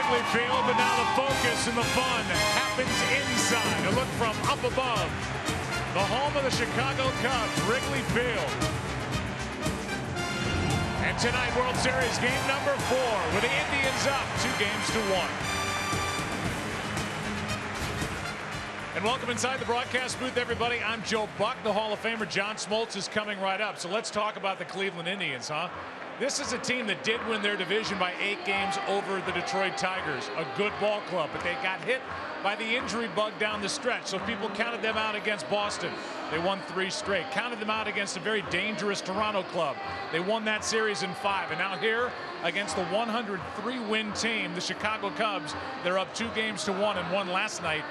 Wrigley Field, but now the focus and the fun happens inside. A look from up above. The home of the Chicago Cubs, Wrigley Field. And tonight, World Series game number 4 with the Indians up 2-1. And welcome inside the broadcast booth, everybody. I'm Joe Buck. The Hall of Famer John Smoltz is coming right up. So let's talk about the Cleveland Indians, huh? This is a team that did win their division by 8 games over the Detroit Tigers. A good ball club, but they got hit by the injury bug down the stretch. So people counted them out against Boston. They won 3 straight. Counted them out against a very dangerous Toronto club. They won that series in 5. And now here against the 103-win team, the Chicago Cubs, they're up 2-1 and won last night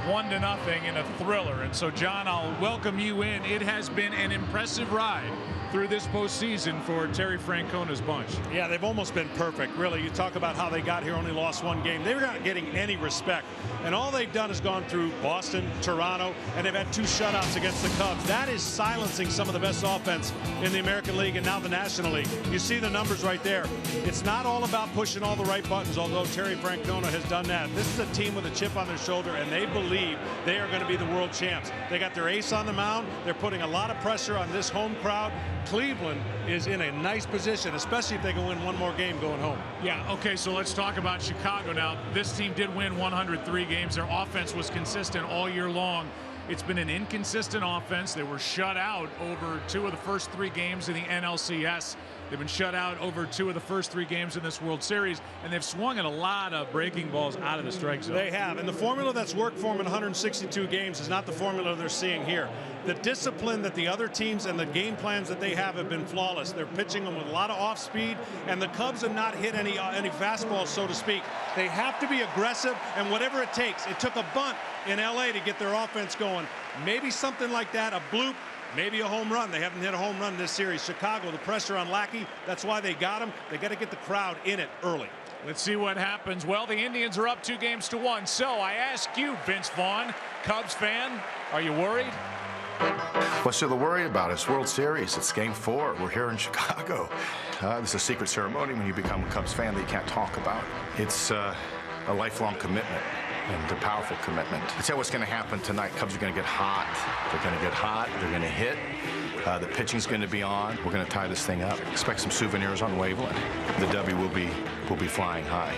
1-0 in a thriller. And so, John, I'll welcome you in. It has been an impressive ride through this postseason for Terry Francona's bunch. Yeah, they've almost been perfect, really. You talk about how they got here, only lost 1 game. They were not getting any respect. And all they've done is gone through Boston, Toronto, and they've had 2 shutouts against the Cubs. That is silencing some of the best offense in the American League and now the National League. You see the numbers right there. It's not all about pushing all the right buttons, although Terry Francona has done that. This is a team with a chip on their shoulder, and they believe they are going to be the world champs. They got their ace on the mound. They're putting a lot of pressure on this home crowd. Cleveland is in a nice position, especially if they can win 1 more game going home. Yeah, okay, so let's talk about Chicago now. This team did win 103 games. Their offense was consistent all year long. It's been an inconsistent offense. They were shut out over 2 of the first 3 games in the NLCS. They've been shut out over 2 of the first 3 games in this World Series, and they've swung at a lot of breaking balls out of the strike zone. They have, and the formula that's worked for them in 162 games is not the formula they're seeing here. The discipline that the other teams and the game plans that they have been flawless. They're pitching them with a lot of off speed, and the Cubs have not hit any fastballs, so to speak. They have to be aggressive, and whatever it takes. It took a bunt in LA to get their offense going. Maybe something like that, a bloop, maybe a home run. They haven't hit a home run this series. Chicago, the pressure on Lackey, that's why they got him. They got to get the crowd in it early. Let's see what happens. Well, the Indians are up 2-1. So I ask you, Vince Vaughn, Cubs fan, are you worried? What's there to worry about? It's World Series. It's Game 4. We're here in Chicago. It's a secret ceremony when you become a Cubs fan that you can't talk about. It's a lifelong commitment and a powerful commitment. I tell you what's going to happen tonight. Cubs are going to get hot. They're going to get hot. They're going to hit. The pitching's going to be on. We're going to tie this thing up. Expect some souvenirs on Waveland. The W will be flying high.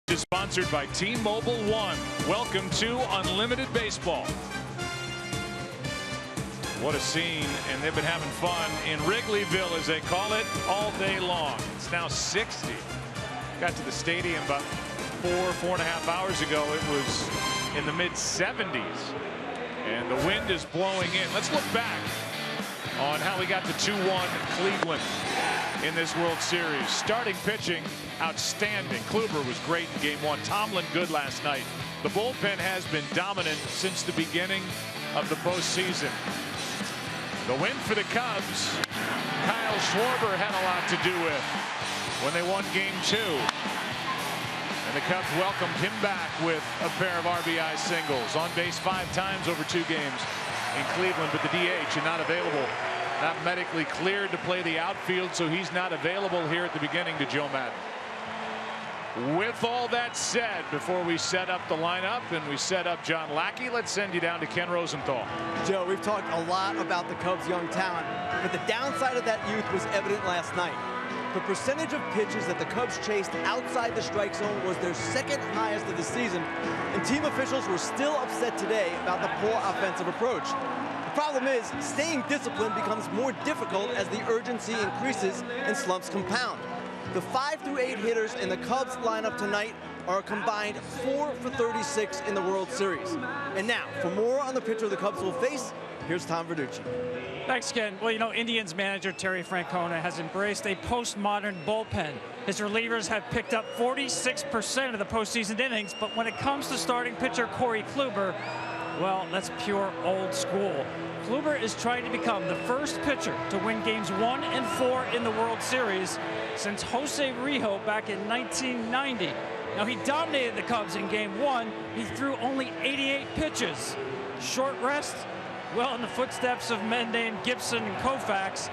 Is sponsored by T-Mobile One. Welcome to Unlimited Baseball. What a scene, and they've been having fun in Wrigleyville, as they call it, all day long. It's now 60. Got to the stadium about 4.5 hours ago. It was in the mid-70s, and the wind is blowing in. Let's look back on how we got to 2-1 Cleveland in this World Series. Starting pitching, outstanding. Kluber was great in game 1. Tomlin good last night. The bullpen has been dominant since the beginning of the postseason. The win for the Cubs, Kyle Schwarber had a lot to do with when they won game 2. And the Cubs welcomed him back with a pair of RBI singles. On base 5 times over 2 games in Cleveland, but the DH is not available. Not medically cleared to play the outfield, so he's not available here at the beginning to Joe Madden. With all that said, before we set up the lineup and we set up John Lackey, let's send you down to Ken Rosenthal. Joe, we've talked a lot about the Cubs' young talent, but the downside of that youth was evident last night. The percentage of pitches that the Cubs chased outside the strike zone was their second highest of the season, and team officials were still upset today about the poor offensive approach. The problem is, staying disciplined becomes more difficult as the urgency increases and slumps compound. The 5 through 8 hitters in the Cubs lineup tonight are a combined 4 for 36 in the World Series. And now, for more on the pitcher the Cubs will face, here's Tom Verducci. Thanks, Ken. Well, you know, Indians manager Terry Francona has embraced a postmodern bullpen. His relievers have picked up 46% of the postseason innings, but when it comes to starting pitcher Corey Kluber, well, that's pure old school. Kluber is trying to become the first pitcher to win games 1 and 4 in the World Series since Jose Rijo back in 1990. Now, he dominated the Cubs in game 1. He threw only 88 pitches. Short rest? Well, in the footsteps of men named Gibson and Koufax,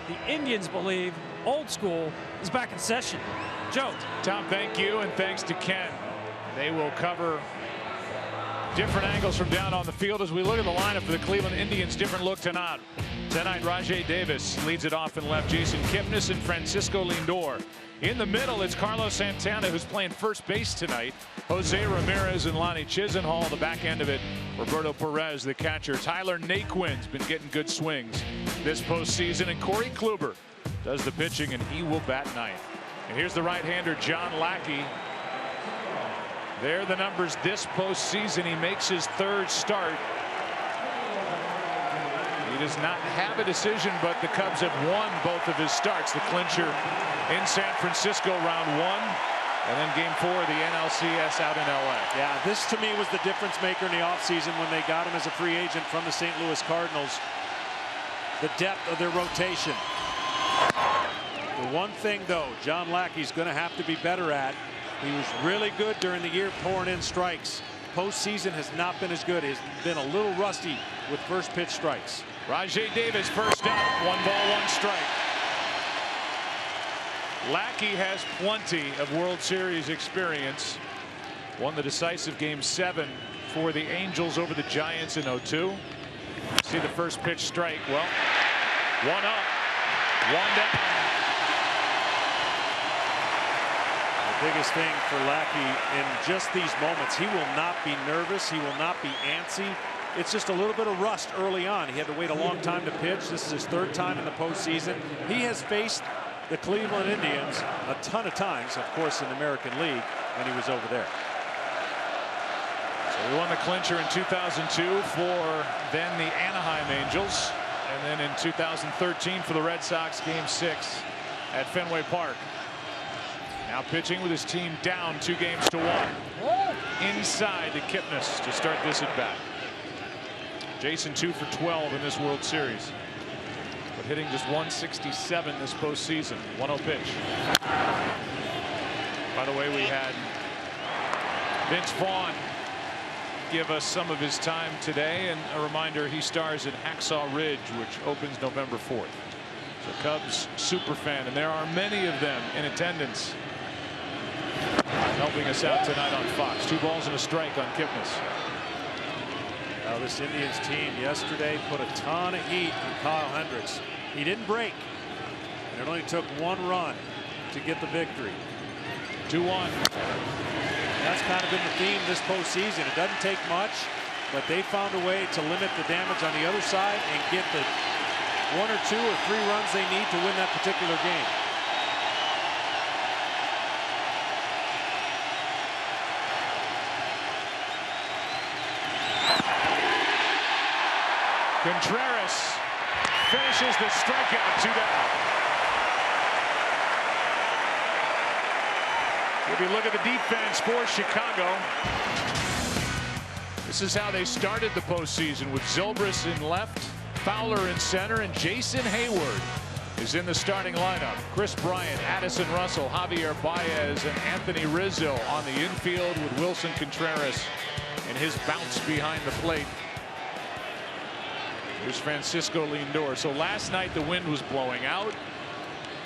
the Indians believe old school is back in session. Joe. Tom, thank you, and thanks to Ken. They will cover different angles from down on the field as we look at the lineup for the Cleveland Indians. Different look tonight. Rajai Davis leads it off in left. Jason Kipnis and Francisco Lindor. In the middle, it's Carlos Santana, who's playing first base tonight. Jose Ramirez and Lonnie Chisenhall. The back end of it, Roberto Perez, the catcher. Tyler Naquin's been getting good swings this postseason. And Corey Kluber does the pitching, and he will bat ninth. And here's the right-hander, John Lackey. There are the numbers this postseason. He makes his 3rd start. He does not have a decision, but the Cubs have won both of his starts. The clincher in San Francisco round 1, and then game 4 of the NLCS out in LA. Yeah, this to me was the difference maker in the offseason when they got him as a free agent from the St. Louis Cardinals. The depth of their rotation. The one thing, though, John Lackey's going to have to be better at. He was really good during the year pouring in strikes. Postseason has not been as good. He's been a little rusty with first pitch strikes. Rajai Davis first up. 1 ball, 1 strike. Lackey has plenty of World Series experience. Won the decisive game 7 for the Angels over the Giants in 02. See the first pitch strike. Well, 1 up, 1 down. Biggest thing for Lackey in just these moments, he will not be nervous. He will not be antsy. It's just a little bit of rust early on. He had to wait a long time to pitch. This is his 3rd time in the postseason. He has faced the Cleveland Indians a ton of times, of course, in the American League when he was over there. So he won the clincher in 2002 for then the Anaheim Angels, and then in 2013 for the Red Sox, game 6 at Fenway Park. Now pitching with his team down 2 games to 1. Inside to Kipnis to start this at bat. Jason 2 for 12 in this World Series, but hitting just 167 this postseason. 1-0 pitch. By the way, we had Vince Vaughn give us some of his time today, and a reminder, he stars in Hacksaw Ridge, which opens November 4th. So Cubs super fan, and there are many of them in attendance helping us out tonight on Fox. 2 balls and a strike on Kipnis. Now this Indians team yesterday put a ton of heat on Kyle Hendricks. He didn't break, and it only took 1 run to get the victory. 2-1. That's kind of been the theme this postseason. It doesn't take much, but they found a way to limit the damage on the other side and get the 1 or 2 or 3 runs they need to win that particular game. Contreras finishes the strikeout, 2 down. If you look at the defense for Chicago, this is how they started the postseason, with Zobrist in left, Fowler in center, and Jason Hayward is in the starting lineup. Chris Bryant, Addison Russell, Javier Baez, and Anthony Rizzo on the infield, with Wilson Contreras and his bounce behind the plate. Here's Francisco Lindor. So last night the wind was blowing out.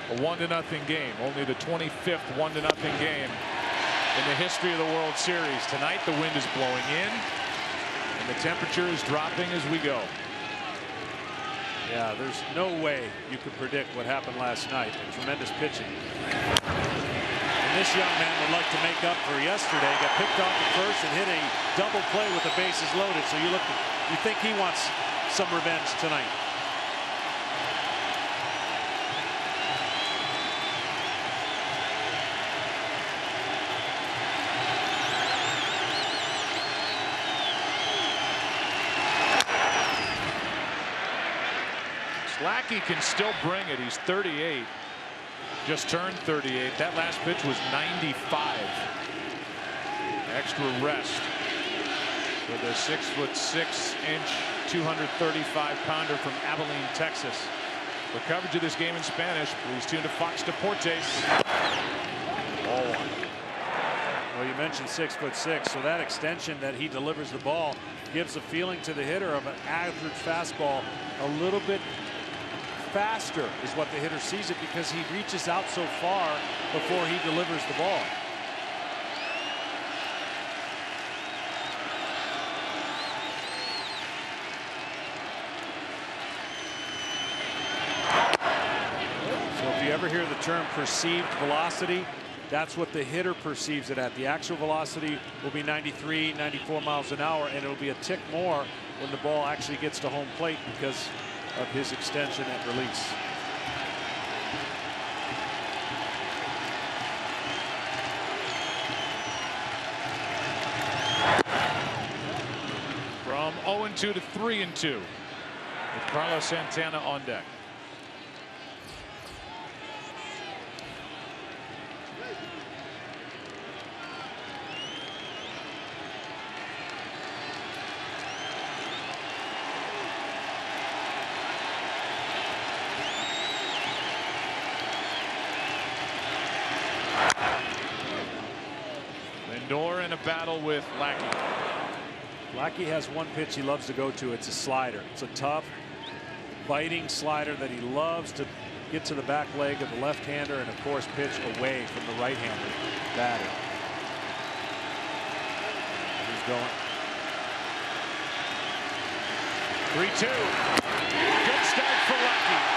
A 1-0 game. Only the 25th 1-0 game in the history of the World Series. Tonight the wind is blowing in, and the temperature is dropping as we go. Yeah, there's no way you could predict what happened last night. Tremendous pitching. And this young man would like to make up for yesterday. Got picked off at first and hit a double play with the bases loaded. So you think he wants some revenge tonight. Lackey can still bring it. He's 38. Just turned 38. That last pitch was 95. Extra rest for the 6'6" 235-pounder from Abilene, Texas. For coverage of this game in Spanish, please tune to Fox Deportes. Ball 1. Well, you mentioned 6'6", so that extension that he delivers the ball gives a feeling to the hitter of an average fastball. A little bit faster is what the hitter sees it, because he reaches out so far before he delivers the ball. So if you ever hear the term perceived velocity, that's what the hitter perceives it at. The actual velocity will be 93, 94 miles an hour, and it'll be a tick more when the ball actually gets to home plate because of his extension at release. From 0-2 to 3-2 with Carlos Santana on deck. Lindor in a battle with Lackey. Lackey has one pitch he loves to go to. It's a slider. It's a tough, biting slider that he loves to get to the back leg of the left-hander and, of course, pitch away from the right-hander batter. He's going. 3-2. Good start for Lackey.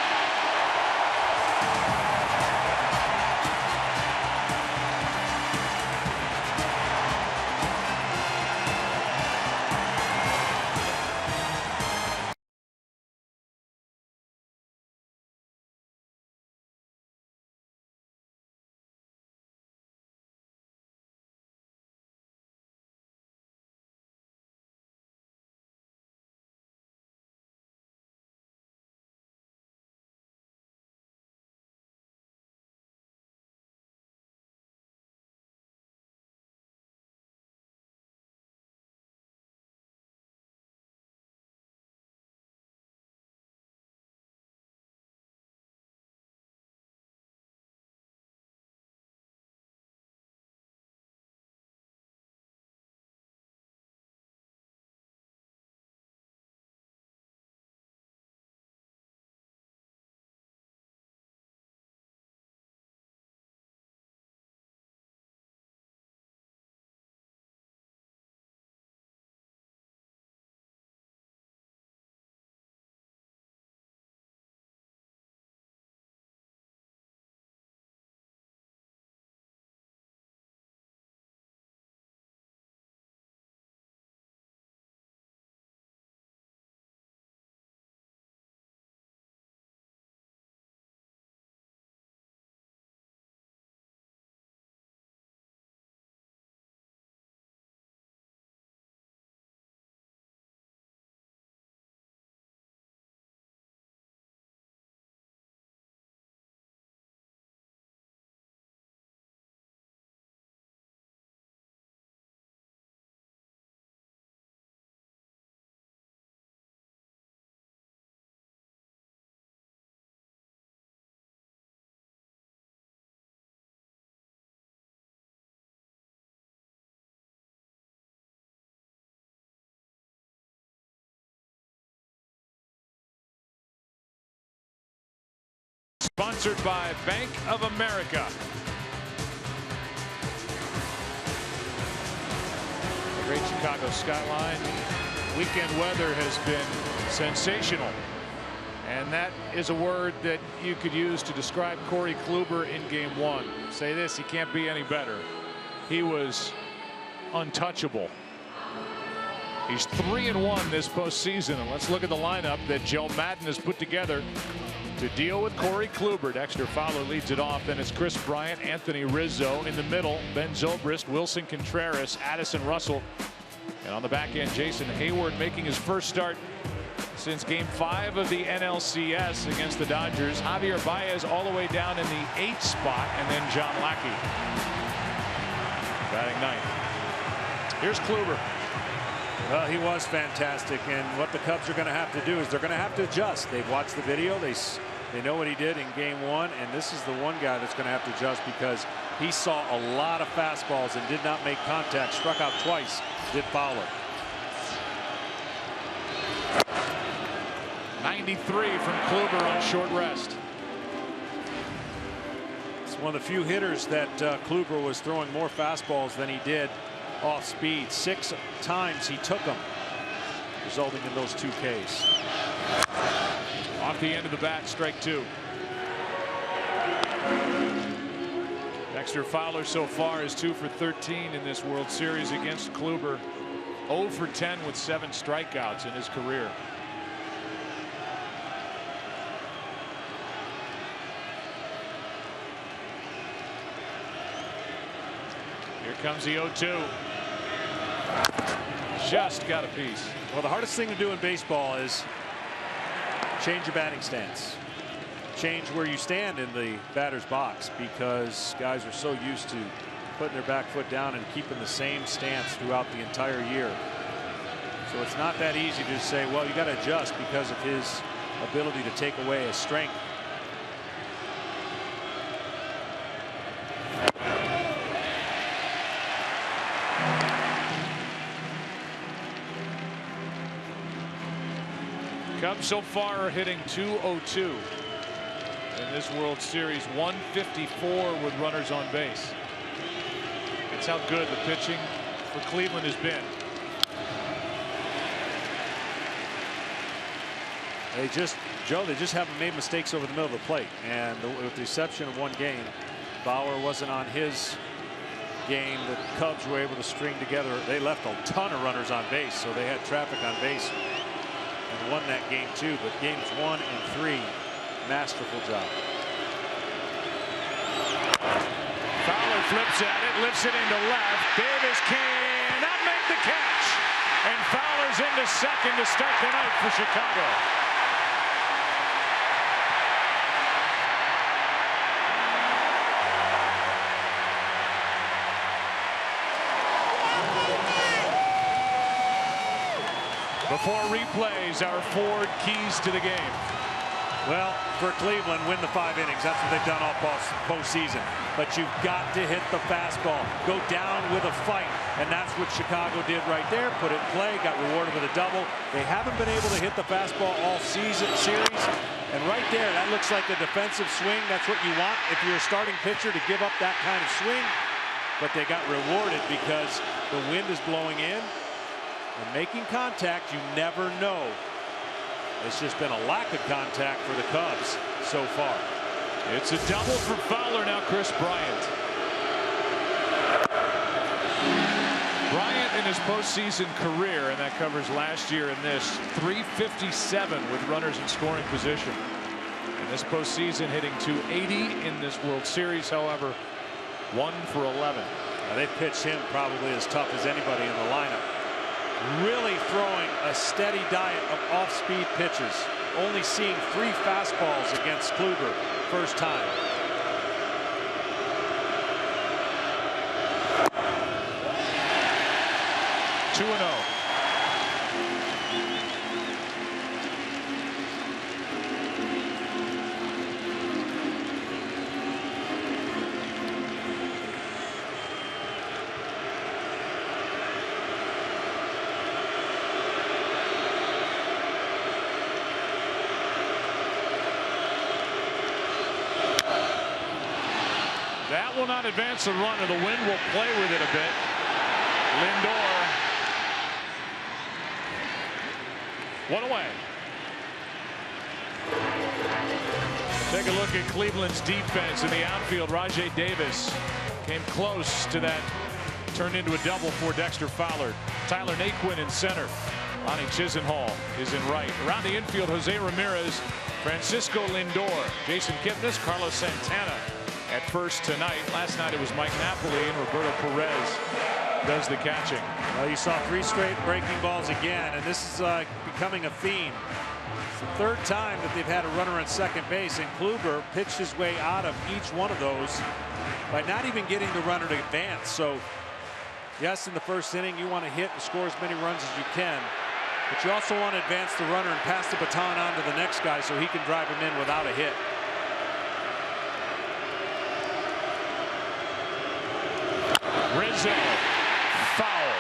Sponsored by Bank of America. The great Chicago skyline. Weekend weather has been sensational. And that is a word that you could use to describe Corey Kluber in Game 1. Say this, he can't be any better. He was untouchable. He's 3-1 this postseason. And let's look at the lineup that Joe Madden has put together to deal with Corey Kluber. Dexter Fowler leads it off. Then it's Chris Bryant, Anthony Rizzo. In the middle, Ben Zobrist, Wilson Contreras, Addison Russell. And on the back end, Jason Hayward making his first start since Game 5 of the NLCS against the Dodgers. Javier Baez all the way down in the 8th spot, and then John Lackey batting 9th. Here's Kluber. Well, he was fantastic, and what the Cubs are going to have to do is they're going to have to adjust. They've watched the video. They know what he did in Game 1, and this is the one guy that's going to have to adjust because he saw a lot of fastballs and did not make contact. Struck out twice. Did Fowler. 93 from Kluber on short rest. It's one of the few hitters that Kluber was throwing more fastballs than he did off speed. 6 times he took them, resulting in those 2 Ks. Off the end of the bat, strike 2. Dexter Fowler so far is 2 for 13 in this World Series against Kluber. 0 for 10 with 7 strikeouts in his career. Here comes the 0-2. Just got a piece. Well, the hardest thing to do in baseball is change your batting stance. Change where you stand in the batter's box because guys are so used to putting their back foot down and keeping the same stance throughout the entire year. So it's not that easy to say, well, you got to adjust because of his ability to take away his strength. Cubs so far are hitting .202 in this World Series. 154 with runners on base. That's how good the pitching for Cleveland has been. They just haven't made mistakes over the middle of the plate, and with the exception of one game, Bauer wasn't on his game. The Cubs were able to string together. They left a ton of runners on base, so they had traffic on base and won that game too. But games 1 and 3, masterful job. Fowler flips at it, lifts it into left. Davis cannot make the catch, and Fowler's into second to start the night for Chicago. Before replays, our 4 keys to the game. Well, for Cleveland, win the 5 innings. That's what they've done all postseason. But you've got to hit the fastball. Go down with a fight. And that's what Chicago did right there. Put it in play, got rewarded with a double. They haven't been able to hit the fastball all series. And right there, that looks like a defensive swing. That's what you want if you're a starting pitcher, to give up that kind of swing. But they got rewarded because the wind is blowing in. And making contact, you never know. It's just been a lack of contact for the Cubs so far. It's a double for Fowler. Now Chris Bryant. Bryant in his postseason career, and that covers last year and this, 357 with runners in scoring position. In this postseason, hitting .280 in this World Series, however, 1 for 11. Now, they pitched him probably as tough as anybody in the lineup. Really throwing a steady diet of off-speed pitches. Only seeing 3 fastballs against Kluber first time. Two and 0. That will not advance the runner. The wind will play with it a bit. Lindor. 1 away. Take a look at Cleveland's defense in the outfield. Rajai Davis came close to that. Turned into a double for Dexter Fowler. Tyler Naquin in center. Lonnie Chisenhall is in right. Around the infield, Jose Ramirez, Francisco Lindor, Jason Kipnis, Carlos Santana at first tonight. Last night it was Mike Napoli, and Roberto Perez does the catching. Well, you saw 3 straight breaking balls again, and this is becoming a theme. It's the 3rd time that they've had a runner at second base, and Kluber pitched his way out of each one of those by not even getting the runner to advance. So, yes, in the first inning, you want to hit and score as many runs as you can, but you also want to advance the runner and pass the baton on to the next guy so he can drive him in without a hit. Rizzo, foul.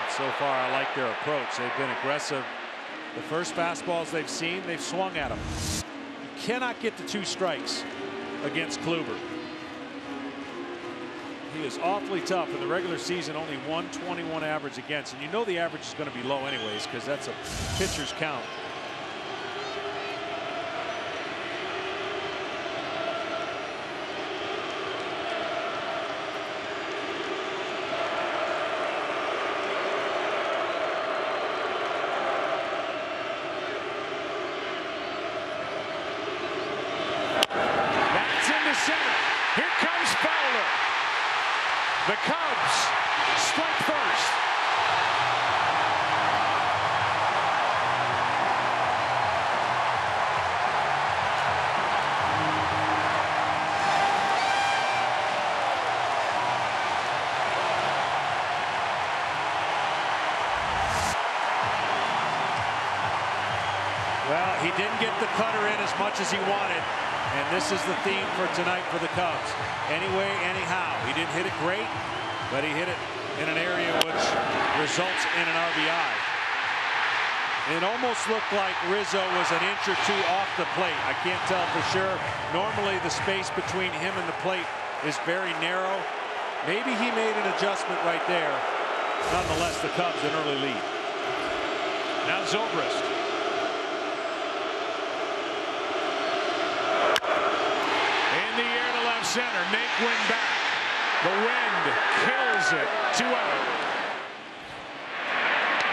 So far, I like their approach. They've been aggressive. The first fastballs they've seen, they've swung at them. You cannot get to 2 strikes against Kluber. He is awfully tough. In the regular season, only 121 average against. And you know the average is going to be low anyways because that's a pitcher's count. The Cubs strike first. Well, he didn't get the cutter in as much as he wanted. And this is the theme for tonight for the Cubs. Anyway, anyhow. He didn't hit it great, but he hit it in an area which results in an RBI. It almost looked like Rizzo was an inch or 2 off the plate. I can't tell for sure. Normally the space between him and the plate is very narrow. Maybe he made an adjustment right there. Nonetheless, the Cubs an early lead. Now Zobrist. Center, Naquin back. The wind kills it. 2 out.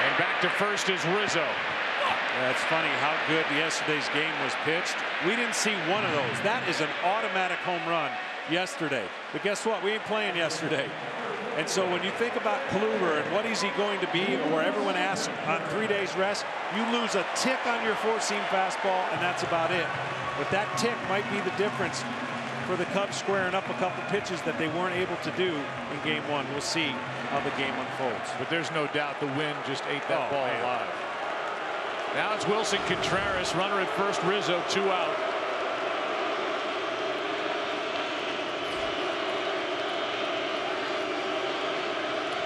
And back to first is Rizzo. Yeah, it's funny how good yesterday's game was pitched. We didn't see one of those. That is an automatic home run yesterday. But guess what? We ain't playing yesterday. And so when you think about Kluber and what is he going to be, or where everyone asks on 3 days rest, you lose a tick on your 4-seam fastball, and that's about it. But that tick might be the difference for the Cubs squaring up a couple pitches that they weren't able to do in game 1. We'll see how the game unfolds. But there's no doubt the wind just ate that ball alive. Now it's Wilson Contreras, runner at first, Rizzo, 2 out.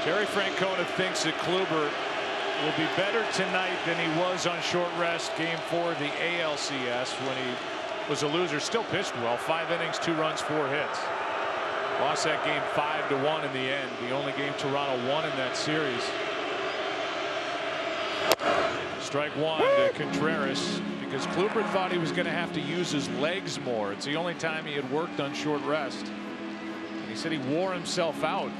Terry Francona thinks that Kluber will be better tonight than he was on short rest game 4 of the ALCS when he was a loser. Still pitched well. 5 innings, 2 runs, 4 hits. Lost that game 5-1 in the end. The only game Toronto won in that series. Strike 1 to Contreras because Kluber thought he was going to have to use his legs more. It's the only time he had worked on short rest. And he said he wore himself out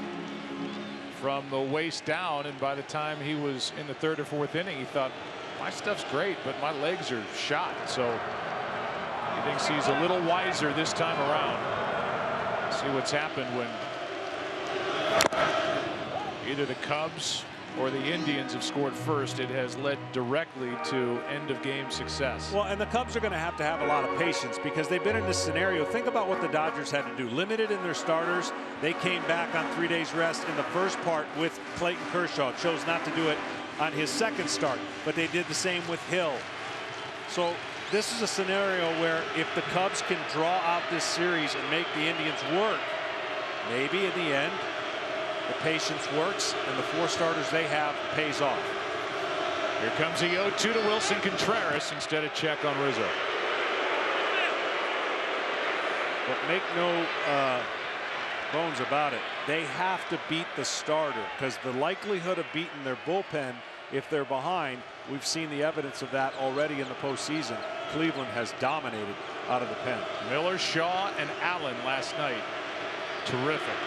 from the waist down, and by the time he was in the 3rd or 4th inning, he thought, my stuff's great, but my legs are shot. So he thinks he's a little wiser this time around. See what's happened when either the Cubs or the Indians have scored first. It has led directly to end of game success. Well, and the Cubs are going to have a lot of patience because they've been in this scenario. Think about what the Dodgers had to do. Limited in their starters. They came back on 3 days rest in the first part with Clayton Kershaw. Chose not to do it on his second start, but they did the same with Hill. So this is a scenario where if the Cubs can draw out this series and make the Indians work, maybe in the end the patience works and the 4 starters they have pays off. Here comes the 0-2 to Wilson Contreras instead of check on Rizzo. But make no bones about it, they have to beat the starter, because the likelihood of beating their bullpen if they're behind, we've seen the evidence of that already in the postseason. Cleveland has dominated out of the pen. Miller, Shaw, and Allen last night. Terrific.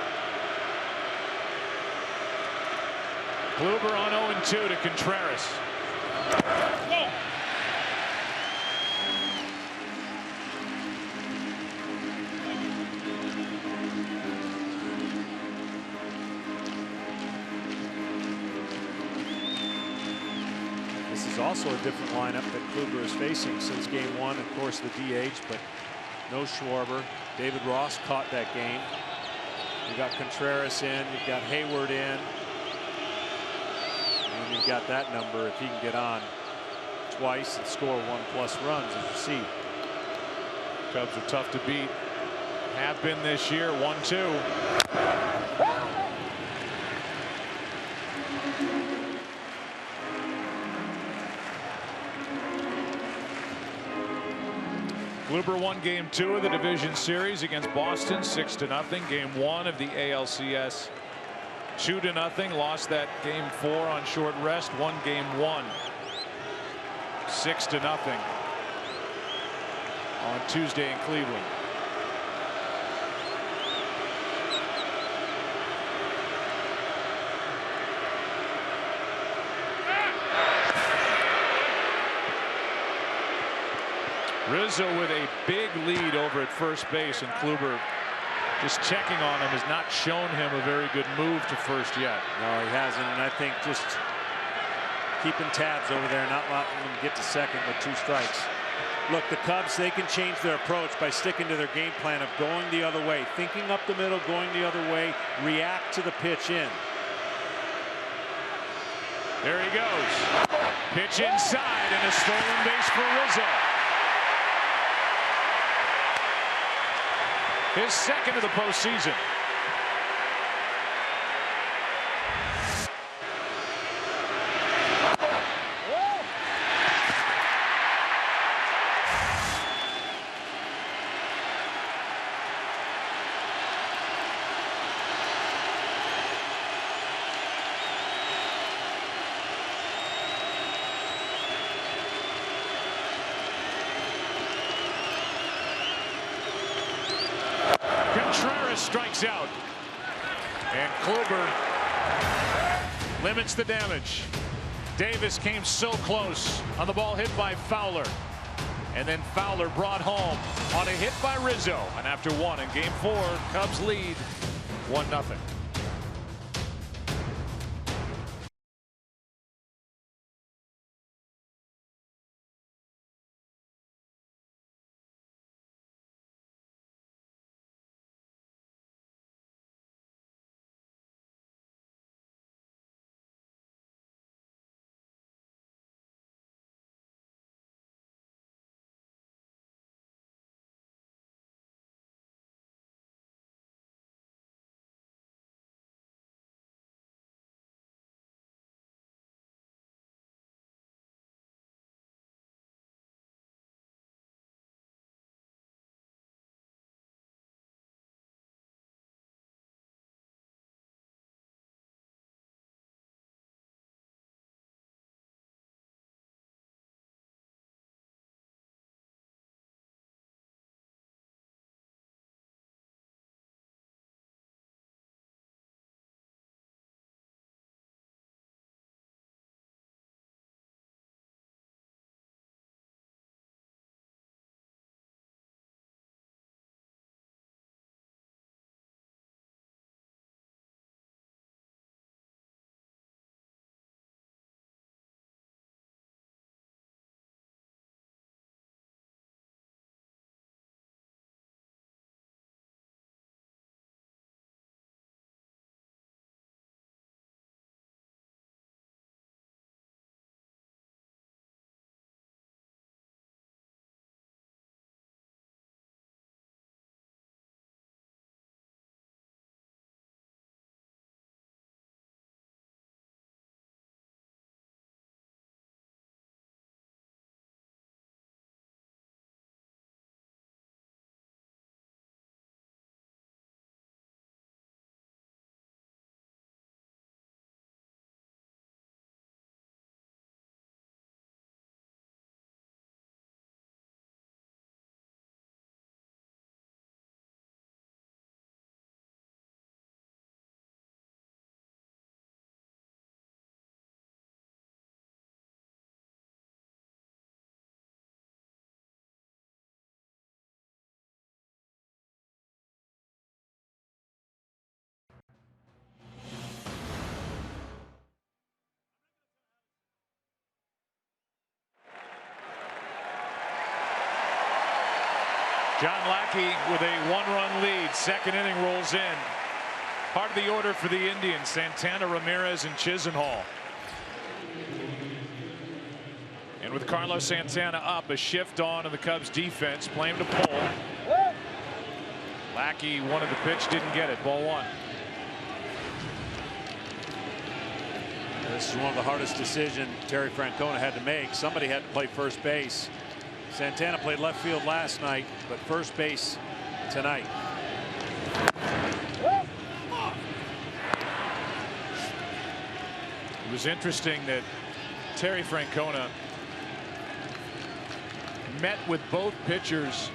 Kluber on 0-2 to Contreras. This is also a different lineup that Kluber is facing since game 1. Of course, the DH, but no Schwarber. David Ross caught that game. You got Contreras in. You've got Hayward in. And you've got that number if he can get on twice and score 1+ runs, as you see. Cubs are tough to beat. Have been this year. 1-2. Kluber won game 2 of the division series against Boston 6-0. Game 1 of the ALCS 2-0. Lost that game 4 on short rest. Won game 1 6-0 on Tuesday in Cleveland. Rizzo with a big lead over at first base, and Kluber just checking on him has not shown him a very good move to first yet. No, he hasn't, and I think just keeping tabs over there, not letting him get to second with 2 strikes. Look, the Cubs, they can change their approach by sticking to their game plan of going the other way, thinking up the middle, going the other way, react to the pitch in. There he goes. Pitch inside and a stolen base for Rizzo. His second of the postseason. Contreras strikes out, and Kluber limits the damage. Davis came so close on the ball hit by Fowler, and then Fowler brought home on a hit by Rizzo. And after 1 in game 4, Cubs lead 1-0. John Lackey with a 1-run lead. Second inning rolls in. Part of the order for the Indians: Santana, Ramirez, and Chisenhall. And with Carlos Santana up, a shift on in the Cubs defense, playing to pull. Lackey wanted the pitch, didn't get it. Ball 1. This is one of the hardest decisions Terry Francona had to make. Somebody had to play first base. Santana played left field last night, but first base tonight. It was interesting that Terry Francona met with both pitchers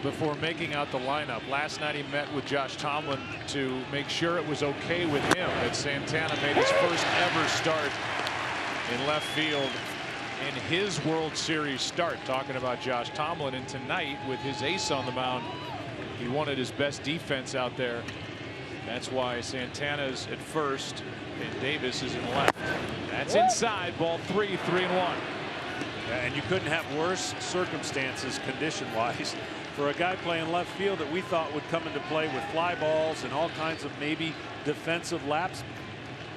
before making out the lineup. Last night he met with Josh Tomlin to make sure it was okay with him that Santana made his first ever start in left field in his World Series start. Talking about Josh Tomlin, and tonight with his ace on the mound, he wanted his best defense out there. That's why Santana's at first and Davis is in left. That's inside. Ball 3, 3-1. And you couldn't have worse circumstances condition-wise for a guy playing left field that we thought would come into play with fly balls and all kinds of maybe defensive laps.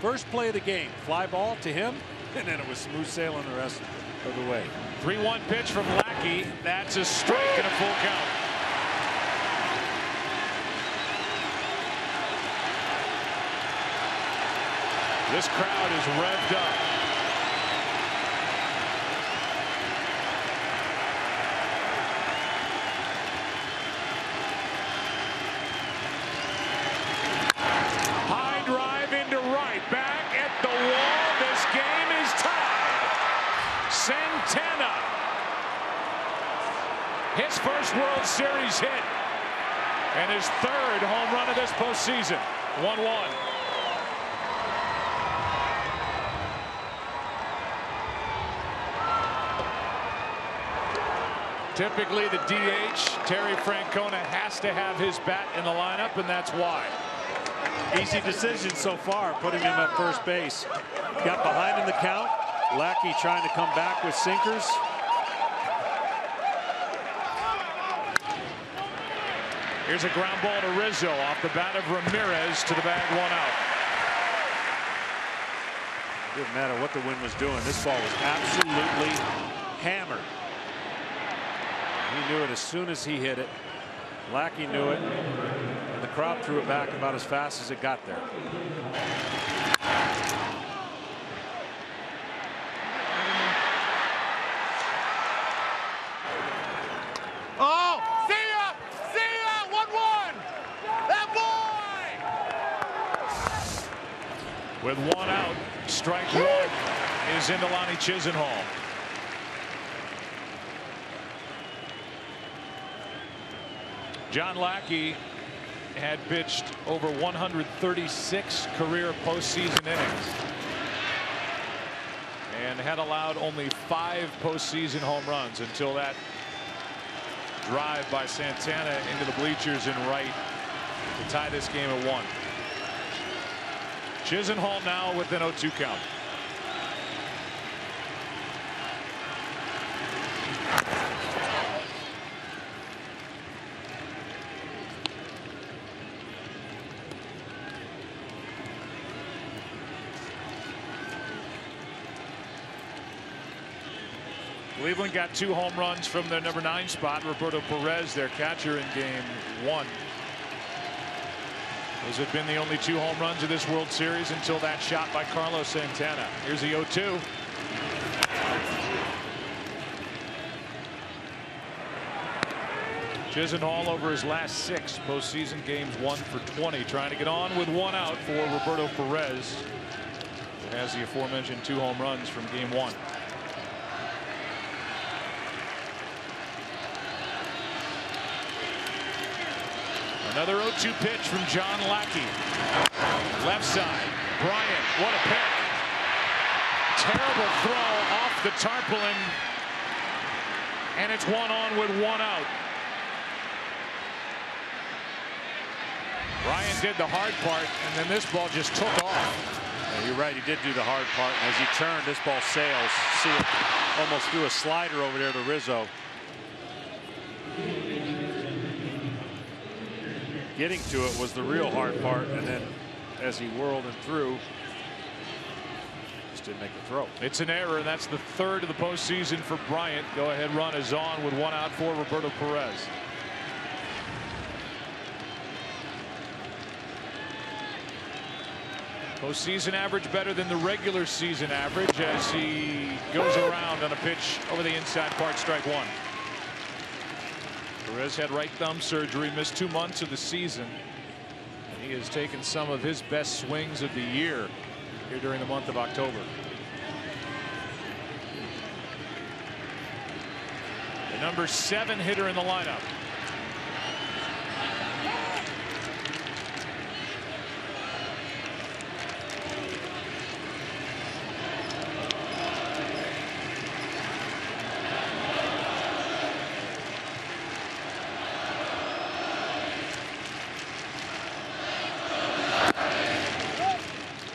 First play of the game, fly ball to him, and then it was smooth sailing the rest of the way. 3-1 pitch from Lackey. That's a strike and a full count. This crowd is revved up. High drive into right. Back at the wall. This game is tied. Santana. His first World Series hit. And his third home run of this postseason. 1-1. Typically the DH, Terry Francona, has to have his bat in the lineup, and that's why. Easy decision so far, putting him at first base. Got behind in the count. Lackey trying to come back with sinkers. Here's a ground ball to Rizzo off the bat of Ramirez to the bag, 1 out. Didn't matter what the wind was doing. This ball was absolutely hammered. He knew it as soon as he hit it. Lackey knew it, and the crowd threw it back about as fast as it got there. Oh, see ya! 1-1! That boy! With 1 out, strike 1 is into Lonnie Chisenhall. John Lackey had pitched over 136 career postseason innings and had allowed only 5 postseason home runs until that drive by Santana into the bleachers in right to tie this game at 1. Chisenhall now with an 0-2 count. Cleveland got 2 home runs from their number 9 spot, Roberto Perez, their catcher, in game 1. Those had been the only 2 home runs of this World Series until that shot by Carlos Santana. Here's the 0-2. Chisenhall over his last 6 postseason games, 1 for 20, trying to get on with 1 out for Roberto Perez, who has the aforementioned 2 home runs from game 1. Another 0-2 pitch from John Lackey. Left side. Bryant. What a pick. Terrible throw off the tarpaulin. And it's 1 on with 1 out. Bryant did the hard part, and then this ball just took off. Yeah, you're right. He did do the hard part. And as he turned, this ball sails. See it almost threw a slider over there to Rizzo. Getting to it was the real hard part, and then as he whirled and threw, just didn't make the throw. It's an error, and that's the third of the postseason for Bryant. Go-ahead run is on with 1 out for Roberto Perez. Postseason average better than the regular season average as he goes around on a pitch over the inside part, strike one. Perez had right thumb surgery, missed 2 months of the season. He has taken some of his best swings of the year here during the month of October. The number 7 hitter in the lineup.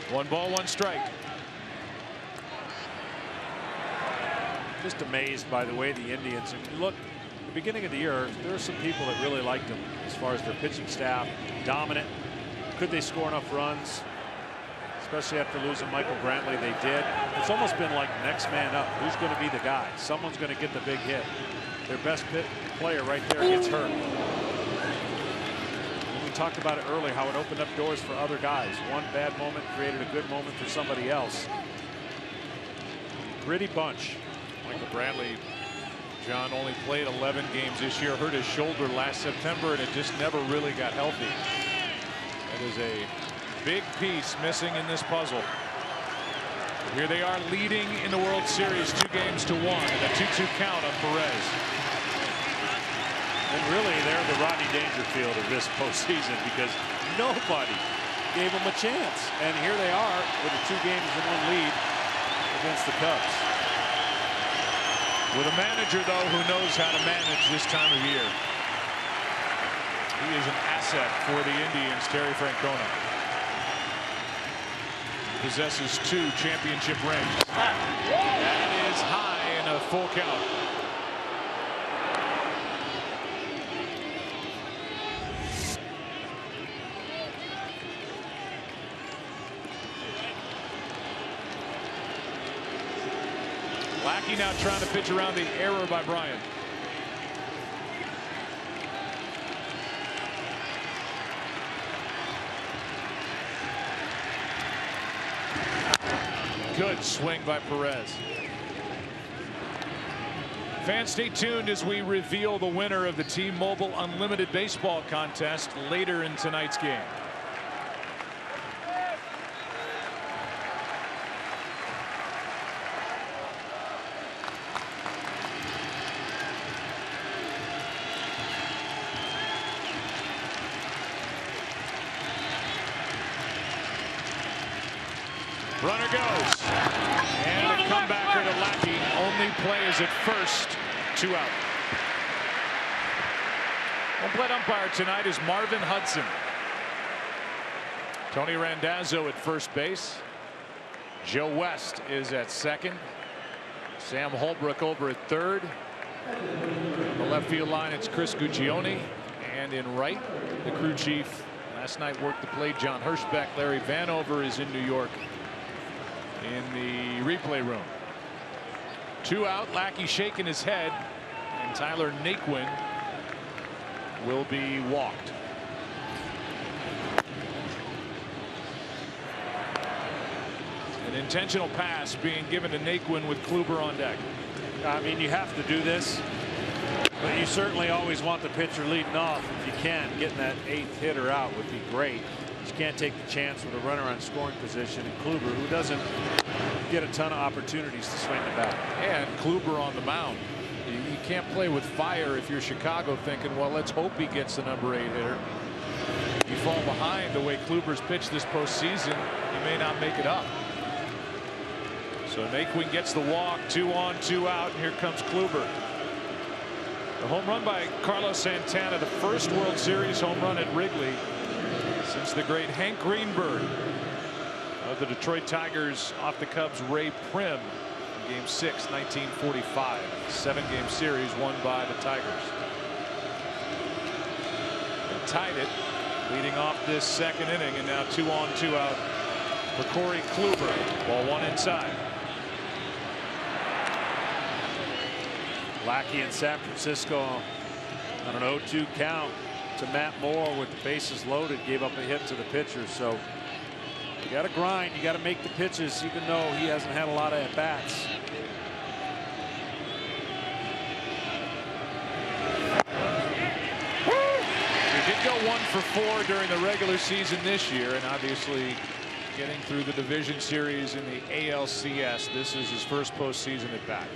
One ball, one strike. Just amazed by the way the Indians, if you look at the beginning of the year, there are some people that really liked them as far as their pitching staff. Dominant. Could they score enough runs? Especially after losing Michael Brantley, they did. It's almost been like next man up. Who's going to be the guy? Someone's going to get the big hit. Their best player right there gets hurt. We talked about it earlier, how it opened up doors for other guys. One bad moment created a good moment for somebody else. Gritty bunch. Michael Brantley, John, only played 11 games this year, hurt his shoulder last September, and it just never really got healthy. That is a big piece missing in this puzzle. Here they are leading in the World Series 2-1 and a 2-2 count on Perez. And really, they're the Rodney Dangerfield of this postseason because nobody gave them a chance. And here they are with a 2-1 lead against the Cubs. With a manager, though, who knows how to manage this time of year. He is an asset for the Indians, Terry Francona. Possesses 2 championship rings. That is high and a full count. Lackey now trying to pitch around the error by Bryant. Good swing by Perez. Fans, stay tuned as we reveal the winner of the T-Mobile Unlimited Baseball contest later in tonight's game. Runner goes. And the comebacker to Lackey. Only play is at first. 2 out. Home plate umpire tonight is Marvin Hudson. Tony Randazzo at first base. Joe West is at second. Sam Holbrook over at third. On the left field line, it's Chris Guccione. And in right, the crew chief last night worked the plate, John Hirschbeck. Larry Vanover is in New York in the replay room. 2 out. Lackey shaking his head, and Tyler Naquin will be walked. An intentional pass being given to Naquin with Kluber on deck. I mean, you have to do this, but you certainly always want the pitcher leading off if you can. Getting that 8th hitter out would be great. You can't take the chance with a runner on scoring position, and Kluber, who doesn't get a ton of opportunities to swing the bat. And Kluber on the mound. You can't play with fire if you're Chicago thinking, well, let's hope he gets the number 8 hitter. You fall behind the way Kluber's pitched this postseason, you may not make it up. So Naquin gets the walk. 2 on, 2 out. And here comes Kluber. The home run by Carlos Santana, the first World Series home run at Wrigley since the great Hank Greenberg of the Detroit Tigers off the Cubs' Ray Prim in Game 6, 1945. 7-game series won by the Tigers. They tied it leading off this second inning, and now 2 on 2 out for Corey Kluber. Ball 1 inside. Lackey in San Francisco on an 0-2 count to Matt Moore with the bases loaded, gave up a hit to the pitcher. So you got to grind, you got to make the pitches, even though he hasn't had a lot of at-bats. He did go 1 for 4 during the regular season this year, and obviously getting through the division series in the ALCS. This is his first postseason at bat.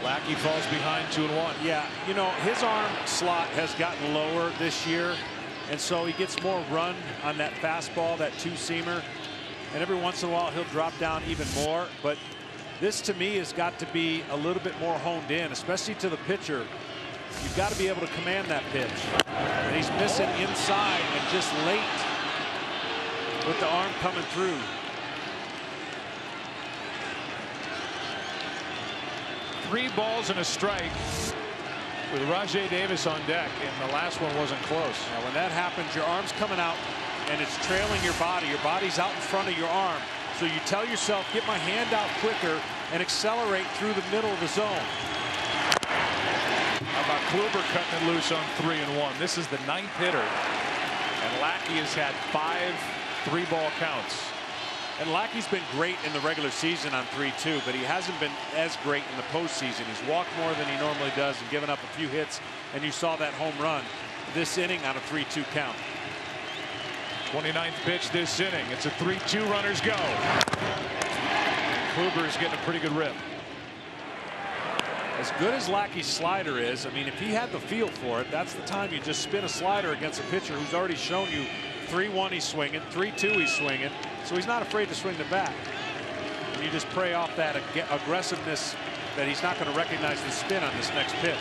Lackey falls behind 2-1. Yeah, you know, his arm slot has gotten lower this year, and so he gets more run on that fastball, that 2-seamer, and every once in a while he'll drop down even more. But this, to me, has got to be a little bit more honed in, especially to the pitcher. You've got to be able to command that pitch, and he's missing inside and just late with the arm coming through. 3 balls and a strike with Rajai Davis on deck, and the last one wasn't close. Now, when that happens, your arm's coming out and it's trailing your body. Your body's out in front of your arm. So you tell yourself, get my hand out quicker and accelerate through the middle of the zone. How about Kluber cutting it loose on 3-1? This is the 9th hitter, and Lackey has had 5 3-ball counts. And Lackey's been great in the regular season on 3-2, but he hasn't been as great in the postseason. He's walked more than he normally does and given up a few hits, and you saw that home run this inning on a 3-2 count. 29th pitch this inning. It's a 3-2, runners go. Kluber is getting a pretty good rip. As good as Lackey's slider is, I mean, if he had the feel for it, that's the time you just spin a slider against a pitcher who's already shown you 3-1 he's swinging, 3-2 he's swinging, so he's not afraid to swing the bat. And you just prey off that aggressiveness that he's not going to recognize the spin on this next pitch.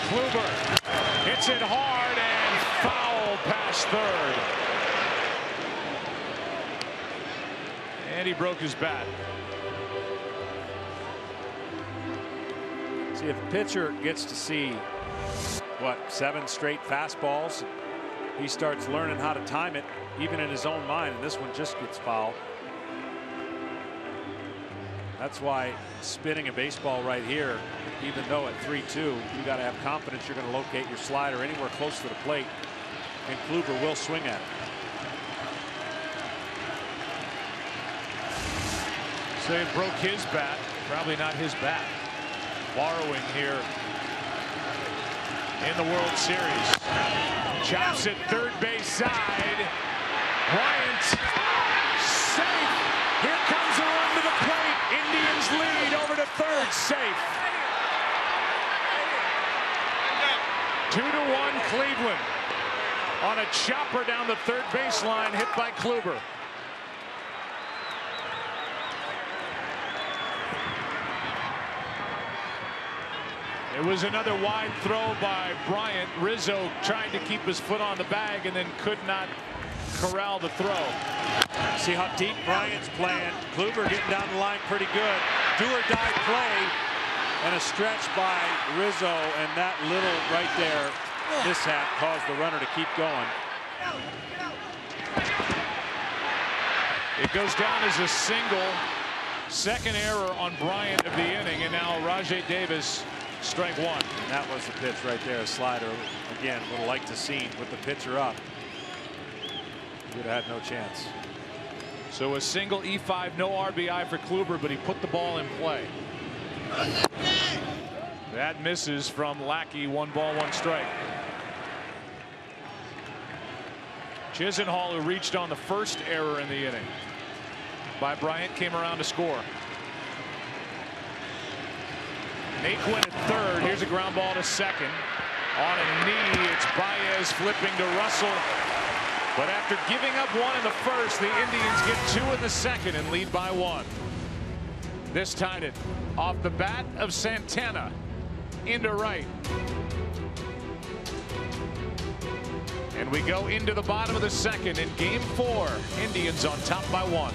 Kluber hits it hard and foul past third. And he broke his bat. See, if a pitcher gets to see, what, 7 straight fastballs, he starts learning how to time it, even in his own mind, and this one just gets foul. That's why spinning a baseball right here, even though at 3-2, you got to have confidence you're going to locate your slider anywhere close to the plate, and Kluber will swing at it. So it broke his bat, probably not his bat. Borrowing here in the World Series. Chops it third base side. Bryant safe. Here comes a run to the plate. Indians lead over to third, safe. 2-1 Cleveland on a chopper down the third baseline, hit by Kluber. It was another wide throw by Bryant. Rizzo trying to keep his foot on the bag and then could not corral the throw. See how deep Bryant's playing. Kluber getting down the line pretty good. Do or die play and a stretch by Rizzo, and that little right there mishap caused the runner to keep going. It goes down as a single. Second error on Bryant of the inning, and now Rajai Davis, strike 1. And that was the pitch right there, a slider. Again, would have liked to see with the pitcher up. He would have had no chance. So a single E5, no RBI for Kluber, but he put the ball in play. That misses from Lackey. 1 ball, 1 strike. Chisenhall, who reached on the first error in the inning by Bryant, came around to score. Naquin at third. Here's a ground ball to second. On a knee, it's Baez flipping to Russell. But after giving up 1 in the first, the Indians get 2 in the second and lead by 1. This tied it off the bat of Santana into right. And we go into the bottom of the second in game 4. Indians on top by 1.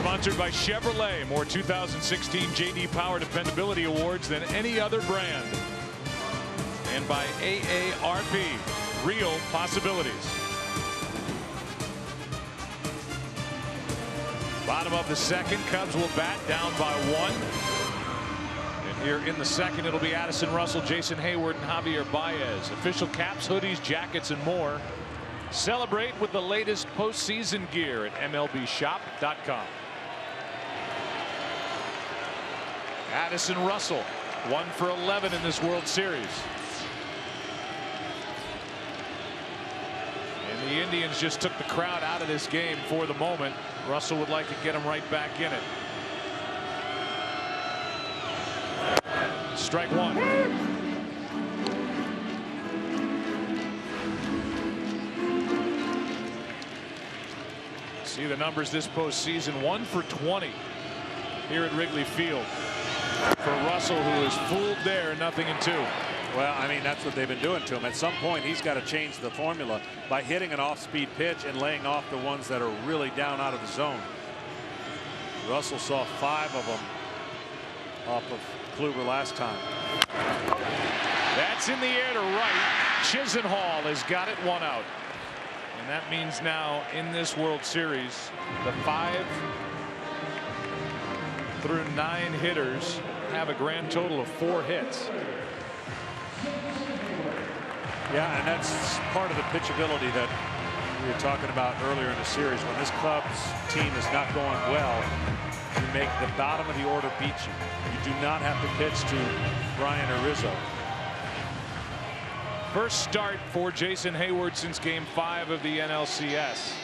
Sponsored by Chevrolet. More 2016 J.D. Power Dependability Awards than any other brand. And by AARP. Real possibilities. Bottom of the second. Cubs will bat down by 1. And here in the second, it'll be Addison Russell, Jason Hayward, and Javier Baez. Official caps, hoodies, jackets, and more. Celebrate with the latest postseason gear at MLBshop.com. Addison Russell, 1 for 11 in this World Series. And the Indians just took the crowd out of this game for the moment. Russell would like to get him right back in it. Strike 1. See the numbers this postseason. 1 for 20 here at Wrigley Field for Russell, who is fooled there. 0-2. Well, I mean, that's what they've been doing to him. At some point, he's got to change the formula by hitting an off-speed pitch and laying off the ones that are really down out of the zone. Russell saw 5 of them off of Kluber last time. That's in the air to right. Chisenhall has got it, 1 out. And that means now in this World Series, the 5 through 9 hitters have a grand total of 4 hits. Yeah, and that's part of the pitchability that we were talking about earlier in the series. When this Cubs team is not going well, you make the bottom of the order beat you. You do not have to pitch to Brian or Rizzo. First start for Jason Hayward since Game 5 of the NLCS.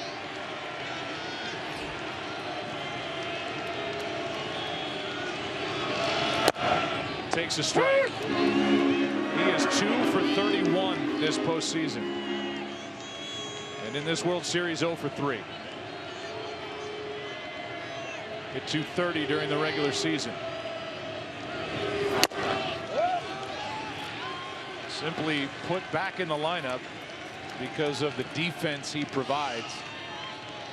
Takes a strike. He is 2 for 31 this postseason. And in this World Series, 0 for 3. Hit .230 during the regular season. Simply put back in the lineup because of the defense he provides.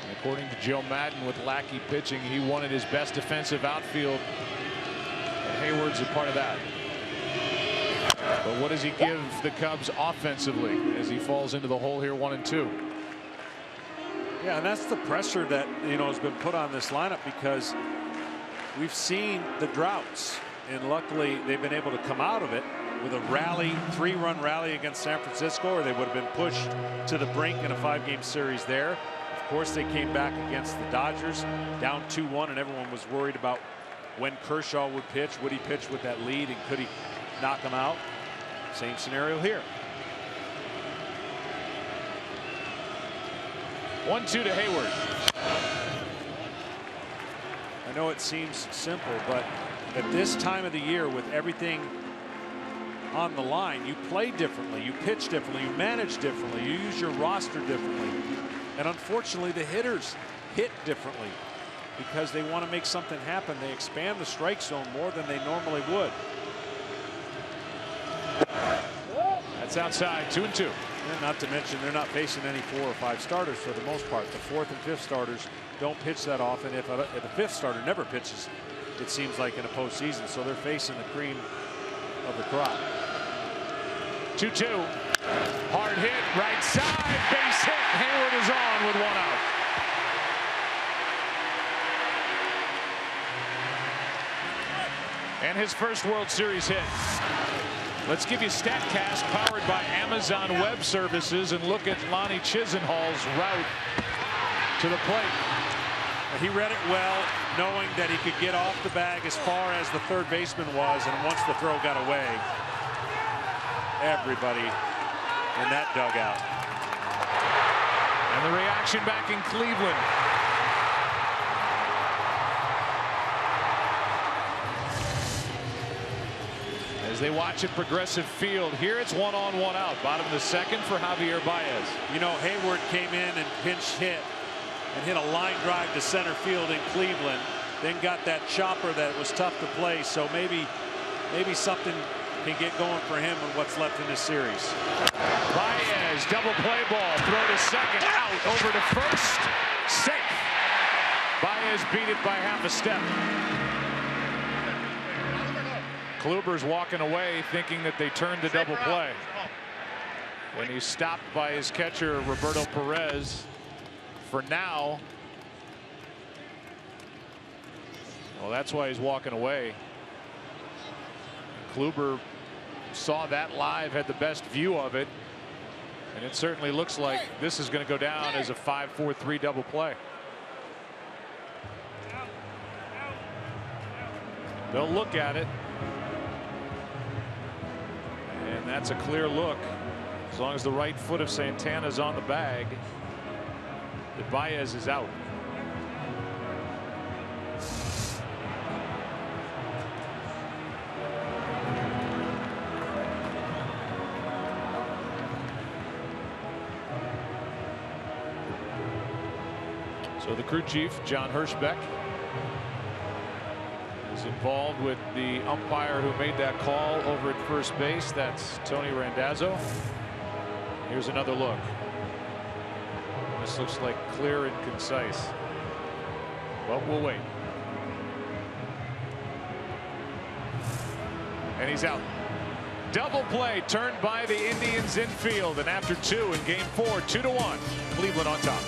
And according to Joe Madden, with Lackey pitching, he wanted his best defensive outfield, and Hayward's a part of that. But what does he give the Cubs offensively as he falls into the hole here, 1-2? Yeah, and that's the pressure that, you know, has been put on this lineup, because we've seen the droughts, and luckily they've been able to come out of it with a rally, 3-run rally against San Francisco, or they would have been pushed to the brink in a 5-game series there. Of course, they came back against the Dodgers, down 2-1, and everyone was worried about when Kershaw would pitch. Would he pitch with that lead, and could he knock them out? Same scenario here. 1-2 to Hayward. I know it seems simple, but at this time of the year, with everything on the line, you play differently, you pitch differently, you manage differently, you use your roster differently. And unfortunately, the hitters hit differently because they want to make something happen. They expand the strike zone more than they normally would. That's outside, 2-2. And not to mention, they're not facing any 4 or 5 starters for the most part. The 4th and 5th starters don't pitch that often. If a 5th starter never pitches, it seems like, in a postseason. So they're facing the cream of the crop. 2-2. Hard hit, right side, base hit. Hayward is on with 1 out. And his first World Series hit. Let's give you StatCast, powered by Amazon Web Services, and look at Lonnie Chisenhall's route to the plate. He read it well, knowing that he could get off the bag as far as the third baseman was, and once the throw got away, everybody in that dugout. And the reaction back in Cleveland. As they watch at Progressive Field, here it's 1-on, 1 out. Bottom of the second for Javier Baez. You know, Hayward came in and pinch hit and hit a line drive to center field in Cleveland, then got that chopper that was tough to play. So maybe something can get going for him in what's left in this series. Baez, double play ball, throw to second, out, over to first, safe. Baez beat it by half a step. Kluber's walking away thinking that they turned the double play. And he's stopped by his catcher, Roberto Perez, for now. Well, that's why he's walking away. Kluber saw that live, had the best view of it. And it certainly looks like this is going to go down as a 5-4-3 double play. They'll look at it. And that's a clear look. As long as the right foot of Santana's on the bag, that Baez is out. So the crew chief, John Hirschbeck, is involved with the umpire who made that call over at first base. That's Tony Randazzo. Here's another look. This looks like clear and concise. But we'll wait. And he's out. Double play turned by the Indians infield. And after 2 in game 4, 2-1. Cleveland on top.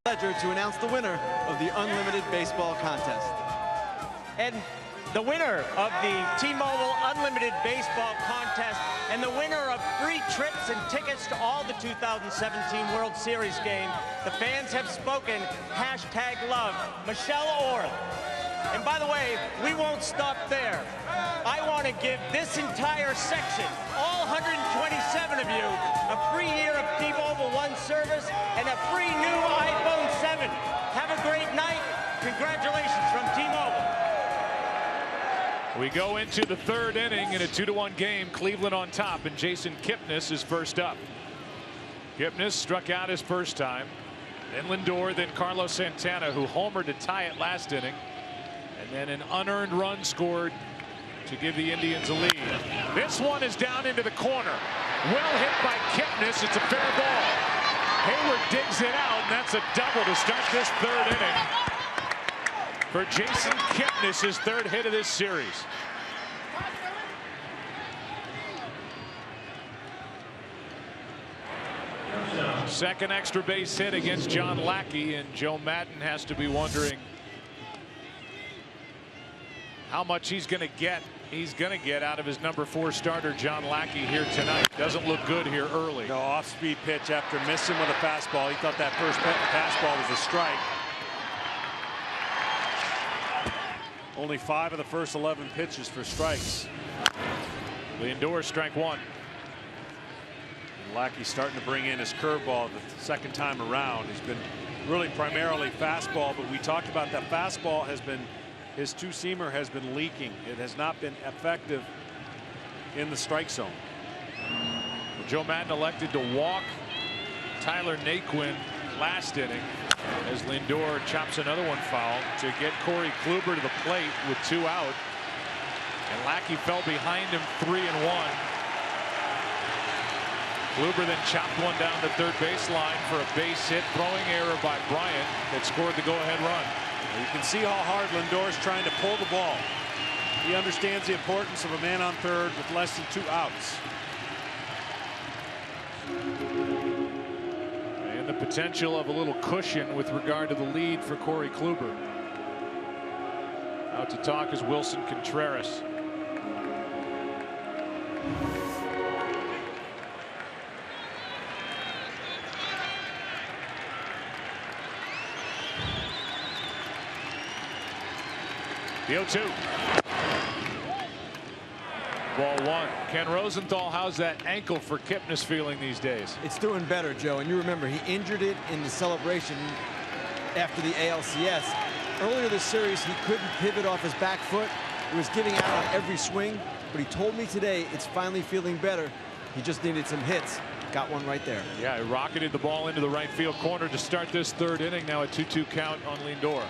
Pleasure to announce the winner of the Unlimited Baseball Contest. And the winner of the T-Mobile Unlimited Baseball Contest and the winner of free trips and tickets to all the 2017 World Series game, the fans have spoken, #love, Michelle Orr. And by the way, we won't stop there. I want to give this entire section, all 127 of you, a free year of T-Mobile One service and a free new iPhone 7. Have a great night. Congratulations from T-Mobile. We go into the 3rd inning in a 2-1 game. Cleveland on top, and Jason Kipnis is first up. Kipnis struck out his first time. Then Lindor, then Carlos Santana, who homered to tie it last inning. And then an unearned run scored to give the Indians a lead. This one is down into the corner. Well hit by Kipnis. It's a fair ball. Hayward digs it out, and that's a double to start this 3rd inning for Jason Kipnis, his 3rd hit of this series. Second extra base hit against John Lackey, and Joe Maddon has to be wondering how much he's going to get. He's going to get out of his #4 starter John Lackey here tonight. Doesn't look good here early. No, off-speed pitch after missing with a fastball. He thought that first fastball was a strike. Only 5 of the first 11 pitches for strikes. Lindor strike 1. Lackey starting to bring in his curveball the second time around. He's been really primarily fastball, but we talked about that fastball has been, his two-seamer has been leaking. It has not been effective in the strike zone. Well, Joe Maddon elected to walk Tyler Naquin last inning as Lindor chops another one foul to get Corey Kluber to the plate with 2 out. And Lackey fell behind him 3-1. Kluber then chopped one down the third baseline for a base hit, throwing error by Bryant that scored the go-ahead run. You can see how hard Lindor's trying to pull the ball. He understands the importance of a man on third with less than 2 outs. And the potential of a little cushion with regard to the lead for Corey Kluber. Out to talk is Wilson Contreras. The 0-2. Ball 1. Ken Rosenthal, how's that ankle for Kipnis feeling these days? It's doing better, Joe. And you remember he injured it in the celebration after the ALCS. Earlier this series, he couldn't pivot off his back foot. He was giving out on every swing. But he told me today it's finally feeling better. He just needed some hits. Got one right there. Yeah, he rocketed the ball into the right field corner to start this third inning. Now a 2-2 count on Lindor.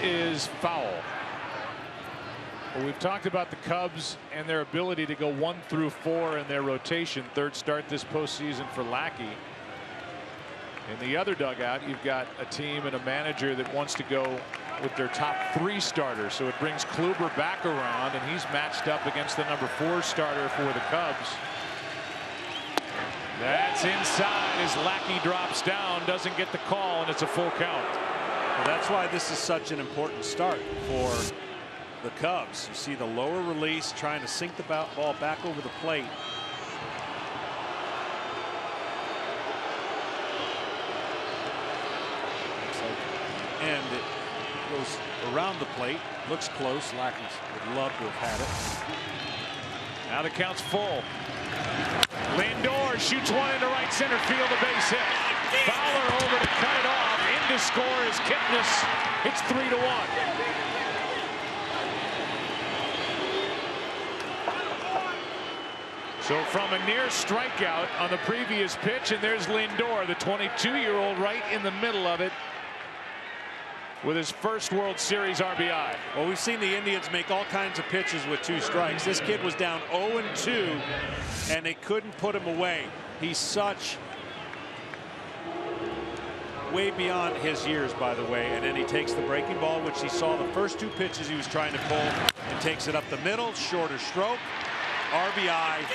Is foul. Well, we've talked about the Cubs and their ability to go 1 through 4 in their rotation. Third start this postseason for Lackey. In the other dugout, you've got a team and a manager that wants to go with their top 3 starters. So it brings Kluber back around, and he's matched up against the #4 starter for the Cubs. That's inside as Lackey drops down, doesn't get the call, and it's a full count. Well, that's why this is such an important start for the Cubs. You see the lower release trying to sink the ball back over the plate. And it goes around the plate. Looks close. Lackey would love to have had it. Now the count's full. Lindor shoots one into right center field, a base hit. Fowler over to cut it off. In to score is Kipnis. It's 3-1. So from a near strikeout on the previous pitch, and there's Lindor, the 22-year-old, right in the middle of it with his first World Series RBI. Well, we've seen the Indians make all kinds of pitches with 2 strikes. This kid was down 0-2, and they couldn't put him away. He's such way beyond his years, by the way. And then he takes the breaking ball, which he saw the first 2 pitches he was trying to pull, and takes it up the middle. Shorter stroke. RBI. And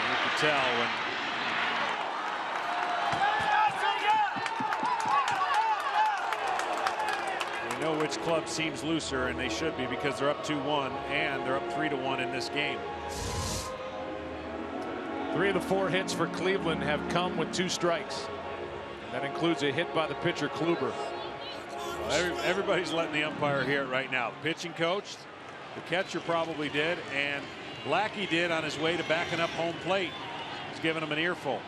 you can tell when we know which club seems looser, and they should be, because they're up 2-1 and they're up 3-1 in this game. 3 of the 4 hits for Cleveland have come with 2 strikes. That includes a hit by the pitcher Kluber. Well, everybody's letting the umpire hear it right now. The pitching coach, the catcher probably did, and Lackey did on his way to backing up home plate. He's giving him an earful.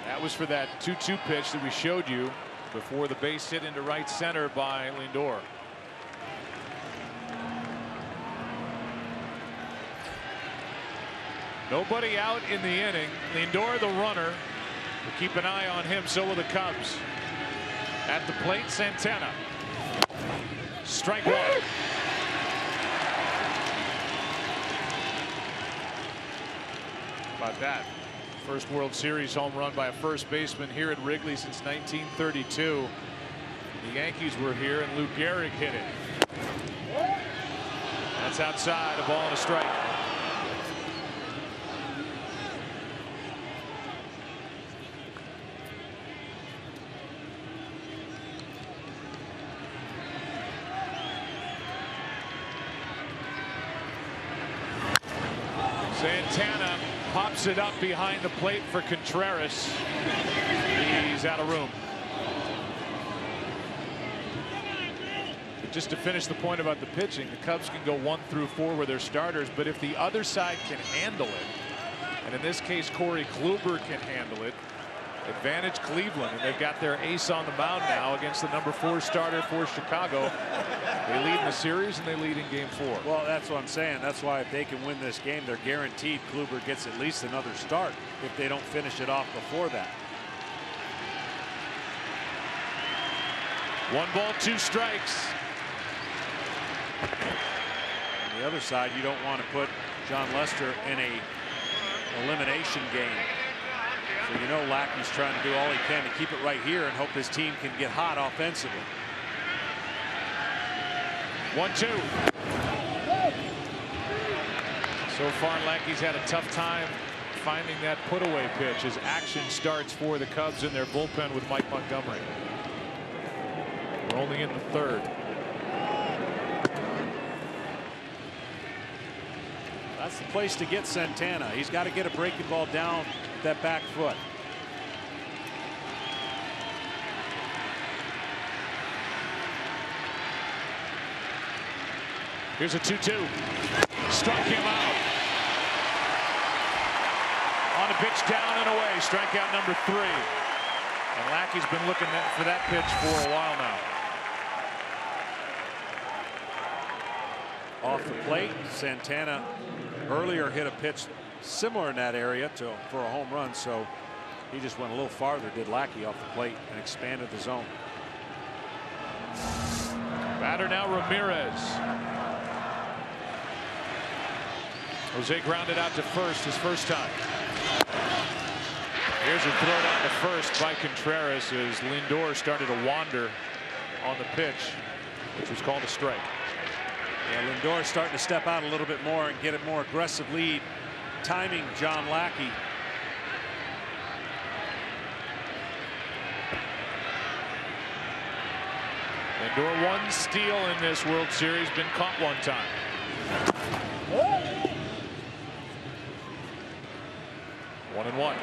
That was for that 2-2 pitch that we showed you before the base hit into right center by Lindor. Nobody out in the inning. Lindor the runner. We'll keep an eye on him. So will the Cubs. At the plate, Santana. Strike 1. About that. First World Series home run by a first baseman here at Wrigley since 1932. The Yankees were here and Lou Gehrig hit it. That's outside, a ball and a strike. Santana pops it up behind the plate for Contreras. He's out of room. Just to finish the point about the pitching, the Cubs can go 1 through 4 with their starters, but if the other side can handle it, and in this case Corey Kluber can handle it, advantage Cleveland, and they've got their ace on the mound now against the number 4 starter for Chicago. They lead in the series and they lead in game 4. Well, that's what I'm saying. That's why if they can win this game, they're guaranteed Kluber gets at least another start if they don't finish it off before that. 1 ball, 2 strikes. On the other side, you don't want to put John Lester in a elimination game. So you know Lackey's trying to do all he can to keep it right here and hope his team can get hot offensively. 1-2. So far, Lackey's had a tough time finding that put-away pitch as action starts for the Cubs in their bullpen with Mike Montgomery. We're only in the 3rd. That's the place to get Santana. He's got to get a breaking ball down that back foot. Here's a 2-2. Struck him out. On a pitch down and away. Strikeout number 3. And Lackey's been looking for that pitch for a while now. Off the plate, Santana earlier hit a pitch similar in that area for a home run, so he just went a little farther, did Lackey, off the plate and expanded the zone. Batter now Ramirez. Jose grounded out to first his first time. Here's a throw down to first by Contreras as Lindor started to wander on the pitch, which was called a strike. Yeah, Lindor starting to step out a little bit more and get a more aggressive lead, timing John Lackey. Lindor 1 steal in this World Series, been caught 1 time. 1-1.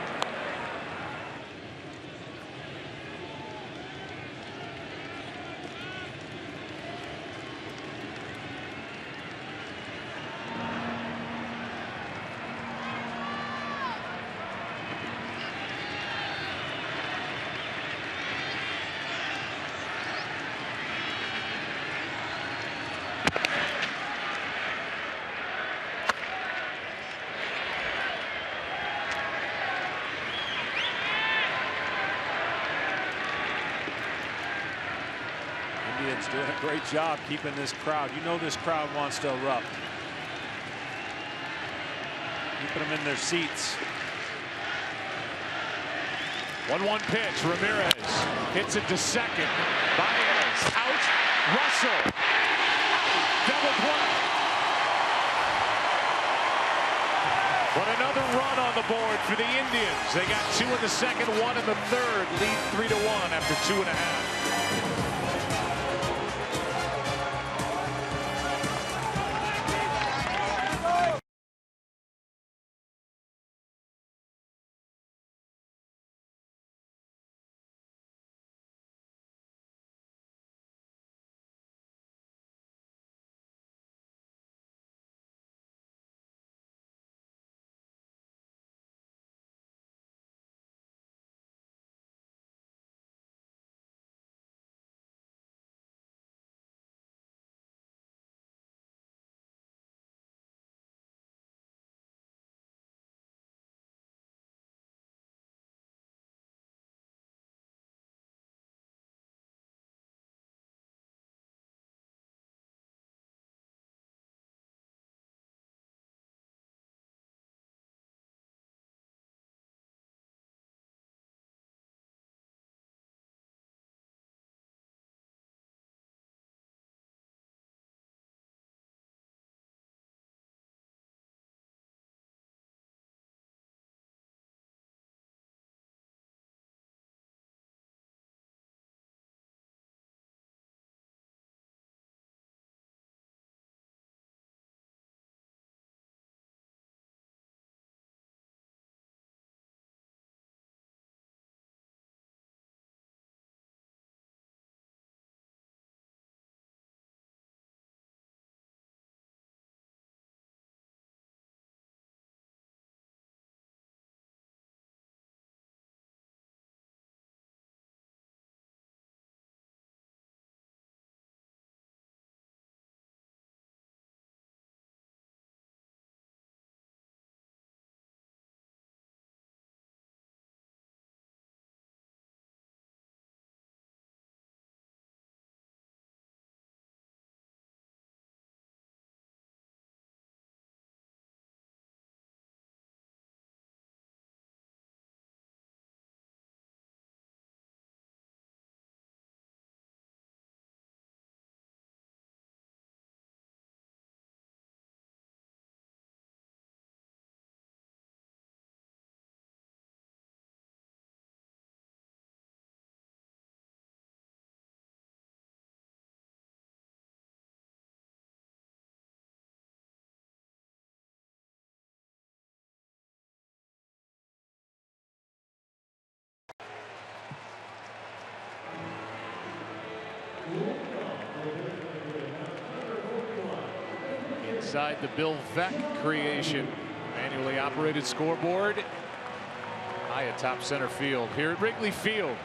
Indians doing a great job keeping this crowd. You know this crowd wants to erupt. Keeping them in their seats. 1-1 pitch. Ramirez hits it to second. Baez out. Russell. Double play. But another run on the board for the Indians. They got 2 in the second, 1 in the third. Lead 3-1 after 2.5. Inside the Bill Veeck creation. Manually operated scoreboard. High atop center field here at Wrigley Field.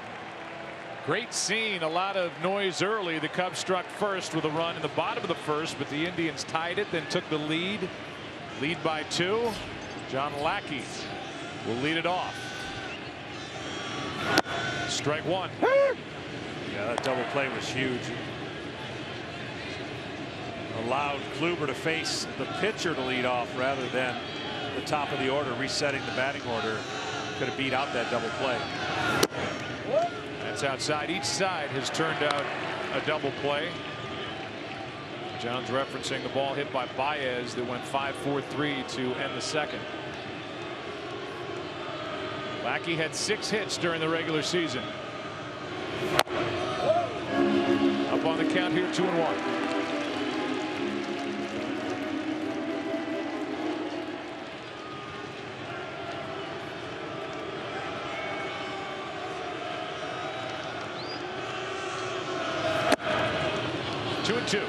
Great scene. A lot of noise early. The Cubs struck first with a run in the bottom of the first, but the Indians tied it, then took the lead. Lead by 2. John Lackey will lead it off. Strike 1. Yeah, that double play was huge. Allowed Kluber to face the pitcher to lead off rather than the top of the order, resetting the batting order. Could have beat out that double play. That's outside. Each side has turned out a double play. John's referencing the ball hit by Baez that went 5-4-3 to end the second. Lackey had 6 hits during the regular season. Up on the count here, 2-1. Two.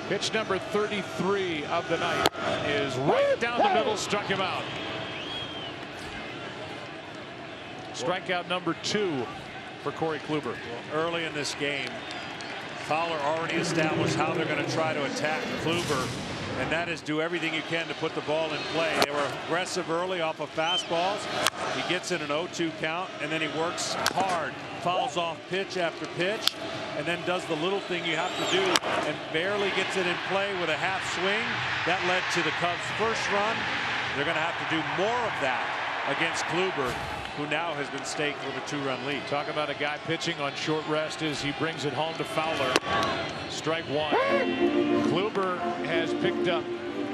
Pitch number 33 of the night is right down the middle, struck him out. Strikeout number 2 for Corey Kluber. Well, early in this game, Fowler already established how they're going to try to attack Kluber, and that is do everything you can to put the ball in play. They were aggressive early off of fastballs. He gets in an 0-2 count, and then he works hard, fouls off pitch after pitch, and then does the little thing you have to do and barely gets it in play with a half swing. That led to the Cubs' first run. They're going to have to do more of that against Kluber, who now has been staked with a 2-run lead. Talk about a guy pitching on short rest as he brings it home to Fowler. Strike 1. Kluber has picked up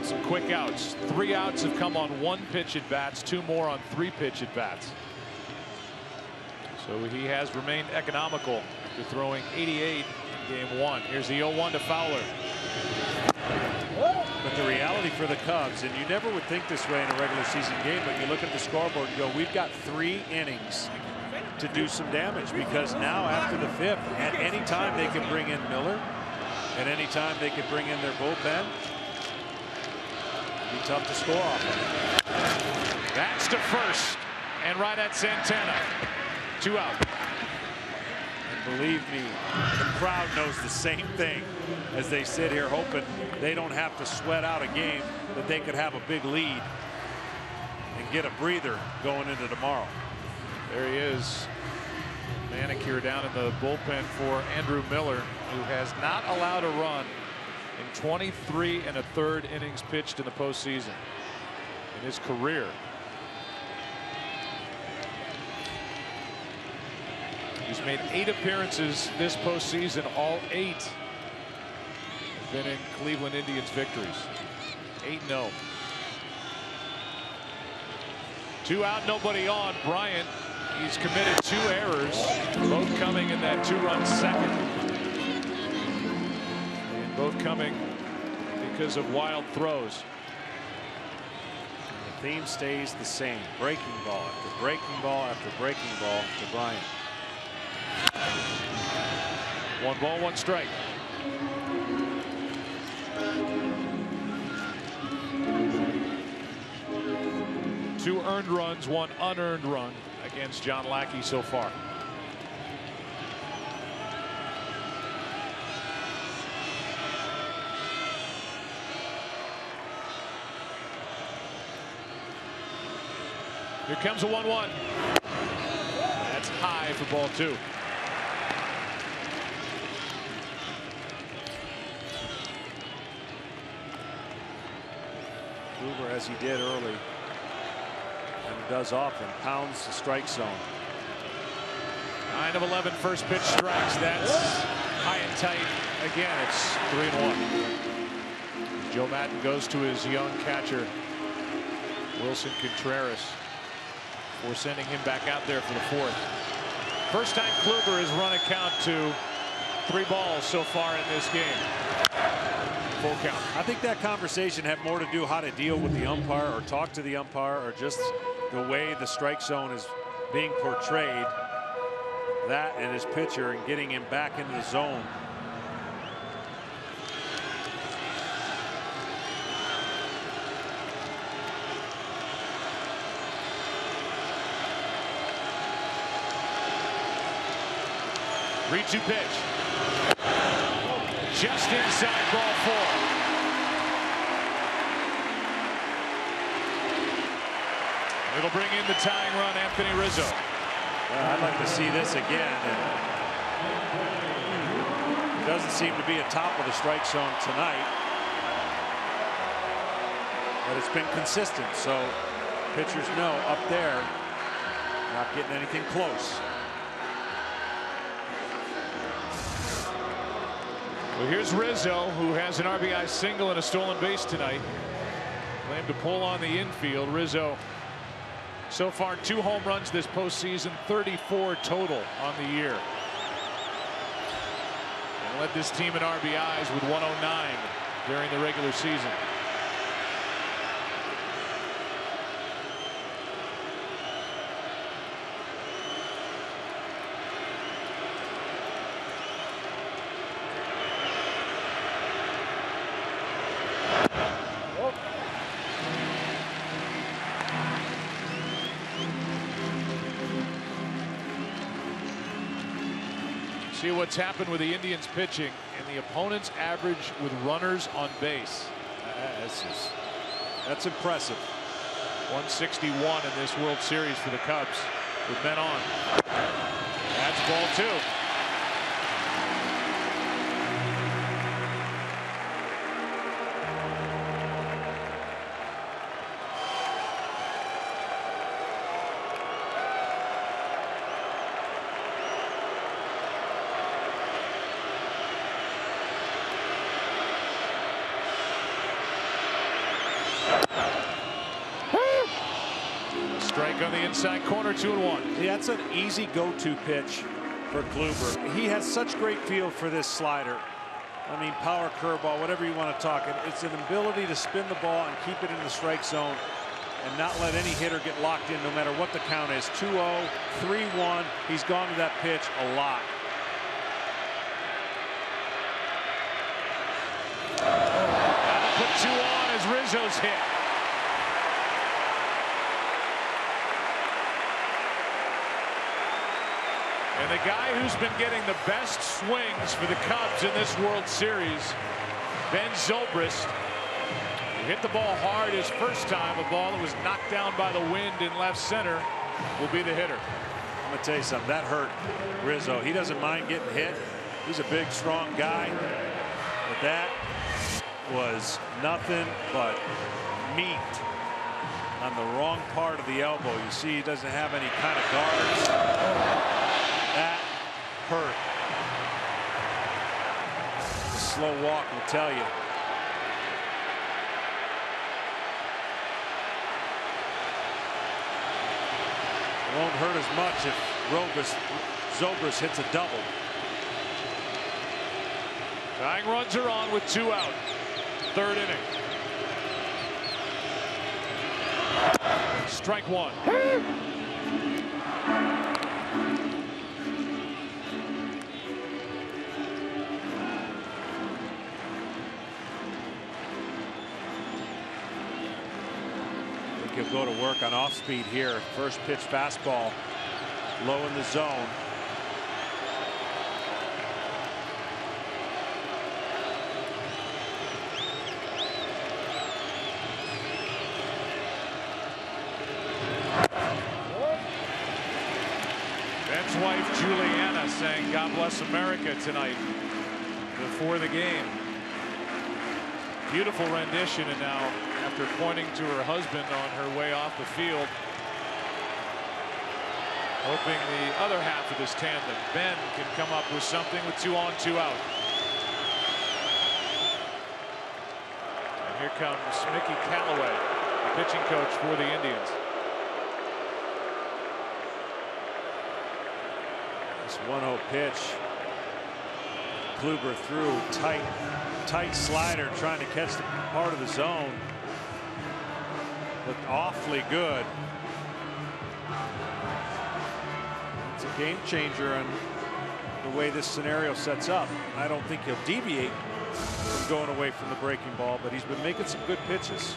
some quick outs. 3 outs have come on 1 pitch at bats, 2 more on 3 pitch at bats. So he has remained economical after throwing 88 in game 1. Here's the 0-1 to Fowler. But the reality for the Cubs, and you never would think this way in a regular season game, but you look at the scoreboard and go, we've got 3 innings to do some damage, because now after the 5th, at any time they can bring in Miller, at any time they could bring in their bullpen. It'd be tough to score off of. That's to first and right at Santana. 2 out. And believe me, the crowd knows the same thing as they sit here hoping they don't have to sweat out a game, that they could have a big lead and get a breather going into tomorrow. There he is. Manicure down in the bullpen for Andrew Miller, who has not allowed a run in 23 1/3 innings pitched in the postseason in his career. He's made 8 appearances this postseason. All 8 have been in Cleveland Indians victories. 8-0. 2 out, nobody on. Bryant, he's committed 2 errors, both coming in that 2-run second. And both coming because of wild throws. The theme stays the same. Breaking ball after breaking ball after breaking ball to Bryant. 1 ball, 1 strike. Two earned runs, 1 unearned run against John Lackey so far. Here comes a 1-1. That's high for ball 2. Kluber, as he did early and does often, pounds the strike zone. 9 of 11 first pitch strikes. That's high and tight. Again, it's 3-1. Joe Madden goes to his young catcher Wilson Contreras for sending him back out there for the 4th. First time Kluber has run a count to 3 balls so far in this game. Full count. I think that conversation had more to do how to deal with the umpire or talk to the umpire or just the way the strike zone is being portrayed. That and his pitcher and getting him back into the zone. Three-two pitch. Just inside, ball 4. It'll bring in the tying run, Anthony Rizzo. I'd like to see this again. And it doesn't seem to be atop of the strike zone tonight. But it's been consistent, so pitchers know up there, not getting anything close. Well, here's Rizzo, who has an RBI single and a stolen base tonight. Claimed to pull on the infield. Rizzo, so far 2 home runs this postseason, 34 total on the year. And led this team in RBIs with 109 during the regular season. See what's happened with the Indians pitching and the opponent's average with runners on base. That's impressive. 161 in this World Series for the Cubs with men on. That's ball 2. Strike on the inside corner, 2-1. Yeah, that's an easy go-to pitch for Kluber. He has such great feel for this slider. I mean, power, curveball, whatever you want to talk. It's an ability to spin the ball and keep it in the strike zone and not let any hitter get locked in no matter what the count is. 2-0, 3-1. He's gone to that pitch a lot. That'll put 2 on as Rizzo's hit. And the guy who's been getting the best swings for the Cubs in this World Series, Ben Zobrist, hit the ball hard his first time. A ball that was knocked down by the wind in left center will be the hitter. I'm going to tell you something. That hurt Rizzo. He doesn't mind getting hit. He's a big, strong guy. But that was nothing but meat on the wrong part of the elbow. You see he doesn't have any kind of guards. That hurt. The slow walk will tell you. It won't hurt as much if Zobrist hits a double. Tying runs are on with 2 out. 3rd inning. Strike 1. He'll go to work on off speed here. First pitch fastball low in the zone. Ben's wife Juliana sang "God Bless America" tonight before the game. Beautiful rendition, and now after pointing to her husband on her way off the field, hoping the other half of this tandem, Ben, can come up with something with 2 on, 2 out. And here comes Mickey Callaway, the pitching coach for the Indians. This 1-0 pitch Kluber threw tight slider trying to catch the part of the zone. Looked awfully good. It's a game changer on the way this scenario sets up. I don't think he'll deviate from going away from the breaking ball, but he's been making some good pitches.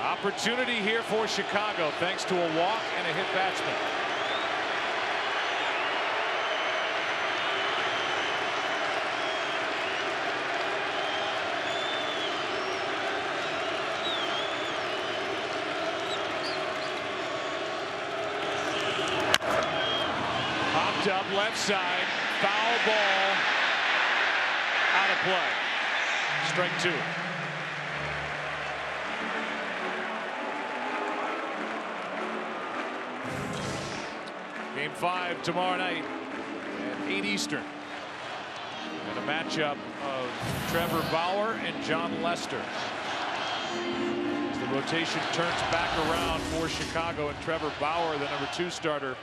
Opportunity here for Chicago thanks to a walk and a hit batsman. Popped up left side, foul ball, out of play. Strike two. Game 5 tomorrow night at 8 Eastern. And a matchup of Trevor Bauer and John Lester. As the rotation turns back around for Chicago, and Trevor Bauer, the number 2 starter,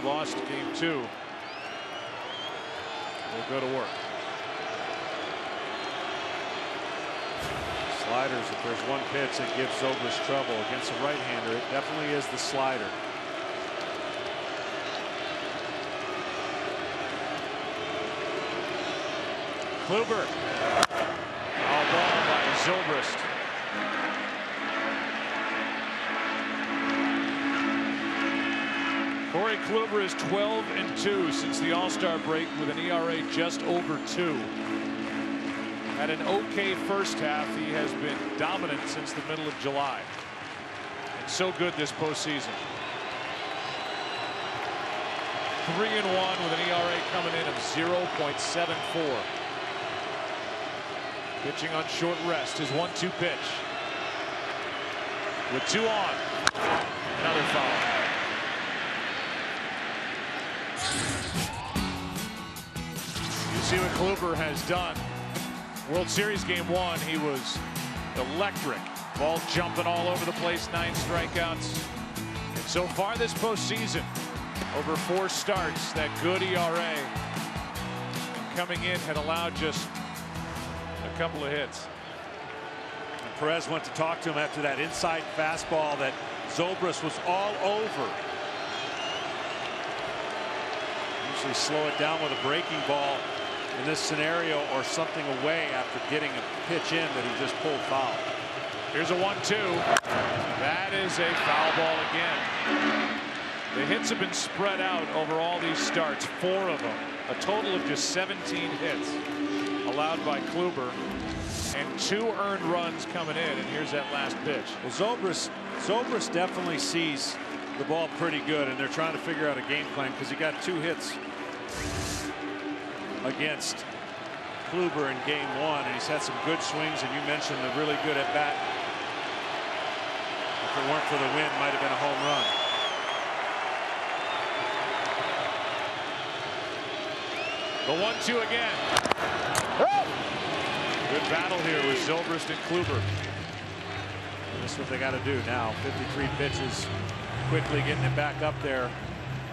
who lost game 2, will go to work. Sliders, if there's one pitch that gives Zobrist trouble against a right-hander, it definitely is the slider. Kluber. Foul ball by Zobrist. Corey Kluber is 12-2 since the All-Star break with an ERA just over 2. Had an okay first half. He has been dominant since the middle of July. And so good this postseason. 3-1 with an ERA coming in of 0.74. Pitching on short rest. His 1-2 pitch. With 2 on. Another foul. You see what Kluber has done. World Series game 1, he was electric. Ball jumping all over the place, 9 strikeouts. And so far this postseason, over 4 starts, that good ERA. And coming in had allowed just a couple of hits. And Perez went to talk to him after that inside fastball that Zobrist was all over. Usually slow it down with a breaking ball in this scenario, or something away after getting a pitch in that he just pulled foul. Here's a 1-2. That is a foul ball again. The hits have been spread out over all these starts, 4 of them. A total of just 17 hits allowed by Kluber, and 2 earned runs coming in. And here's that last pitch. Well, Zobrist definitely sees the ball pretty good, and they're trying to figure out a game plan because he got 2 hits against Kluber in game 1, and he's had some good swings, and you mentioned the really good at bat. If it weren't for the wind, might have been a home run. The 1-2 again. Good battle here with Zobrist and Kluber. And this is what they got to do now. 53 pitches, quickly getting it back up there,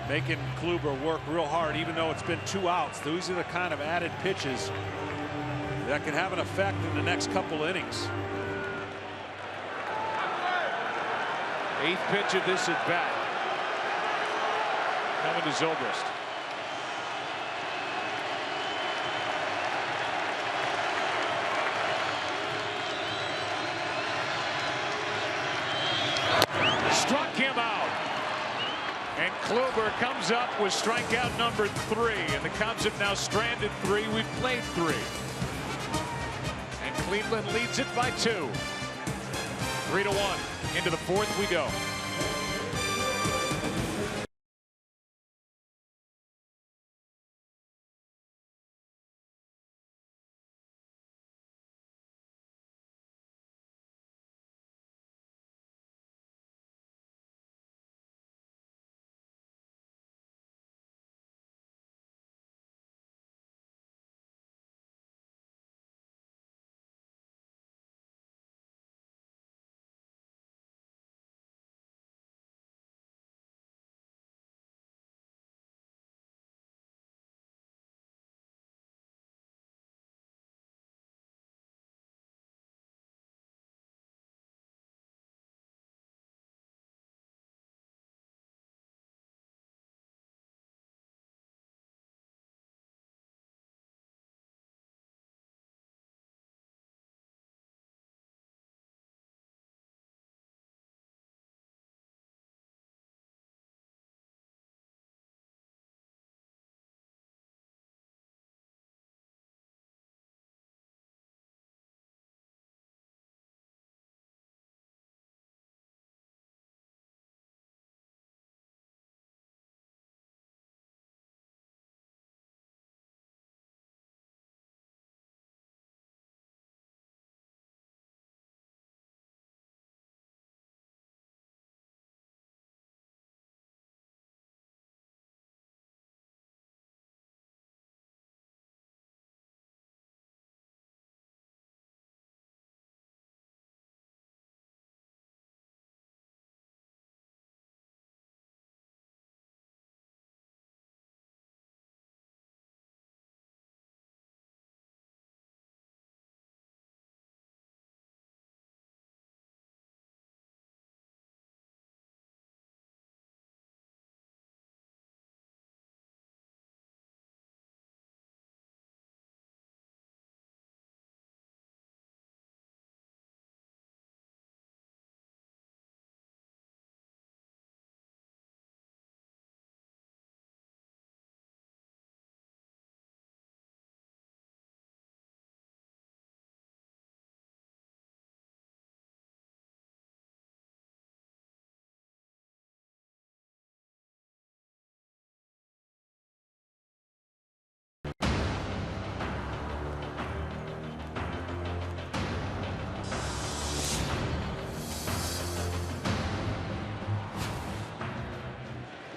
making Kluber work real hard, even though it's been 2 outs. These are the kind of added pitches that can have an effect in the next couple innings. 8th pitch of this at bat. Coming to Zobrist. Struck him out. And Kluber comes up with strikeout number 3. And the Cubs have now stranded 3. We've played 3. And Cleveland leads it by 2. 3-1. Into the 4th we go.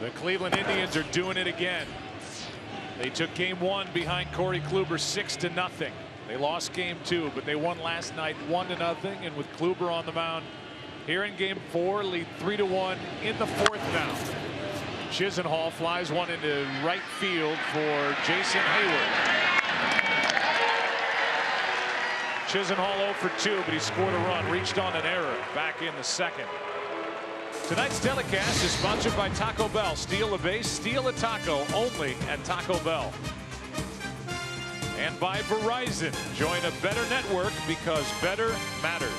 The Cleveland Indians are doing it again. They took game 1 behind Corey Kluber 6-0. They lost game 2, but they won last night 1-0. And with Kluber on the mound here in game 4, lead 3-1 in the 4th now. Chisenhall flies one into right field for Jason Hayward. Chisenhall 0 for 2, but he scored a run, reached on an error back in the 2nd. Tonight's telecast is sponsored by Taco Bell. Steal a base, steal a taco, only at Taco Bell. And by Verizon. Join a better network because better matters.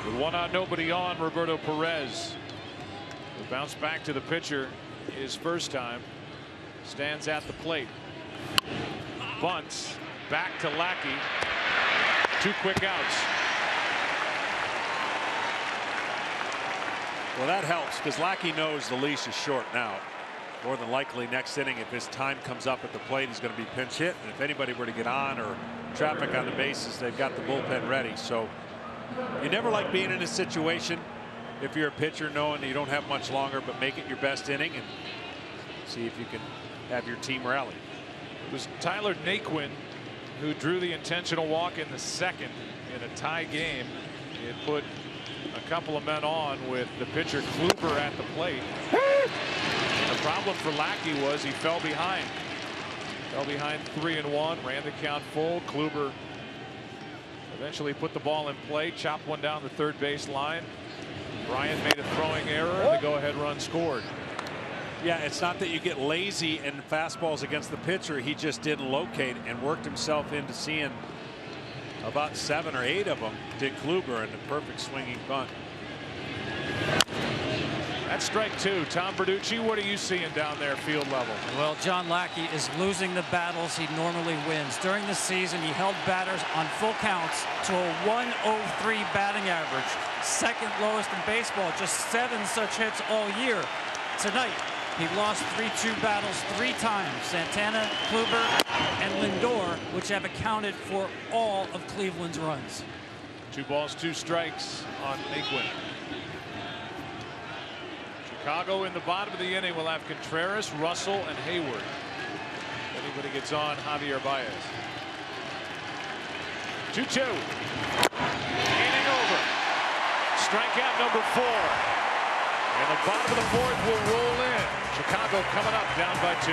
With 1 out, nobody on, Roberto Perez will bounce back to the pitcher his first time. Stands at the plate. Bunts. Back to Lackey. 2 quick outs. Well, that helps because Lackey knows the leash is short now. More than likely next inning, if his time comes up at the plate, he's going to be pinch hit. And if anybody were to get on or traffic on the bases, they've got the bullpen ready. So you never like being in a situation if you're a pitcher knowing you don't have much longer, but make it your best inning and see if you can have your team rally. It was Tyler Naquin who drew the intentional walk in the 2nd in a tie game. It put a couple of men on with the pitcher Kluber at the plate. The problem for Lackey was he fell behind. Fell behind 3-1, ran the count full. Kluber eventually put the ball in play, chopped one down the third base line. Bryant made a throwing error, and the go-ahead run scored. Yeah, it's not that you get lazy and fastballs against the pitcher. He just didn't locate and worked himself into seeing about 7 or 8 of them. Did Kluber in the perfect swinging bunt. That's strike 2. Tom Verducci, what are you seeing down there field level? Well, John Lackey is losing the battles he normally wins. During the season, he held batters on full counts to a 103 batting average. 2nd lowest in baseball, just 7 such hits all year. Tonight, he lost 3-2 battles 3 times. Santana, Kluber, and Lindor, which have accounted for all of Cleveland's runs. 2 balls, 2 strikes on Naquin. Chicago in the bottom of the inning will have Contreras, Russell, and Hayward. If anybody gets on, Javier Baez. 2-2. Inning over. Strikeout number 4. And the bottom of the 4th will roll in. Chicago coming up down by 2.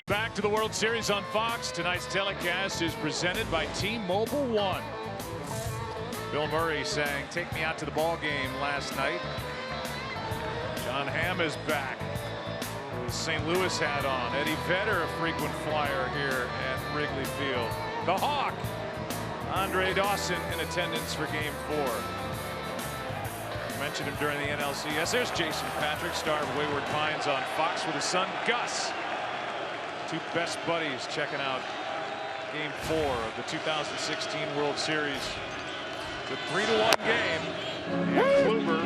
Back to the World Series on Fox. Tonight's telecast is presented by T-Mobile One. Bill Murray sang "Take Me Out to the Ball Game" last night. John Hamm is back with St. Louis hat on. Eddie Vedder, a frequent flyer here at Wrigley Field. The Hawk, Andre Dawson, in attendance for Game 4. I mentioned him during the NLCS. There's Jason Patrick, star of Wayward Pines on Fox with his son Gus. Two best buddies checking out Game 4 of the 2016 World Series. It's a 3-1 game. And Kluber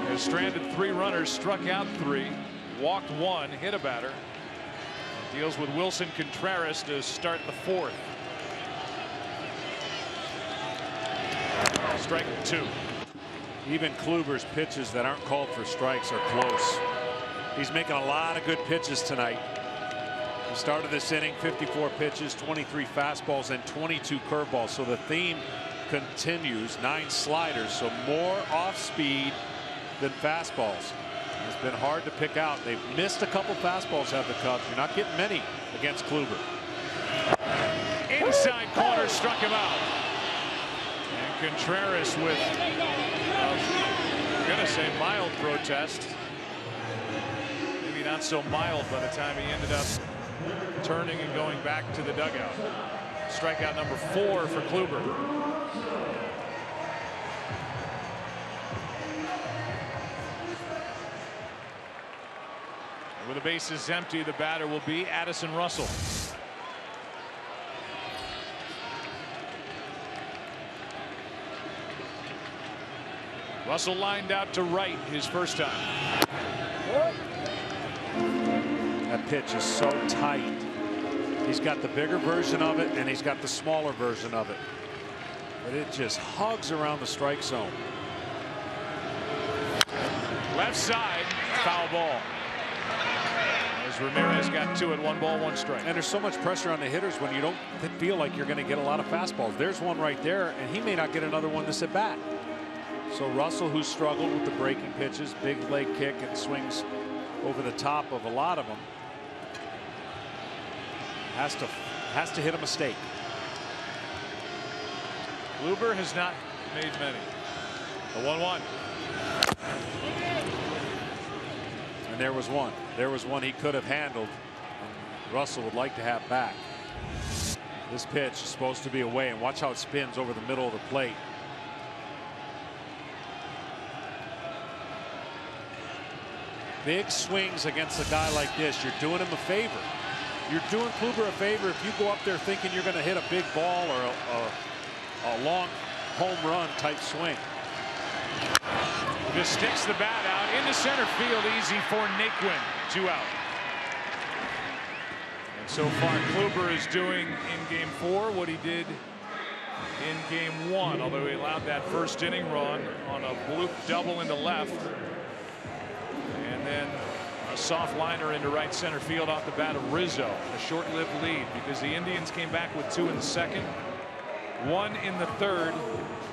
has stranded 3 runners, struck out 3, walked 1, hit a batter. Deals with Wilson Contreras to start the 4th. Strike 2. Even Kluber's pitches that aren't called for strikes are close. He's making a lot of good pitches tonight. He started this inning 54 pitches, 23 fastballs, and 22 curveballs. So the theme continues. 9 sliders, so more off speed than fastballs. It's been hard to pick out. They've missed a couple fastballs, have the Cubs. You're not getting many against Kluber. Inside corner, struck him out. And Contreras with, I'm gonna say, mild protest. Maybe not so mild by the time he ended up turning and going back to the dugout. Strikeout number 4 for Kluber. With the bases empty, the batter will be Addison Russell. Russell lined out to right his first time. That pitch is so tight. He's got the bigger version of it and he's got the smaller version of it. But it just hugs around the strike zone. Left side, foul ball. As Ramirez got 2 at 1 ball, 1 strike. And there's so much pressure on the hitters when you don't feel like you're going to get a lot of fastballs. There's one right there, and he may not get another one this at bat. So Russell, who struggled with the breaking pitches, big leg kick, and swings over the top of a lot of them, has to hit a mistake. Kluber has not made many. The 1-1. And there was one. There was one he could have handled. Russell would like to have back. This pitch is supposed to be away, and watch how it spins over the middle of the plate. Big swings against a guy like this. You're doing him a favor. You're doing Kluber a favor if you go up there thinking you're going to hit a big ball or a long home run type swing. Just sticks the bat out into center field, easy for Naquin. 2 out. And so far, Kluber is doing in Game 4 what he did in Game 1, although he allowed that first inning run on a bloop double into left. And then a soft liner into right center field off the bat of Rizzo. A short-lived lead because the Indians came back with 2 in the second, 1 in the third,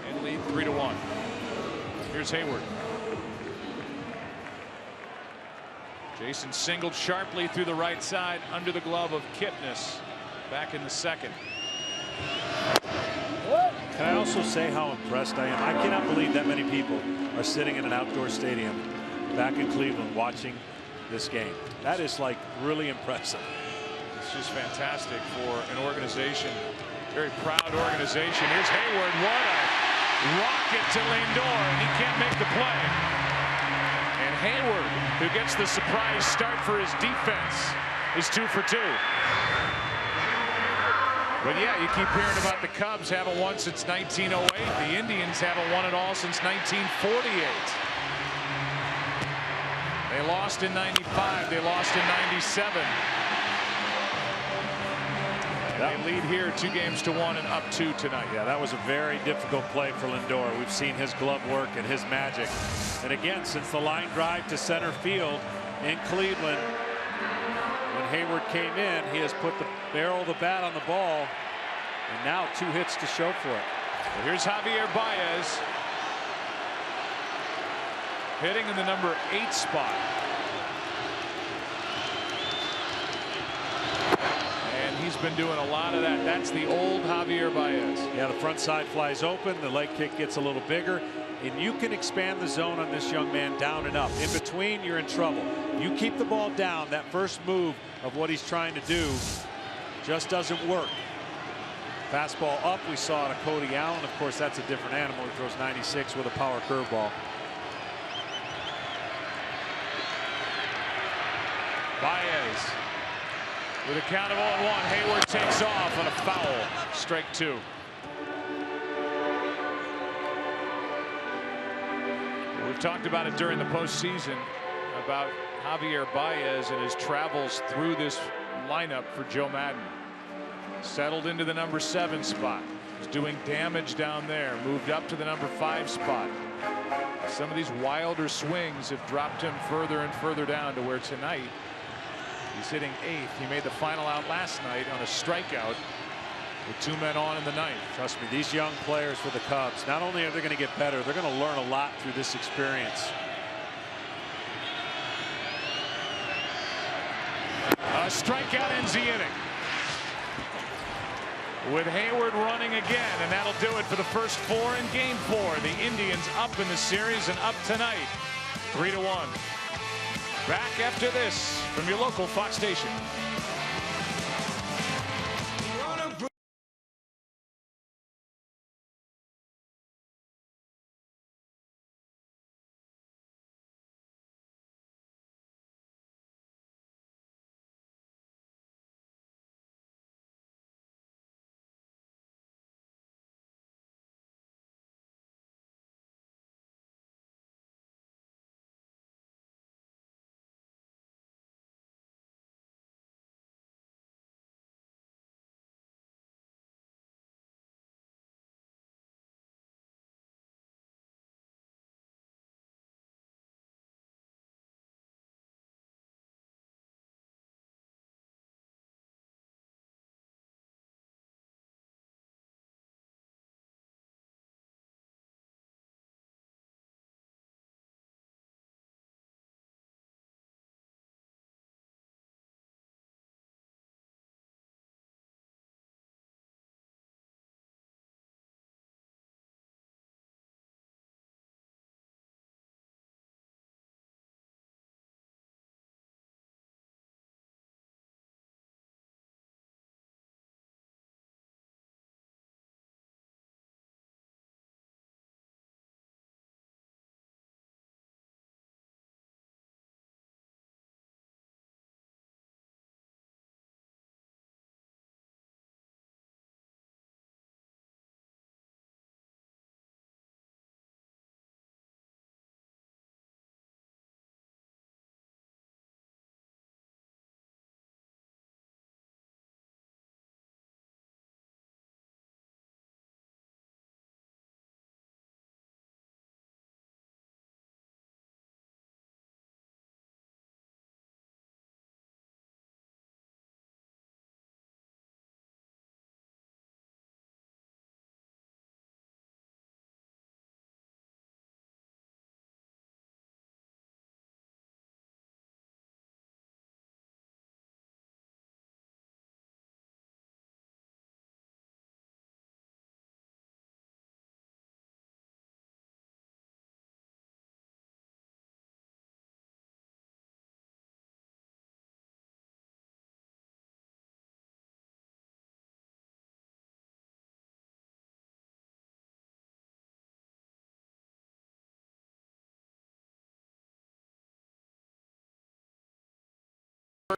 and lead 3-1. Here's Hayward. Jason singled sharply through the right side under the glove of Kipnis back in the second. Can I also say how impressed I am? I cannot believe that many people are sitting in an outdoor stadium back in Cleveland watching this game. That is like really impressive. It's just fantastic for an organization, very proud organization. Here's Hayward. What a rocket to Lindor, and he can't make the play. And Hayward, who gets the surprise start for his defense, is 2 for 2. But yeah, you keep hearing about the Cubs haven't won since 1908. The Indians haven't won it all since 1948. They lost in 95. They lost in 97. And they lead here 2-1 and up 2 tonight. Yeah, that was a very difficult play for Lindor. We've seen his glove work and his magic. And again, since the line drive to center field in Cleveland, when Hayward came in, he has put the barrel of the bat on the ball. And now 2 hits to show for it. Well, here's Javier Baez. Hitting in the number 8 spot. He's been doing a lot of that. That's the old Javier Baez. Yeah, the front side flies open. The leg kick gets a little bigger. And you can expand the zone on this young man down and up. In between, you're in trouble. You keep the ball down. That first move of what he's trying to do just doesn't work. Fastball up. We saw it to Cody Allen. Of course, that's a different animal. He throws 96 with a power curveball. Baez with a count of 0-1. Hayward takes off on a foul. Strike 2. We've talked about it during the postseason about Javier Baez and his travels through this lineup for Joe Madden. Settled into the number 7 spot. He's doing damage down there. Moved up to the number 5 spot. Some of these wilder swings have dropped him further and further down to where tonight he's hitting 8th. He made the final out last night on a strikeout with 2 men on in the 9th. Trust me, these young players for the Cubs, not only are they going to get better, they're going to learn a lot through this experience. A strikeout ends the inning. With Hayward running again, and that'll do it for the first 4 in Game 4. The Indians up in the series and up tonight, 3-1. Back after this from your local Fox station.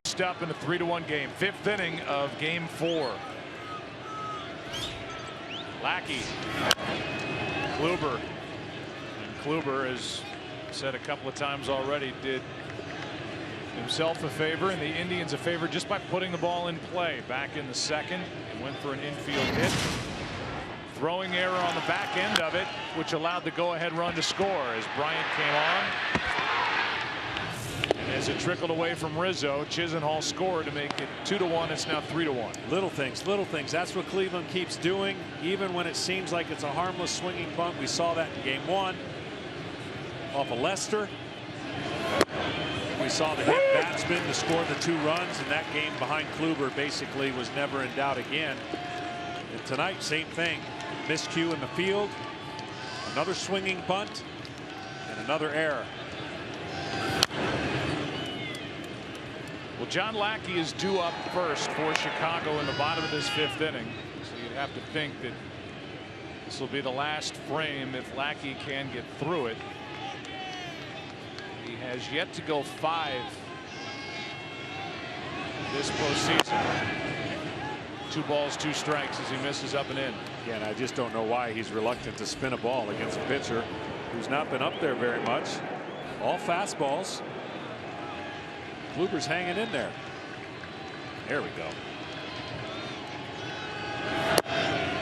First up in a 3-1 game. 5th inning of Game 4. Lackey, Kluber, and Kluber, as said a couple of times already, did himself a favor and the Indians a favor just by putting the ball in play. Back in the 2nd, he went for an infield hit. Throwing error on the back end of it, which allowed the go-ahead run to score as Bryant came on. And as it trickled away from Rizzo, Chisenhall scored to make it 2-1. It's now 3-1. Little things, little things. That's what Cleveland keeps doing, even when it seems like it's a harmless swinging bunt. We saw that in Game 1 off of Lester. We We saw the hit batsman to score the 2 runs, and that game behind Kluber basically was never in doubt again. And tonight, same thing. Miscue in the field, another swinging bunt, and another error. Well, John Lackey is due up first for Chicago in the bottom of this 5th inning. So you'd have to think that this will be the last frame if Lackey can get through it. He has yet to go 5 this postseason. 2 balls, 2 strikes as he misses up and in. Again, I just don't know why he's reluctant to spin a ball against a pitcher who's not been up there very much. All fastballs. Kluber's hanging in there. There we go.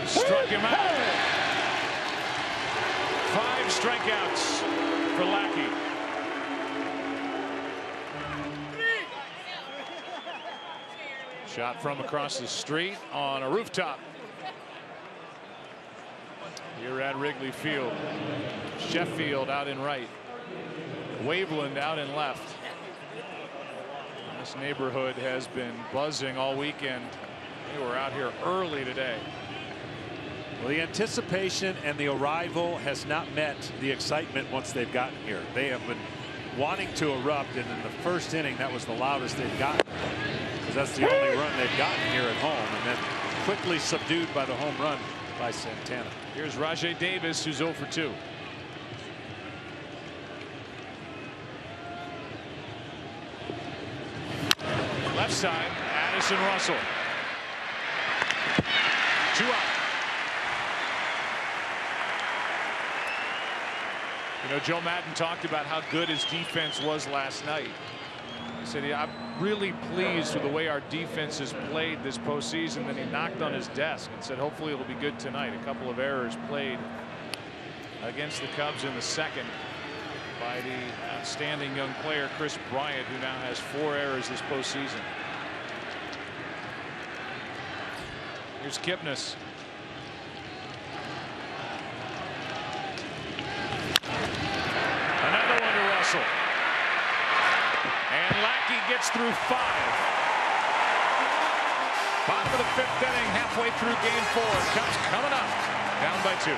Struck him out. 5 strikeouts for Lackey. Shot from across the street on a rooftop here at Wrigley Field. Sheffield out in right. Waveland out in left. This neighborhood has been buzzing all weekend. They were out here early today. Well, the anticipation and the arrival has not met the excitement once they've gotten here. They have been wanting to erupt, and in the 1st inning, that was the loudest they've gotten, because that's the only run they've gotten here at home, and then quickly subdued by the home run by Santana. Here's Rajai Davis, who's 0 for 2. Left side, Addison Russell. 2 out. You know, Joe Madden talked about how good his defense was last night. He said, I'm really pleased with the way our defense has played this postseason. Then he knocked on his desk and said, hopefully it'll be good tonight. A couple of errors played against the Cubs in the 2nd by the outstanding young player Chris Bryant, who now has 4 errors this postseason. Here's Kipnis. Another one to Russell. And Lackey gets through 5. Bottom of the 5th inning, halfway through game 4. Cubs coming up, down by 2.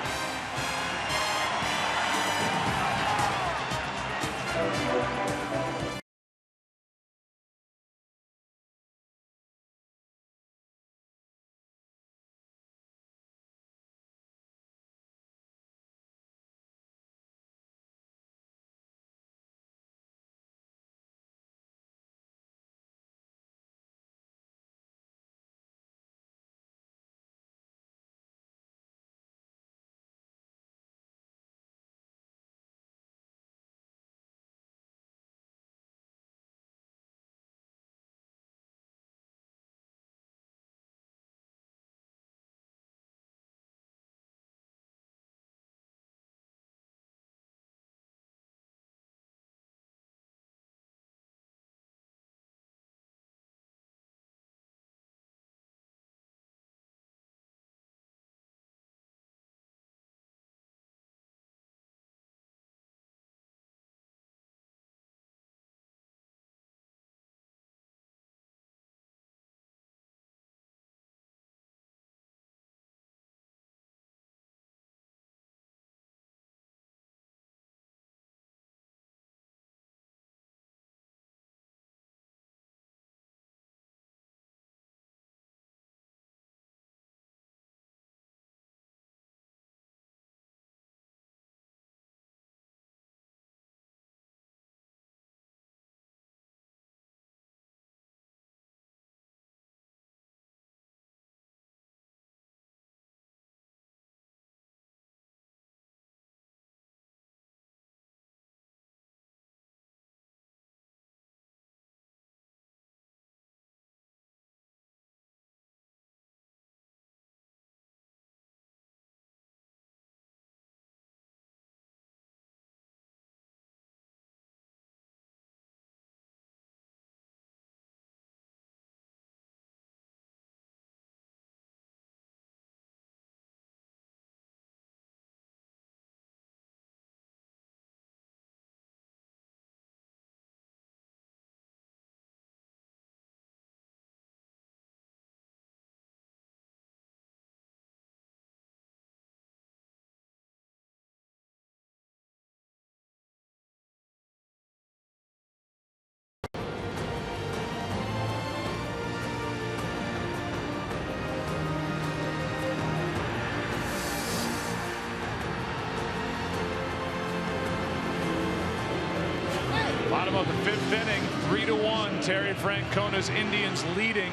fifth inning, 3-1. Terry Francona's Indians leading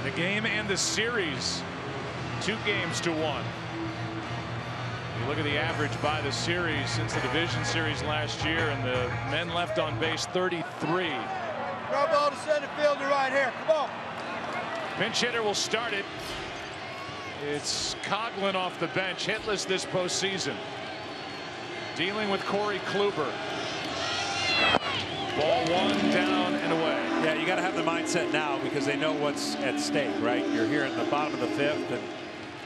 the game and the series 2-1. You look at the average by the series since the division series last year, and the men left on base 33. Throw ball to center fielder right here. Come on. Pinch hitter will start it. It's Coughlin off the bench, hitless this postseason. Dealing with Corey Kluber. Ball one, down and away. Yeah, you got to have the mindset now because they know what's at stake, right? You're here in the bottom of the fifth, and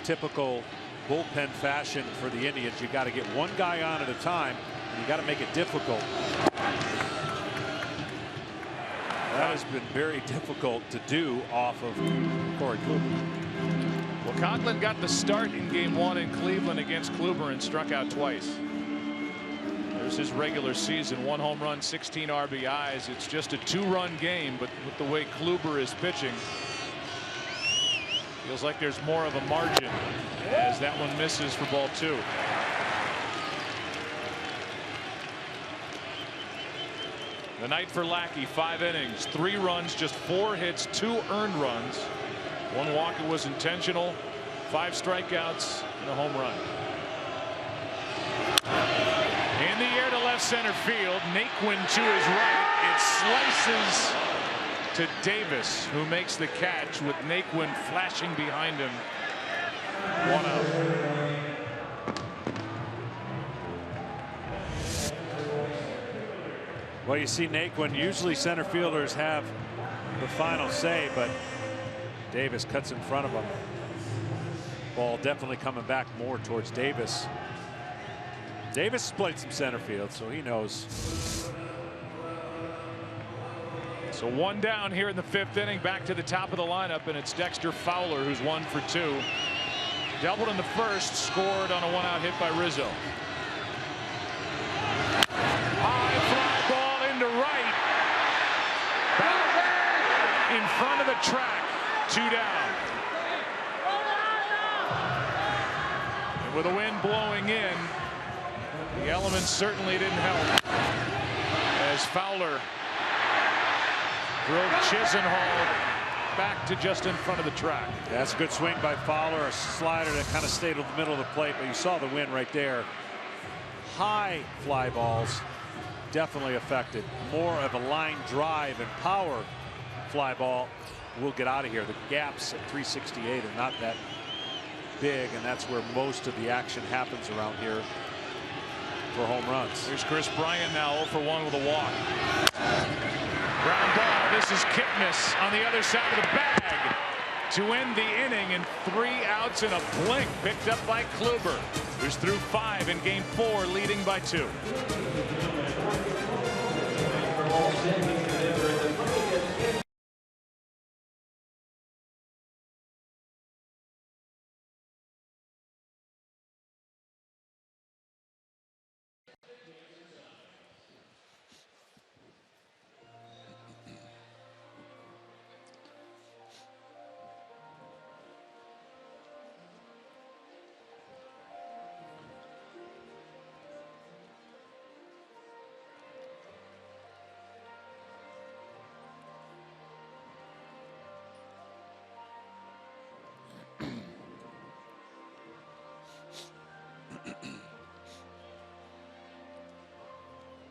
typical bullpen fashion for the Indians, you got to get one guy on at a time, and you got to make it difficult. That has been very difficult to do off of Corey Kluber. Well, Coughlin got the start in game 1 in Cleveland against Kluber and struck out twice. There's his regular season, 1 home run, 16 RBIs. It's just a 2-run game, but with the way Kluber is pitching, feels like there's more of a margin as that one misses for ball 2. The night for Lackey, 5 innings, 3 runs, just 4 hits, 2 earned runs. 1 walk that was intentional, 5 strikeouts, and a home run. In the air to left center field, Naquin to his right. It slices to Davis, who makes the catch with Naquin flashing behind him. 1 out. Well, you see Naquin, usually center fielders have the final say, but Davis cuts in front of him. Ball definitely coming back more towards Davis. Davis has played some center field, so he knows. So 1 down here in the 5th inning, back to the top of the lineup, and it's Dexter Fowler, who's 1 for 2. Doubled in the first, scored on a 1-out hit by Rizzo. High fly ball into right. Back in front of the track. 2 down. And with the wind blowing in, the elements certainly didn't help. As Fowler drove Chisenhall back to just in front of the track. That's a good swing by Fowler, a slider that kind of stayed in the middle of the plate, but you saw the wind right there. High fly balls definitely affected. More of a line drive and power fly ball will get out of here. The gaps at 368 are not that big, and that's where most of the action happens around here for home runs. Here's Chris Bryant now 0 for 1 with a walk. Ground ball. This is Kipnis on the other side of the bag to end the inning, and 3 outs in a blink, picked up by Kluber, who's through 5 in game 4, leading by 2.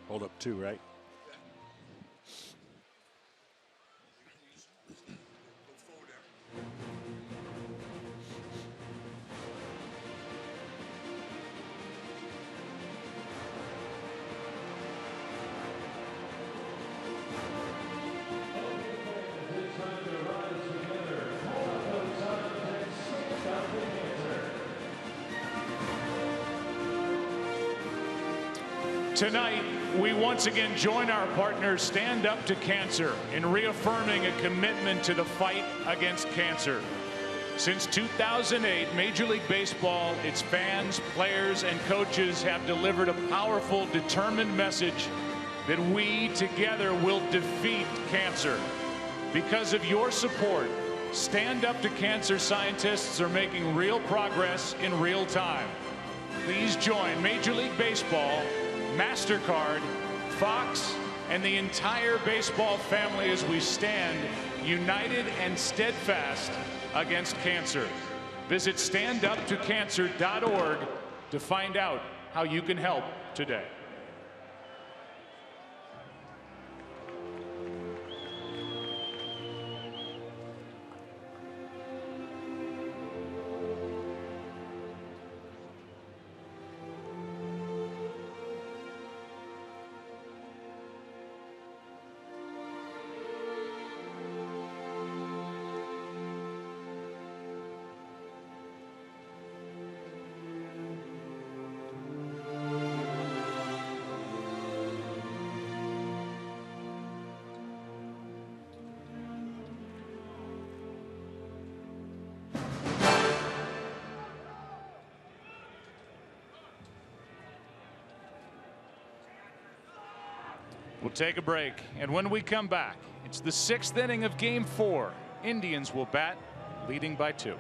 Hold up 2, right? Tonight, we once again join our partners Stand Up to Cancer in reaffirming a commitment to the fight against cancer. Since 2008, Major League Baseball, its fans, players, and coaches have delivered a powerful, determined message that we together will defeat cancer. Because of your support, Stand Up to Cancer scientists are making real progress in real time. Please join Major League Baseball, MasterCard, Fox, and the entire baseball family as we stand united and steadfast against cancer. Visit standuptocancer.org to find out how you can help today. We'll take a break, and when we come back, it's the 6th inning of Game 4. Indians will bat, leading by 2.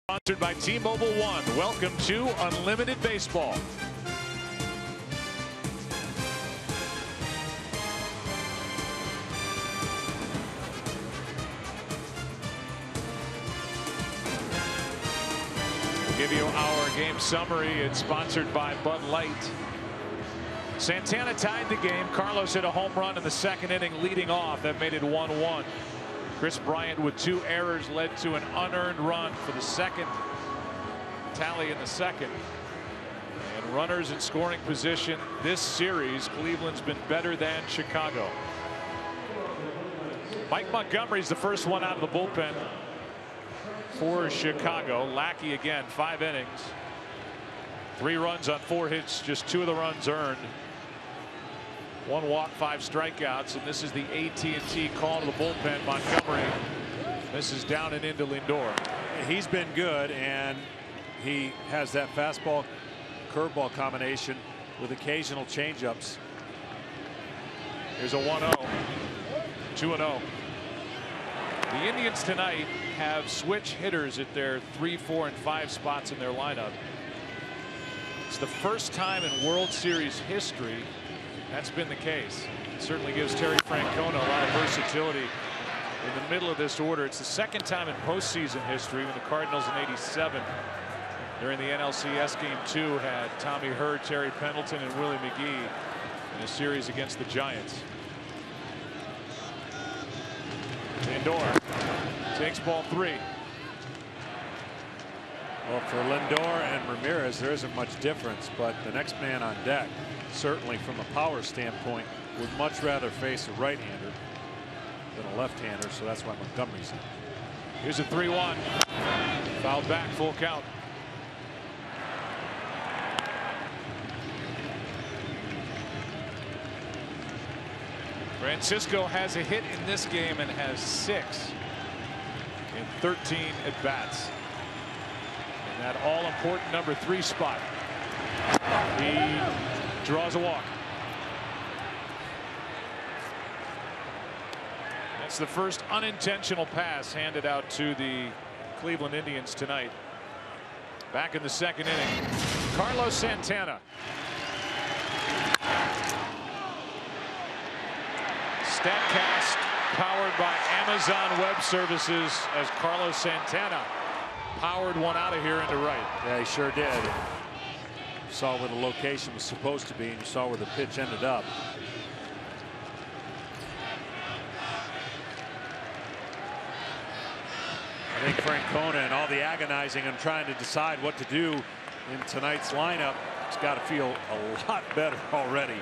Sponsored by T-Mobile One. Welcome to Unlimited Baseball. We'll give you our game summary. It's sponsored by Bud Light. Santana tied the game. Carlos hit a home run in the 2nd inning leading off. That made it 1-1. Chris Bryant with 2 errors led to an unearned run for the 2nd tally in the 2nd. And runners in scoring position this series, Cleveland's been better than Chicago. Mike Montgomery's the first one out of the bullpen for Chicago. Lackey again, 5 innings. 3 runs on 4 hits, just 2 of the runs earned. 1 walk, 5 strikeouts, and this is the AT&T call to the bullpen. Montgomery, this is down and into Lindor. He's been good, and he has that fastball curveball combination with occasional changeups. Here's a 1-0, 2-0. The Indians tonight have switch hitters at their 3, 4, and 5 spots in their lineup. It's the first time in World Series history that's been the case. It certainly gives Terry Francona a lot of versatility in the middle of this order. It's the 2nd time in postseason history when the Cardinals in '87 during the NLCS Game 2 had Tommy Hurd, Terry Pendleton, and Willie McGee in a series against the Giants. Lindor takes ball 3. Well, for Lindor and Ramirez, there isn't much difference, but the next man on deck, certainly from a power standpoint, would much rather face a right-hander than a left-hander, so that's why Montgomery's in. Here's a 3-1. Fouled back, full count. Francisco has a hit in this game and has 6 in 13 at bats. That all-important number 3 spot. He draws a walk. That's the first unintentional pass handed out to the Cleveland Indians tonight. Back in the second inning, Carlos Santana. StatCast powered by Amazon Web Services as Carlos Santana powered one out of here into right. Yeah, he sure did. You saw where the location was supposed to be, and you saw where the pitch ended up. I think Francona and all the agonizing and trying to decide what to do in tonight's lineup, it's got to feel a lot better already.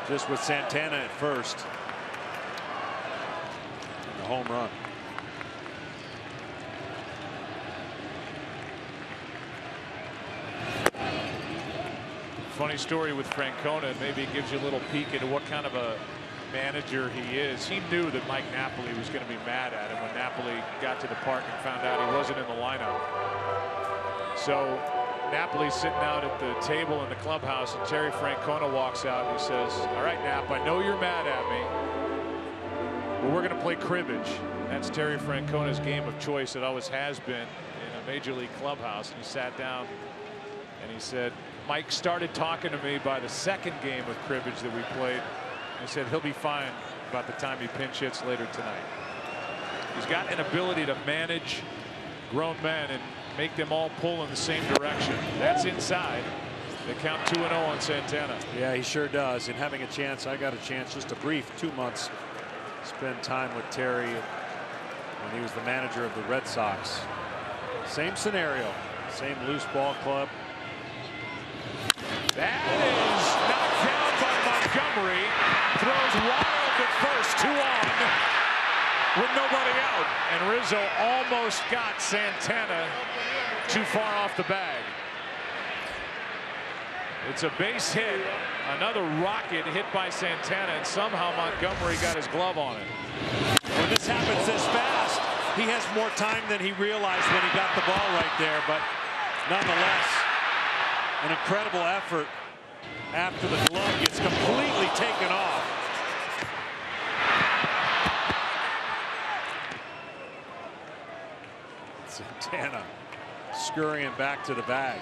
Just with Santana at first. And the home run. Funny story with Francona. Maybe it gives you a little peek into what kind of a manager he is. He knew that Mike Napoli was going to be mad at him when Napoli got to the park and found out he wasn't in the lineup. So Napoli's sitting out at the table in the clubhouse, and Terry Francona walks out and he says, "All right, Nap, I know you're mad at me, but we're going to play cribbage." That's Terry Francona's game of choice. It always has been in a major league clubhouse. And he sat down and he said, "Mike started talking to me by the second game of cribbage that we played. He said he'll be fine about the time he pinch hits later tonight." He's got an ability to manage grown men and make them all pull in the same direction. That's inside. They count 2-0 on Santana. Yeah, he sure does. And having a chance, I got a chance, just a brief 2 months, spend time with Terry when he was the manager of the Red Sox. Same scenario, same loose ball club. That is knocked down by Montgomery. Throws wild at first, 2 on with nobody out. And Rizzo almost got Santana too far off the bag. It's a base hit. Another rocket hit by Santana, and somehow Montgomery got his glove on it. When this happens this fast, he has more time than he realized when he got the ball right there. But nonetheless, an incredible effort after the glove gets completely taken off. Santana scurrying back to the bag.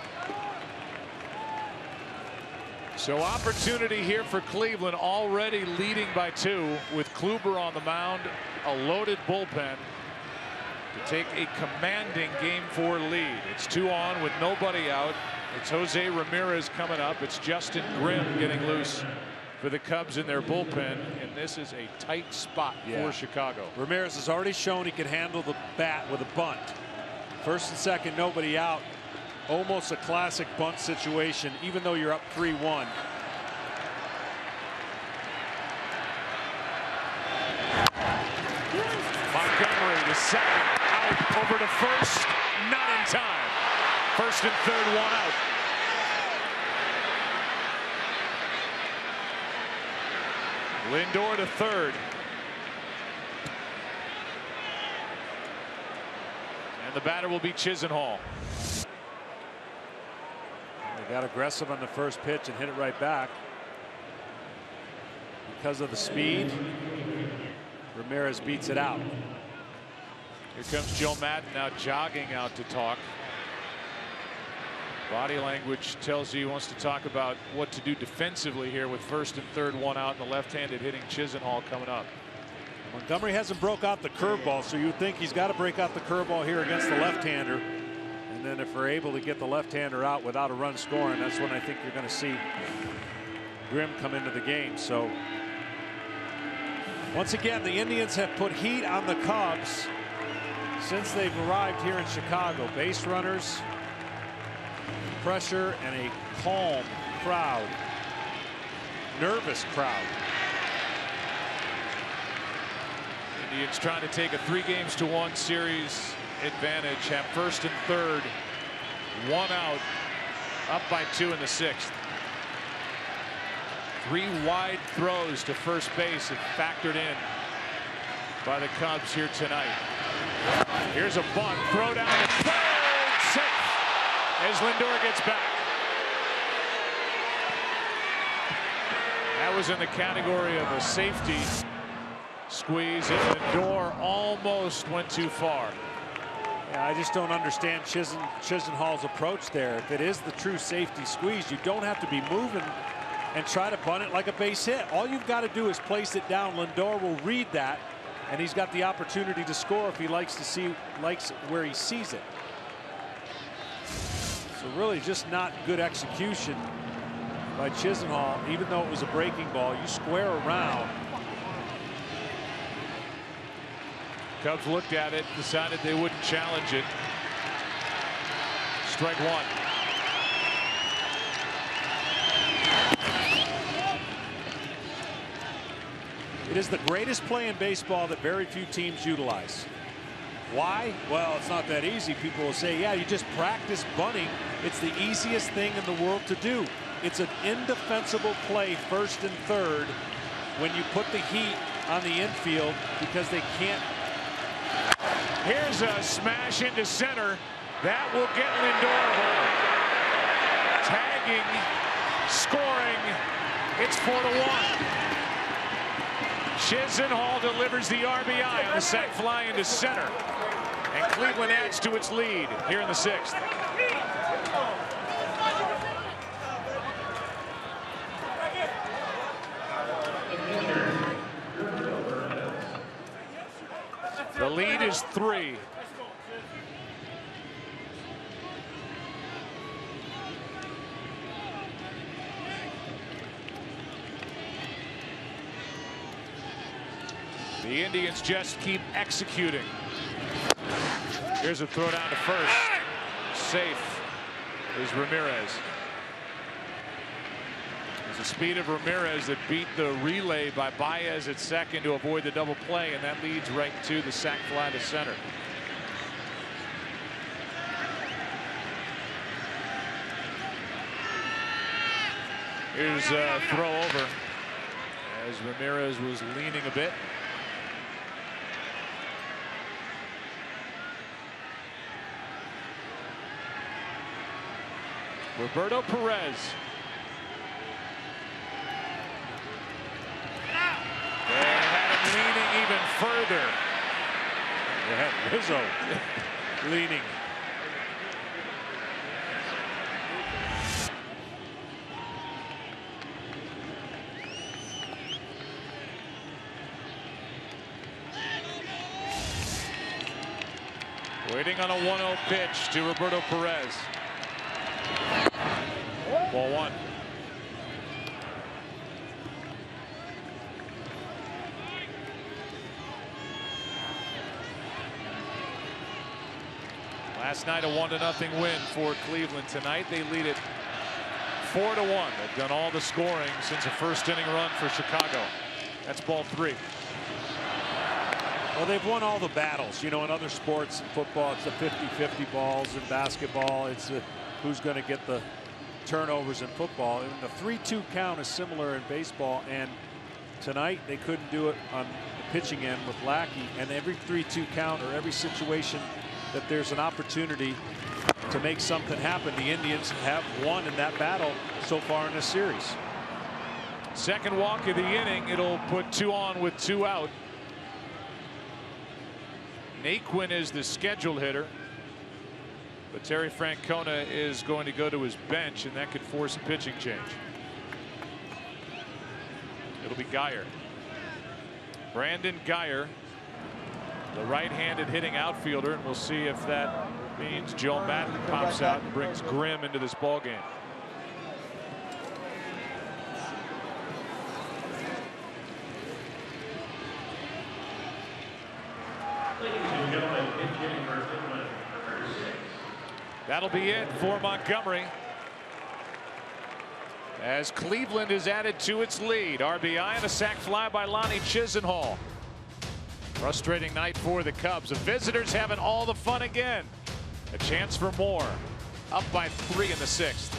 So opportunity here for Cleveland, already leading by 2 with Kluber on the mound, a loaded bullpen to take a commanding Game 4 lead. It's 2 on with nobody out. It's Jose Ramirez coming up. It's Justin Grimm getting loose for the Cubs in their bullpen, and this is a tight spot for Chicago. Ramirez has already shown he can handle the bat with a bunt. First and second, nobody out. Almost a classic bunt situation, even though you're up 3-1. Montgomery to second, out over to first, not in time. First and third, 1 out. Lindor to third. And the batter will be Chisenhall. They got aggressive on the first pitch and hit it right back. Because of the speed, Ramirez beats it out. Here comes Joe Madden now jogging out to talk. Body language tells you he wants to talk about what to do defensively here with first and third, 1 out, and the left-handed hitting Chisenhall coming up. Montgomery hasn't broke out the curveball, so you would think he's got to break out the curveball here against the left-hander. And then if we're able to get the left-hander out without a run scoring, that's when I think you're going to see Grimm come into the game. So once again, the Indians have put heat on the Cubs since they've arrived here in Chicago. Base runners, pressure, and a calm crowd. Nervous crowd. Indians trying to take a 3-1 series advantage. Have first and third, 1 out, up by 2 in the 6th. 3 wide throws to first base if factored in by the Cubs here tonight. Here's a bunt, throw down to third, safe. as Lindor gets back. That was in the category of a safety squeeze, and Lindor almost went too far. Yeah, I just don't understand Chisenhall's approach there. If it is the true safety squeeze, you don't have to be moving and try to bunt it like a base hit. All you've got to do is place it down. Lindor will read that, and he's got the opportunity to score if he likes where he sees it. So really just not good execution by Chisenhall. Even though it was a breaking ball, you square around. Cubs looked at it, decided they wouldn't challenge it. Strike one. It is the greatest play in baseball that very few teams utilize. Why? Well, it's not that easy. People will say, yeah, you just practice bunting. It's the easiest thing in the world to do. It's an indefensible play, first and third, when you put the heat on the infield because they can't. Here's a smash into center. That will get Lindor home. Tagging, scoring. It's 4-1. Chisenhall delivers the RBI on the sac fly into center. And Cleveland adds to its lead here in the 6th. The lead is 3. The Indians just keep executing. Here's a throw down to first. Safe is Ramirez. It's the speed of Ramirez that beat the relay by Baez at second to avoid the double play, and that leads right to the sac fly to center. Here's a throw over as Ramirez was leaning a bit. Roberto Perez. They had him leaning even further. They had Rizzo leaning. Waiting on a 1-0 pitch to Roberto Perez. Ball one. Last night a 1-0 win for Cleveland. Tonight they lead it 4-1. They've done all the scoring since a first inning run for Chicago. That's ball 3. Well, they've won all the battles. You know, in other sports, in football, it's the 50-50 balls. In basketball, it's who's going to get the turnovers. In football, and the 3-2 count is similar in baseball. And tonight they couldn't do it on the pitching end with Lackey. And every 3-2 count, or every situation that there's an opportunity to make something happen, the Indians have won in that battle so far in this series. Second walk of the inning. It'll put 2 on with 2 out. Naquin is the scheduled hitter, but Terry Francona is going to go to his bench, and that could force a pitching change. It'll be Geyer. Brandon Geyer, the right-handed hitting outfielder, and we'll see if that means Joe Madden pops out and brings Grimm into this ball game. That'll be it for Montgomery, as Cleveland is added to its lead. RBI and a sac fly by Lonnie Chisenhall. Frustrating night for the Cubs. The visitors having all the fun again. A chance for more. Up by 3 in the 6th.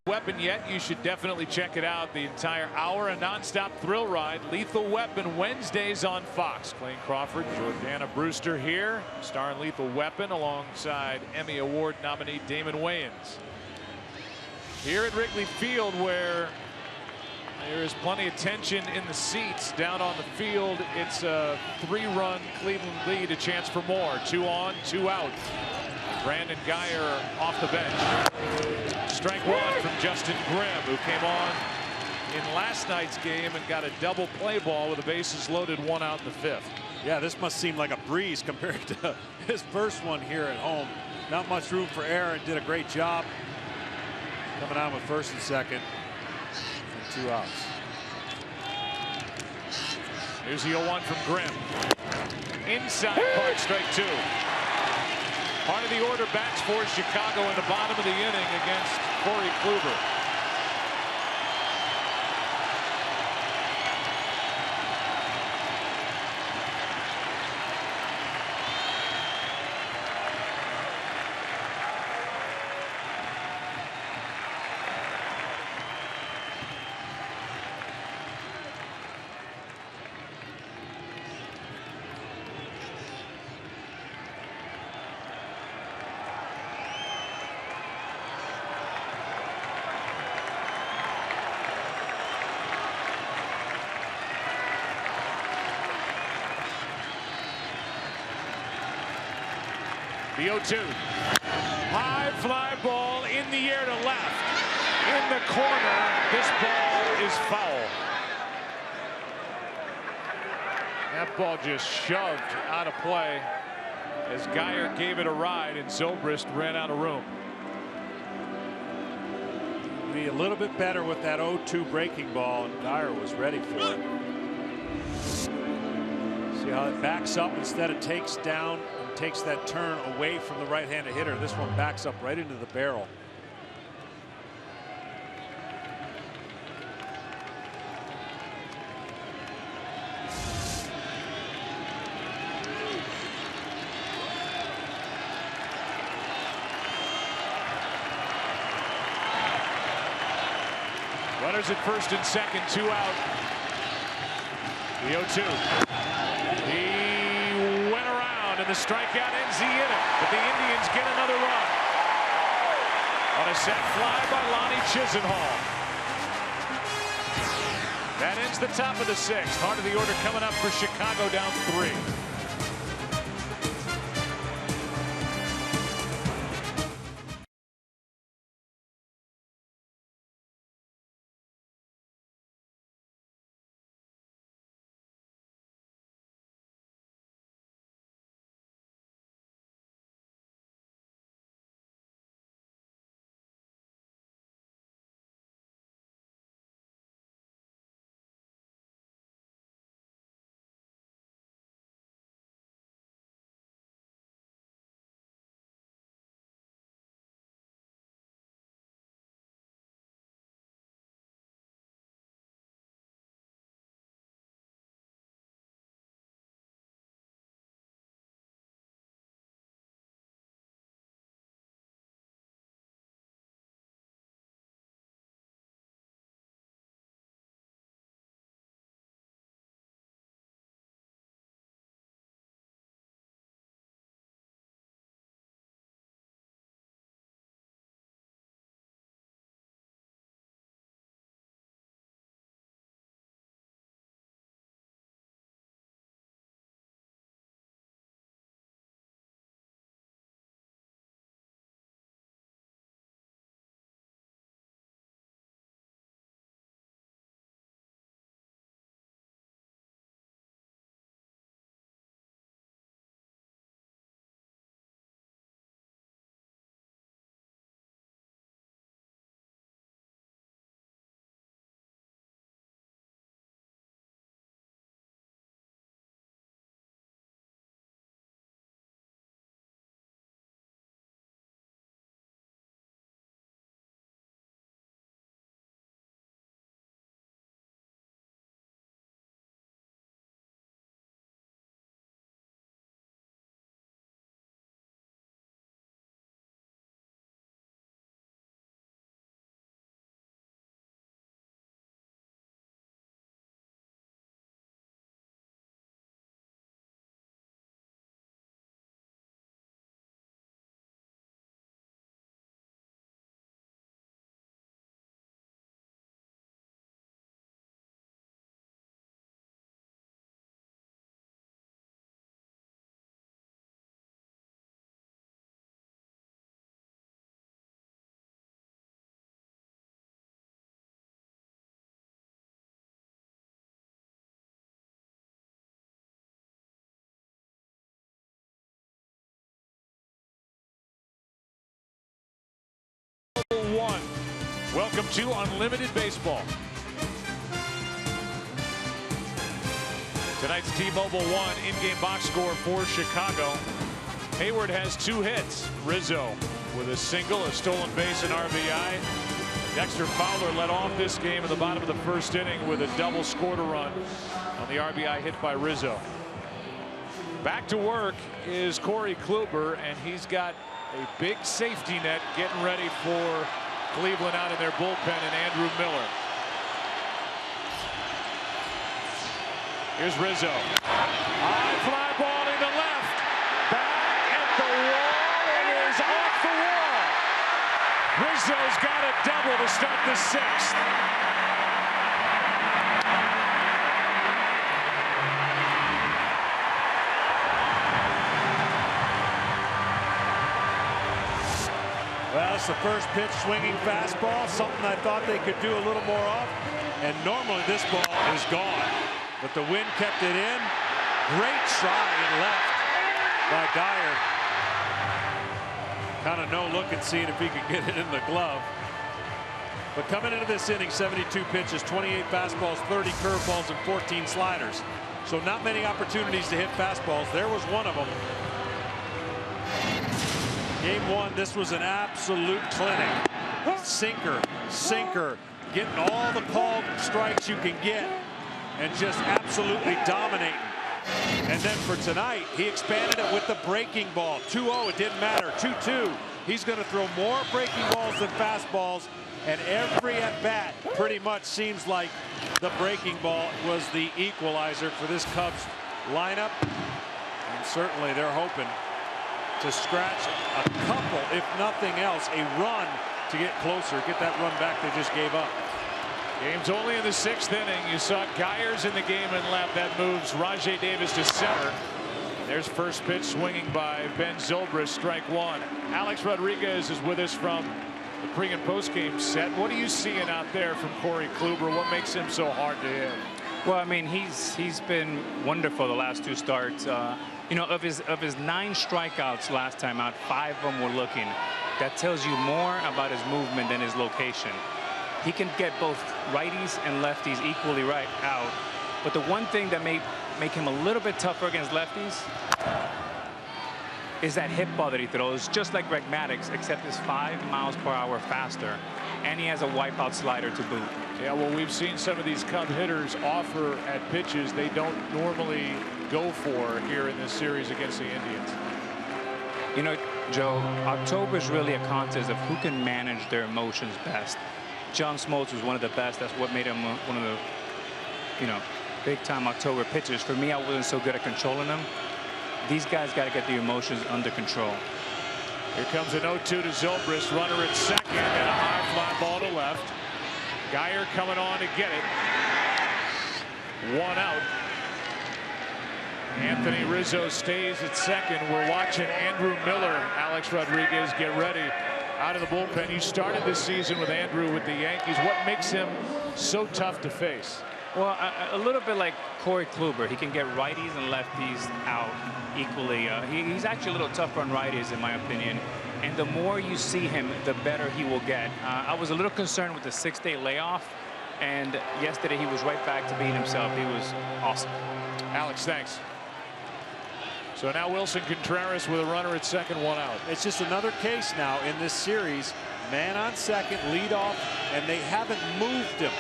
Weapon yet, you should definitely check it out. The entire hour, a nonstop thrill ride. Lethal Weapon, Wednesdays on Fox. Clayton Crawford, Jordana Brewster here, starring Lethal Weapon alongside Emmy Award nominee Damon Wayans. Here at Wrigley Field, where there is plenty of tension in the seats. Down on the field, it's a 3-run Cleveland lead, a chance for more. 2 on, 2 out. Brandon Guyer off the bench. Strike 1 from Justin Grimm, who came on in last night's game and got a double play ball with the bases loaded, 1 out in the 5th. Yeah, this must seem like a breeze compared to his first one here at home. Not much room for error, and did a great job coming out with first and second and 2 outs. Here's the 0-1 from Grimm. Inside part, strike 2. Part of the order bats for Chicago in the bottom of the inning against Corey Kluber. The 0-2. High fly ball in the air to left. In the corner. This ball is foul. That ball just shoved out of play as Guyer gave it a ride and Zobrist ran out of room. Be a little bit better with that 0-2 breaking ball, and Guyer was ready for it. See how it backs up instead of takes down. Takes that turn away from the right-handed hitter. This one backs up right into the barrel. Runners at first and second, 2 out. The 0-2. And the strikeout ends the inning, but the Indians get another run on a set fly by Lonnie Chisenhall. That ends the top of the 6th. Heart of the order coming up for Chicago, down 3. Welcome to Unlimited Baseball. Tonight's T-Mobile One in-game box score for Chicago. Hayward has 2 hits. Rizzo with a single, a stolen base, and RBI. Dexter Fowler led off this game at the bottom of the first inning with a double, scored a run on the RBI hit by Rizzo. Back to work is Corey Kluber, and he's got a big safety net getting ready for Cleveland out in their bullpen, and Andrew Miller. Here's Rizzo. High fly ball into left. Back at the wall. It is off the wall. Rizzo's got a double to start the 6th. Well, it's the first pitch, swinging fastball, something I thought they could do a little more of. And normally this ball is gone. But the wind kept it in. Great try in left by Dyer. Kind of no look and seeing if he could get it in the glove. But coming into this inning, 72 pitches, 28 fastballs, 30 curveballs, and 14 sliders. So not many opportunities to hit fastballs. There was one of them. Game 1, this was an absolute clinic. Sinker, sinker, getting all the called strikes you can get, and just absolutely dominating. And then for tonight, he expanded it with the breaking ball. 2-0, it didn't matter. 2-2, he's going to throw more breaking balls than fastballs, and every at-bat pretty much seems like the breaking ball was the equalizer for this Cubs lineup. And certainly they're hoping to scratch a couple, if nothing else, a run to get closer, get that run back they just gave up. Game's only in the 6th inning. You saw Geyers in the game and left. That moves Rajay Davis to center. There's first pitch swinging by Ben Zobrist, strike 1. Alex Rodriguez is with us from the pre and post game set. What are you seeing out there from Corey Kluber? What makes him so hard to hit? Well, I mean, he's been wonderful the last 2 starts. You know, of his 9 strikeouts last time out, 5 of them were looking. That tells you more about his movement than his location. He can get both righties and lefties equally right out. But the one thing that may make him a little bit tougher against lefties is that hip ball that he throws, just like Greg Maddux, except it's 5 miles per hour faster. And he has a wipeout slider to boot. Yeah, well, we've seen some of these Cub hitters offer at pitches they don't normally go for here in this series against the Indians. You know, Joe, October is really a contest of who can manage their emotions best. John Smoltz was one of the best. That's what made him one of the, you know, big-time October pitchers. For me, I wasn't so good at controlling them. These guys got to get the emotions under control. Here comes an 0-2 to Zobrist, runner at second, and a high fly ball to left. Geyer coming on to get it. 1 out. Anthony Rizzo stays at second. We're watching Andrew Miller, Alex Rodriguez, get ready out of the bullpen. You started this season with Andrew with the Yankees. What makes him so tough to face? Well, a little bit like Corey Kluber. He can get righties and lefties out equally. He's actually a little tougher on righties, in my opinion. And the more you see him, the better he will get. I was a little concerned with the 6-day layoff. And yesterday, he was right back to being himself. He was awesome. Alex, thanks. So now Wilson Contreras with a runner at second, 1 out. It's just another case now in this series. Man on second, lead off, and they haven't moved him.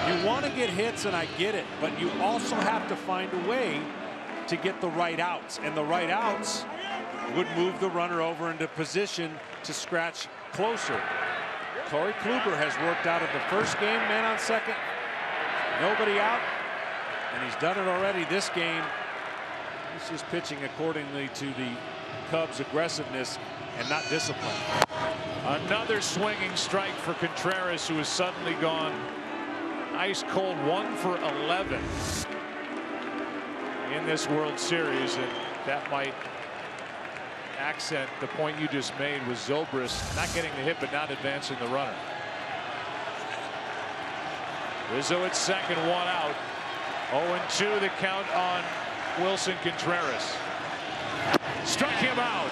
You want to get hits, and I get it, but you also have to find a way to get the right outs, and the right outs would move the runner over into position to scratch closer. Corey Kluber has worked out of the first game, man on second, nobody out, and he's done it already this game. He's just pitching accordingly to the Cubs' aggressiveness and not discipline. Another swinging strike for Contreras, who has suddenly gone ice cold, 1 for 11 in this World Series, and that might accent the point you just made with Zobrist not getting the hit but not advancing the runner. Rizzo at second, 1 out. 0-2 the count on Wilson Contreras. Struck him out.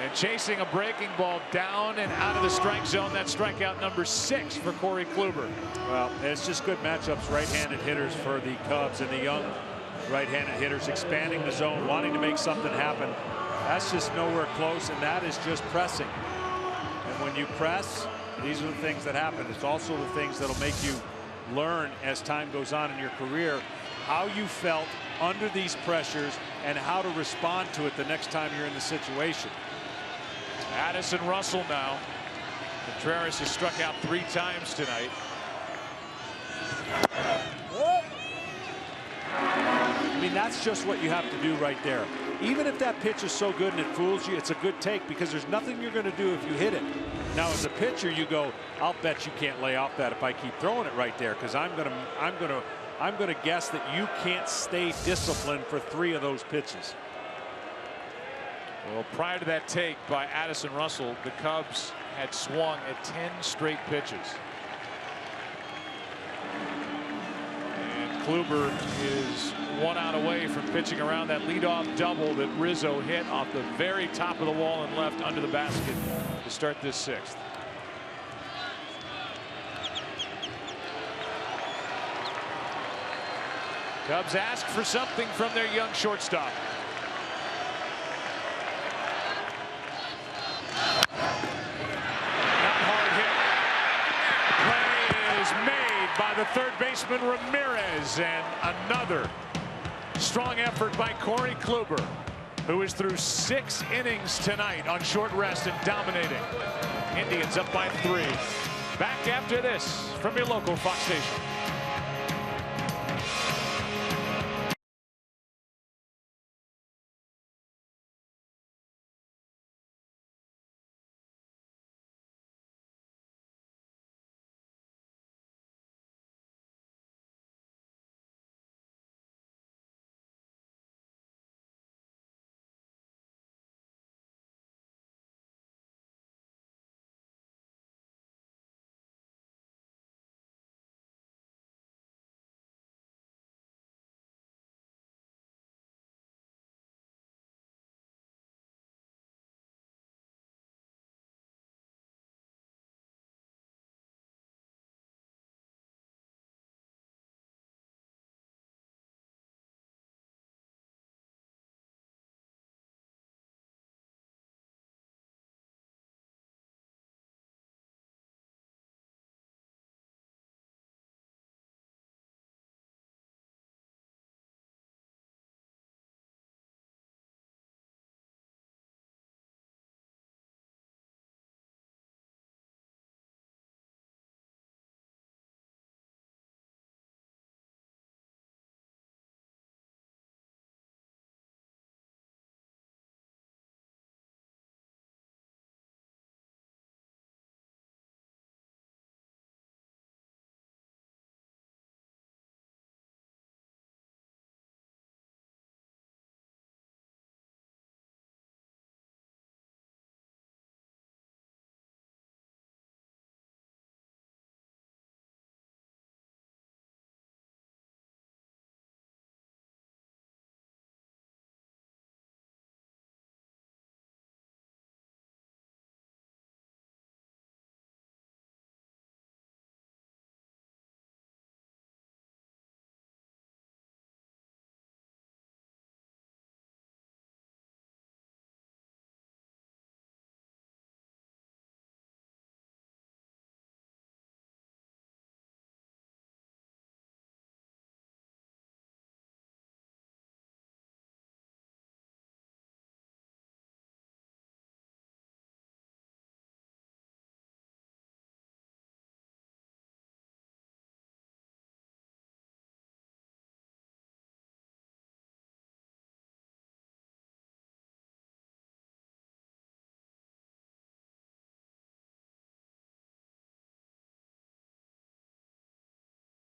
And chasing a breaking ball down and out of the strike zone. That's strikeout number 6 for Corey Kluber. Well, it's just good matchups, right-handed hitters for the Cubs, and the young right-handed hitters expanding the zone, wanting to make something happen. That's just nowhere close, and that is just pressing. And when you press, these are the things that happen. It's also the things that'll make you learn as time goes on in your career how you felt under these pressures and how to respond to it the next time you're in the situation. Addison Russell now. Contreras has struck out 3 times tonight. I mean, that's just what you have to do right there. Even if that pitch is so good and it fools you, it's a good take because there's nothing you're going to do if you hit it. Now, as a pitcher, you go, I'll bet you can't lay off that if I keep throwing it right there, because I'm gonna guess that you can't stay disciplined for 3 of those pitches. Well, prior to that take by Addison Russell, the Cubs had swung at 10 straight pitches. And Kluber is 1 out away from pitching around that leadoff double that Rizzo hit off the very top of the wall and left under the basket to start this 6th. Cubs ask for something from their young shortstop. Not hard hit. Play is made by the third baseman Ramirez, and another strong effort by Corey Kluber, who is through 6 innings tonight on short rest and dominating. Indians up by 3. Back after this from your local Fox station.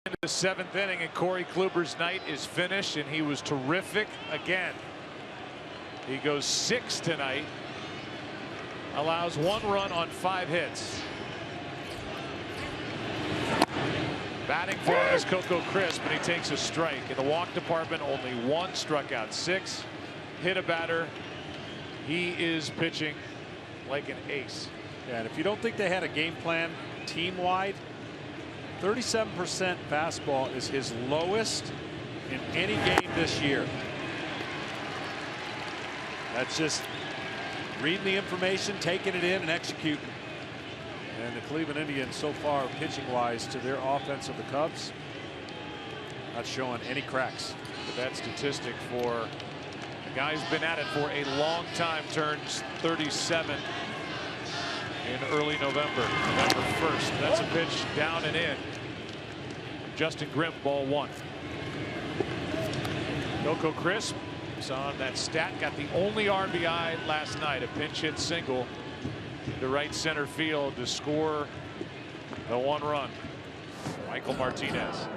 Into the 7th inning, and Corey Kluber's night is finished, and he was terrific again. He goes 6 tonight, allows 1 run on 5 hits. Batting for him is Coco Crisp, and he takes a strike. In the walk department, only 1, struck out 6, hit a batter, He is pitching like an ace. Yeah, and if you don't think they had a game plan team-wide, 37% fastball is his lowest in any game this year. That's just reading the information, taking it in, and executing. And the Cleveland Indians so far, pitching-wise, to their offense of the Cubs, not showing any cracks. That statistic for a guy who's been at it for a long time turns 37 in early November 1st. That's a pitch down and in. Justin Grimm, ball 1. Coco Crisp is on that stat, got the only RBI last night, a pinch hit single to right center field to score the 1 run. Michael Martinez.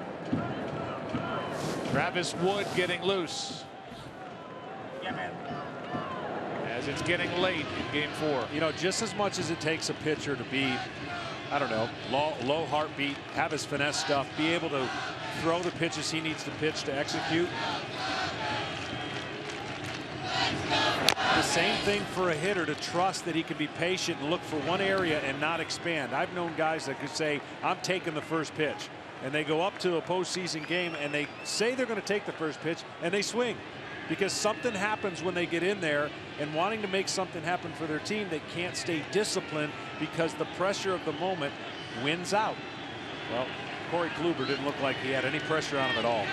Travis Wood getting loose. As it's getting late in game 4. You know, just as much as it takes a pitcher to be, I don't know, low heartbeat, have his finesse stuff, be able to throw the pitches he needs to pitch to execute. The same thing for a hitter, to trust that he can be patient and look for one area and not expand. I've known guys that could say, I'm taking the first pitch, and they go up to a postseason game and they say they're going to take the first pitch and they swing, because something happens when they get in there, and wanting to make something happen for their team, they can't stay disciplined because the pressure of the moment wins out. Well, Corey Kluber didn't look like he had any pressure on him at all.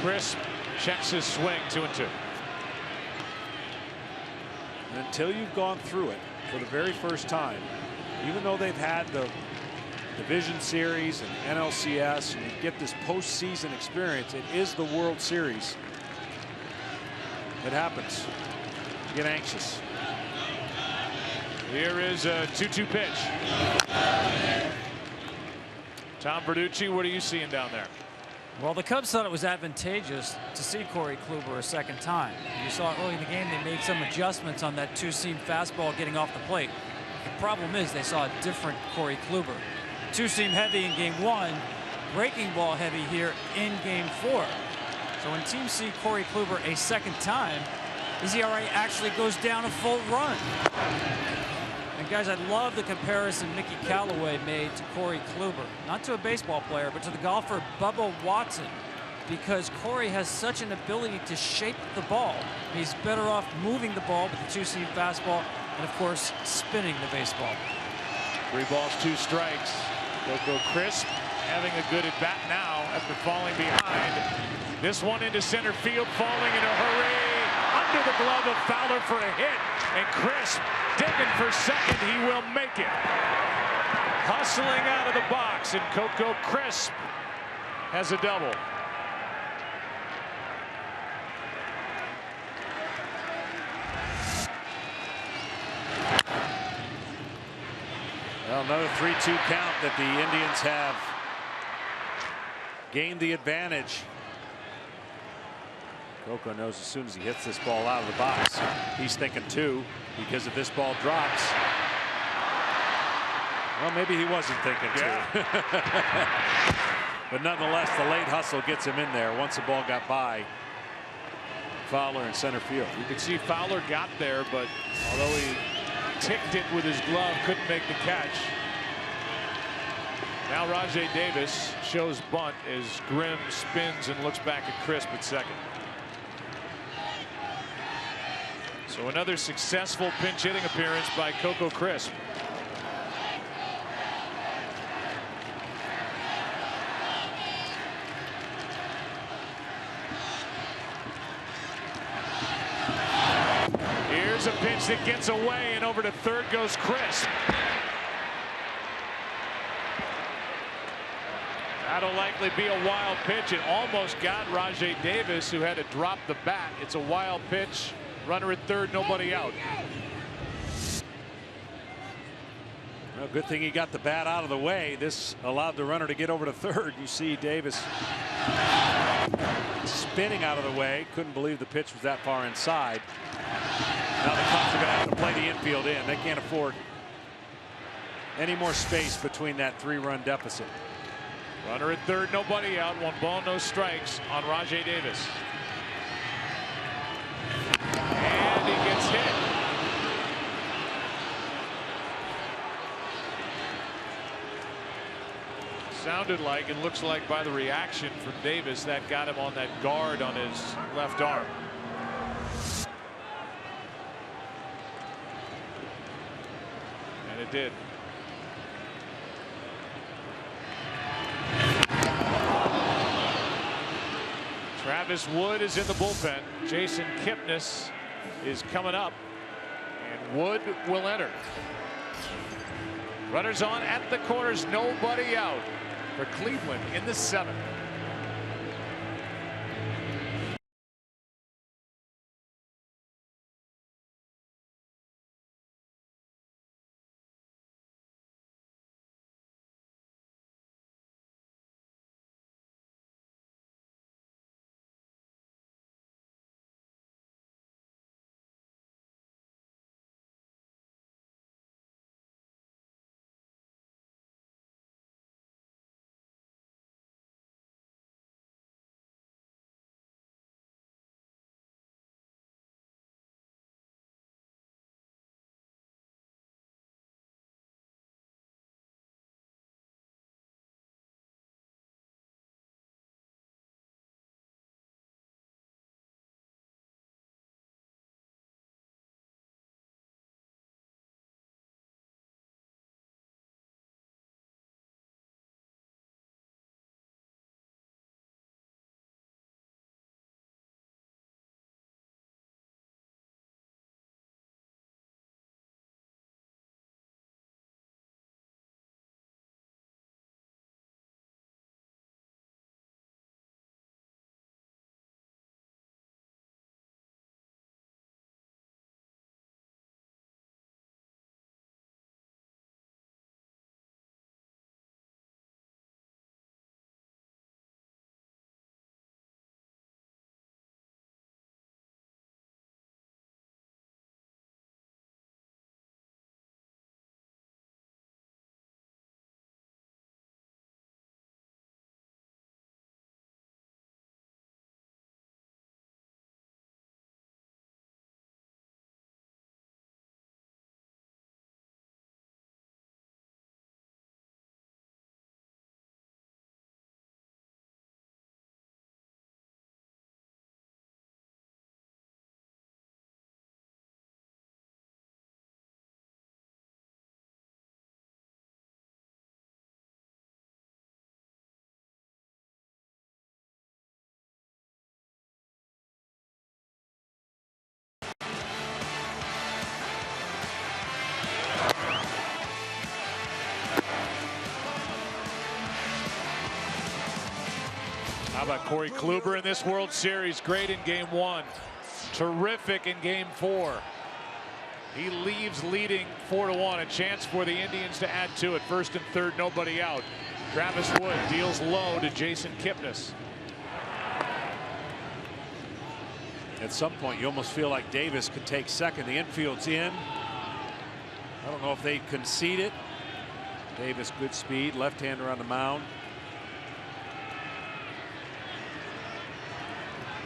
Crisp checks his swing, 2-2. And until you've gone through it for the very first time, even though they've had the Division Series and NLCS, and you get this postseason experience, it is the World Series. It happens. You get anxious. Here is a 2-2 pitch. Tom Verducci, what are you seeing down there? Well, the Cubs thought it was advantageous to see Corey Kluber a second time. You saw early in the game they made some adjustments on that 2-seam fastball getting off the plate. The problem is they saw a different Corey Kluber. 2-seam heavy in game 1, breaking ball heavy here in game 4. So when teams see Corey Kluber a second time, his ERA actually goes down a full run. And guys, I love the comparison Mickey Callaway made to Corey Kluber, not to a baseball player, but to the golfer Bubba Watson, because Corey has such an ability to shape the ball. He's better off moving the ball with the 2-seam fastball and, of course, spinning the baseball. 3 balls, 2 strikes. Coco Crisp having a good at bat now after falling behind. This one into center field, falling in a hurry. Under the glove of Fowler for a hit, and Crisp digging for second. He will make it. Hustling out of the box, and Coco Crisp has a double. Well, another 3-2 count that the Indians have gained the advantage. Coco knows as soon as he hits this ball out of the box, he's thinking 2, because if this ball drops, well, maybe he wasn't thinking 2. But nonetheless, the late hustle gets him in there once the ball got by Fowler in center field. You can see Fowler got there, but although he ticked it with his glove, couldn't make the catch. Now Rajai Davis shows bunt as Grimm spins and looks back at Crisp at second. So another successful pinch hitting appearance by Coco Crisp. Here's a pitch that gets away, and over to third goes Crisp. That'll likely be a wild pitch. It almost got Rajai Davis, who had to drop the bat. It's a wild pitch. Runner at third, nobody out. Well, good thing he got the bat out of the way. This allowed the runner to get over to third. You see Davis spinning out of the way. Couldn't believe the pitch was that far inside. Now the Cubs are going to have to play the infield in. They can't afford any more space between that 3-run deficit. Runner at third, nobody out. 1 ball, no strikes on Rajai Davis. And he gets hit. Sounded like, it looks like by the reaction from Davis, that got him on that guard on his left arm. And it did. Travis Wood is in the bullpen. Jason Kipnis is coming up, and Wood will enter. Runners on at the corners, nobody out for Cleveland in the 7th. How about Corey Kluber in this World Series? Great in Game 1. Terrific in Game 4. He leaves leading 4-1. A chance for the Indians to add to it. First and third, nobody out. Travis Wood deals low to Jason Kipnis. At some point, you almost feel like Davis could take second. The infield's in. I don't know if they concede it. Davis, good speed, left-hander on the mound.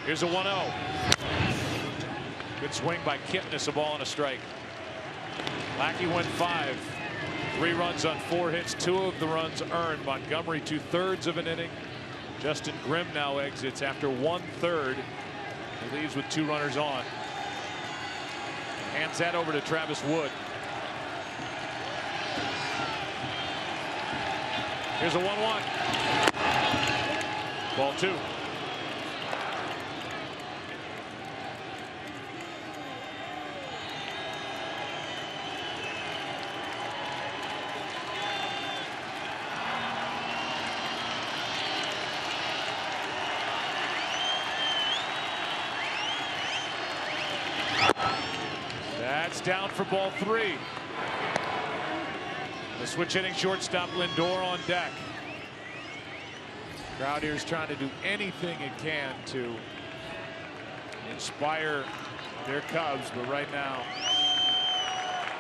Here's a 1-0. Good swing by Kipnis, a ball and a strike. Lackey went 5. 3 runs on 4 hits. 2 of the runs earned. Montgomery 2/3 of an inning. Justin Grimm now exits after 1/3. He leaves with 2 runners on. Hands that over to Travis Wood. Here's a 1-1. Ball 2. That's down for ball 3. The switch hitting shortstop Lindor on deck. Crowd here is trying to do anything it can to inspire their Cubs, but right now,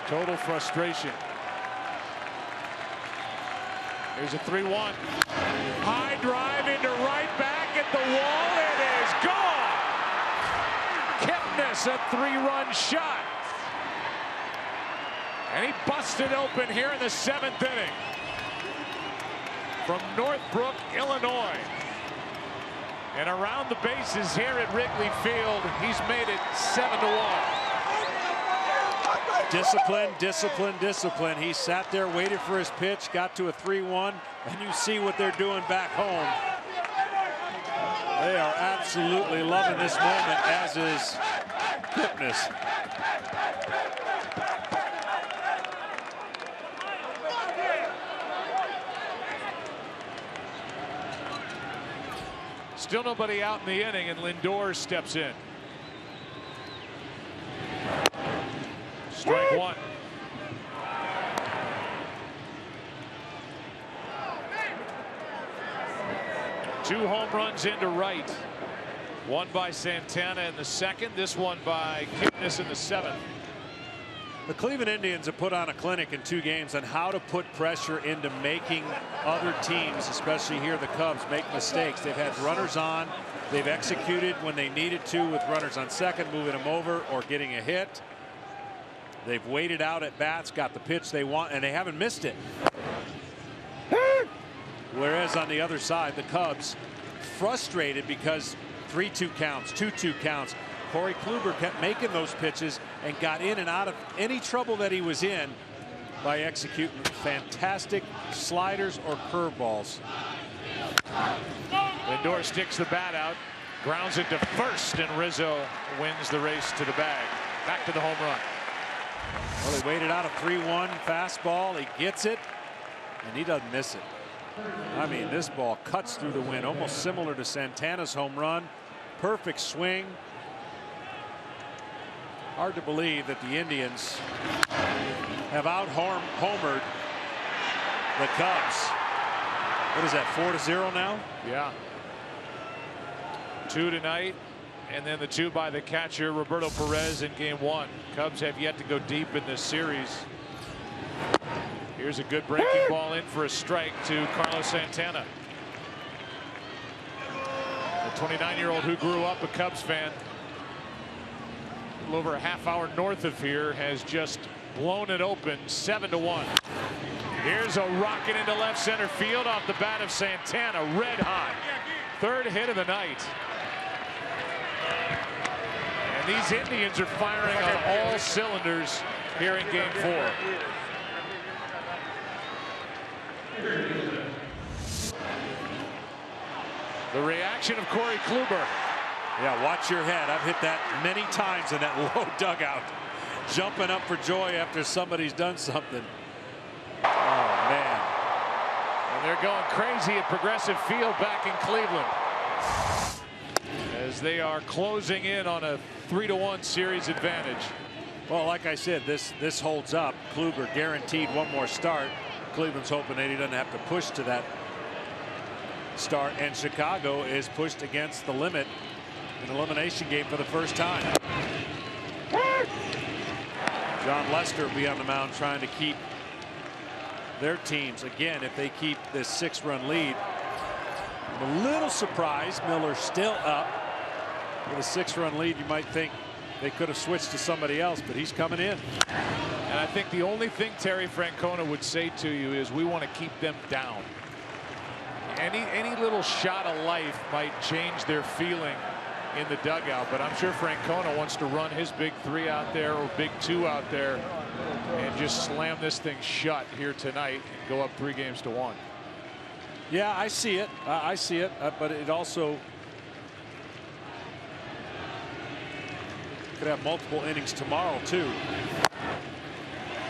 total frustration. Here's a 3-1. High drive into right back at the wall. It is gone. Kipnis It's a 3-run shot. And he busted open here in the 7th inning. From Northbrook, Illinois. And around the bases here at Wrigley Field, he's made it 7-1. Discipline, discipline, discipline. He sat there, waited for his pitch, got to a 3-1, and you see what they're doing back home. They are absolutely loving this moment, as is Kipnis. Still nobody out in the inning, and Lindor steps in. Strike one. Two home runs into right. One by Santana in the 2nd. This one by Kipnis in the 7th. The Cleveland Indians have put on a clinic in 2 games on how to put pressure into making other teams, especially here the Cubs, make mistakes. They've had runners on. They've executed when they needed to with runners on second, moving them over or getting a hit. They've waited out at bats, got the pitch they want, and they haven't missed it. Whereas on the other side, the Cubs frustrated because 3-2 counts, 2-2 counts. Corey Kluber kept making those pitches and got in and out of any trouble that he was in by executing fantastic sliders or curveballs. Lindor sticks the bat out, grounds it to first, and Rizzo wins the race to the bag. Back to the home run. Well, he waited out a 3-1 fastball. He gets it, and he doesn't miss it. I mean, this ball cuts through the wind, almost similar to Santana's home run. Perfect swing. Hard to believe that the Indians have out-homered the Cubs. What is that, 4-0 now? Yeah. 2 tonight, and then the 2 by the catcher Roberto Perez in game 1. Cubs have yet to go deep in this series. Here's a good breaking ball in for a strike to Carlos Santana. The 29-year-old who grew up a Cubs fan, a little over a half hour north of here, has just blown it open. 7-1. Here's a rocket into left center field off the bat of Santana, red hot. 3rd hit of the night. And these Indians are firing on all cylinders here in game 4. The reaction of Corey Kluber. Yeah, watch your head. I've hit that many times in that low dugout. Jumping up for joy after somebody's done something. Oh, man. And they're going crazy at Progressive Field back in Cleveland, as they are closing in on a 3-1 series advantage. Well, like I said, this holds up. Kluber guaranteed one more start. Cleveland's hoping that he doesn't have to push to that start, and Chicago is pushed against the limit in elimination game for the first time. John Lester will be on the mound trying to keep their teams, again, if they keep this 6-run lead. I'm a little surprised Miller's still up. With a 6-run lead, you might think they could have switched to somebody else, but he's coming in. And I think the only thing Terry Francona would say to you is, we want to keep them down. Any little shot of life might change their feeling in the dugout, but I'm sure Francona wants to run his big 3 out there, or big 2 out there, and just slam this thing shut here tonight and go up 3-1. Yeah, I see it. I see it, but it also could have multiple innings tomorrow too.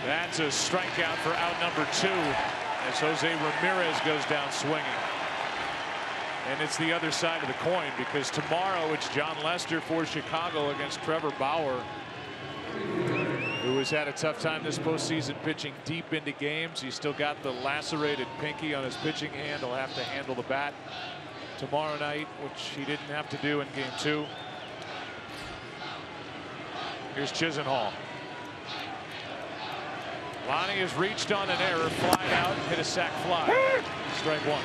That's a strikeout for out number 2, as Jose Ramirez goes down swinging. And it's the other side of the coin, because tomorrow it's John Lester for Chicago against Trevor Bauer, who has had a tough time this postseason pitching deep into games. He's still got the lacerated pinky on his pitching hand. He'll have to handle the bat tomorrow night, which he didn't have to do in game 2. Here's Chisenhall. Lonnie has reached on an error, fly out, hit a sac fly. Strike 1.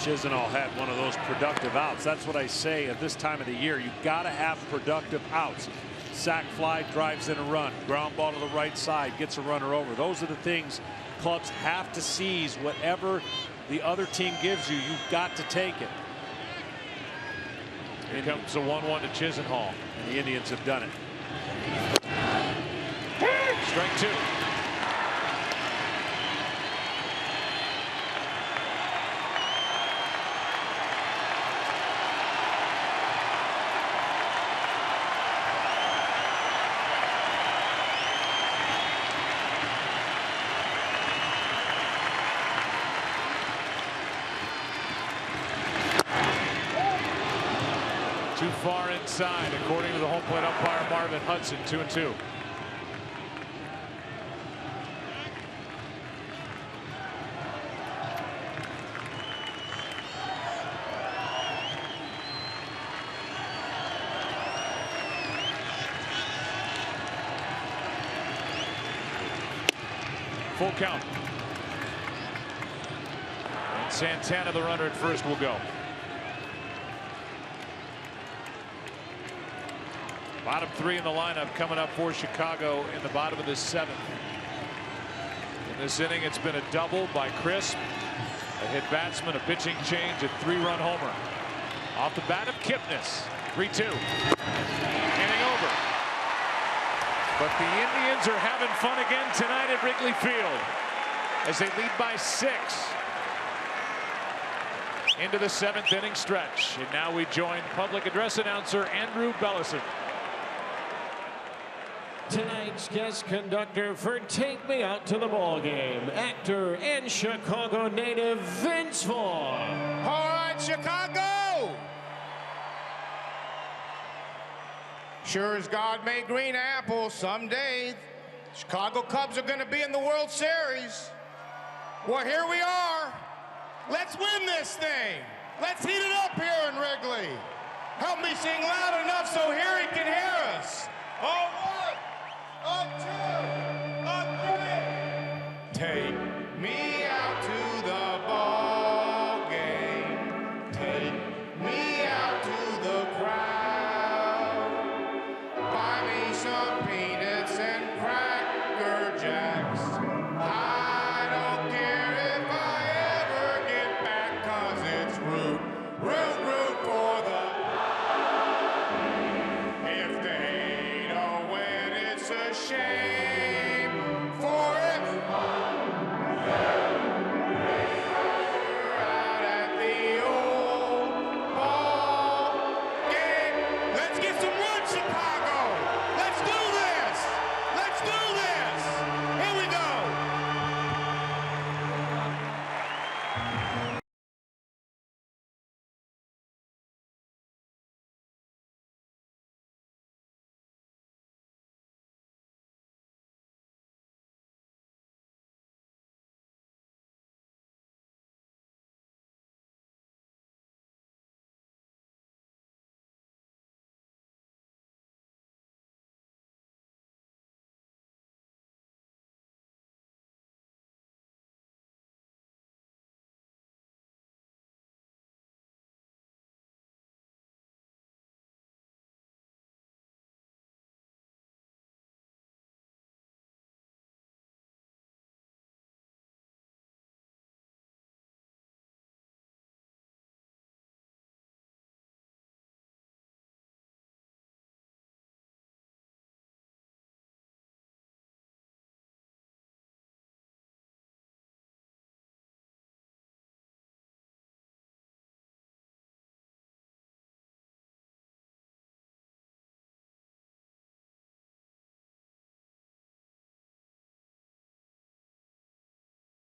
Chisenhall had one of those productive outs. That's what I say at this time of the year. You've got to have productive outs. Sac fly, drives in a run. Ground ball to the right side, gets a runner over. Those are the things clubs have to seize. Whatever the other team gives you, you've got to take it. Here comes a 1-1 to Chisenhall. And the Indians have done it. Strike two. Too far inside, according to the home plate umpire Marvin Hudson. 2-2. Full count. And Santana, the runner at first, will go. Bottom three in the lineup coming up for Chicago in the bottom of the seventh. In this inning, it's been a double by Crisp, a hit batsman, a pitching change, a 3-run homer. Off the bat of Kipnis, 3-2. Inning over. But the Indians are having fun again tonight at Wrigley Field as they lead by 6 into the 7th inning stretch. And now we join public address announcer Andrew Bellison. Tonight's guest conductor for Take Me Out to the Ball Game, actor and Chicago native Vince Vaughn. All right, Chicago. Sure as God made green apples, someday Chicago Cubs are going to be in the World Series. Well, here we are. Let's win this thing. Let's heat it up here in Wrigley. Help me sing loud enough so Harry can hear us. All right. A 2, a 3. Take me out to the ball game. Take me out to the crowd. Buy me some peanuts and Cracker Jacks. I don't care if I ever get back, 'cause it's root for the. If they don't win, it's a shame for everyone. Out at the old ball game. Let's get some wood, Chicago. Let's do this. Let's do this. Here we go.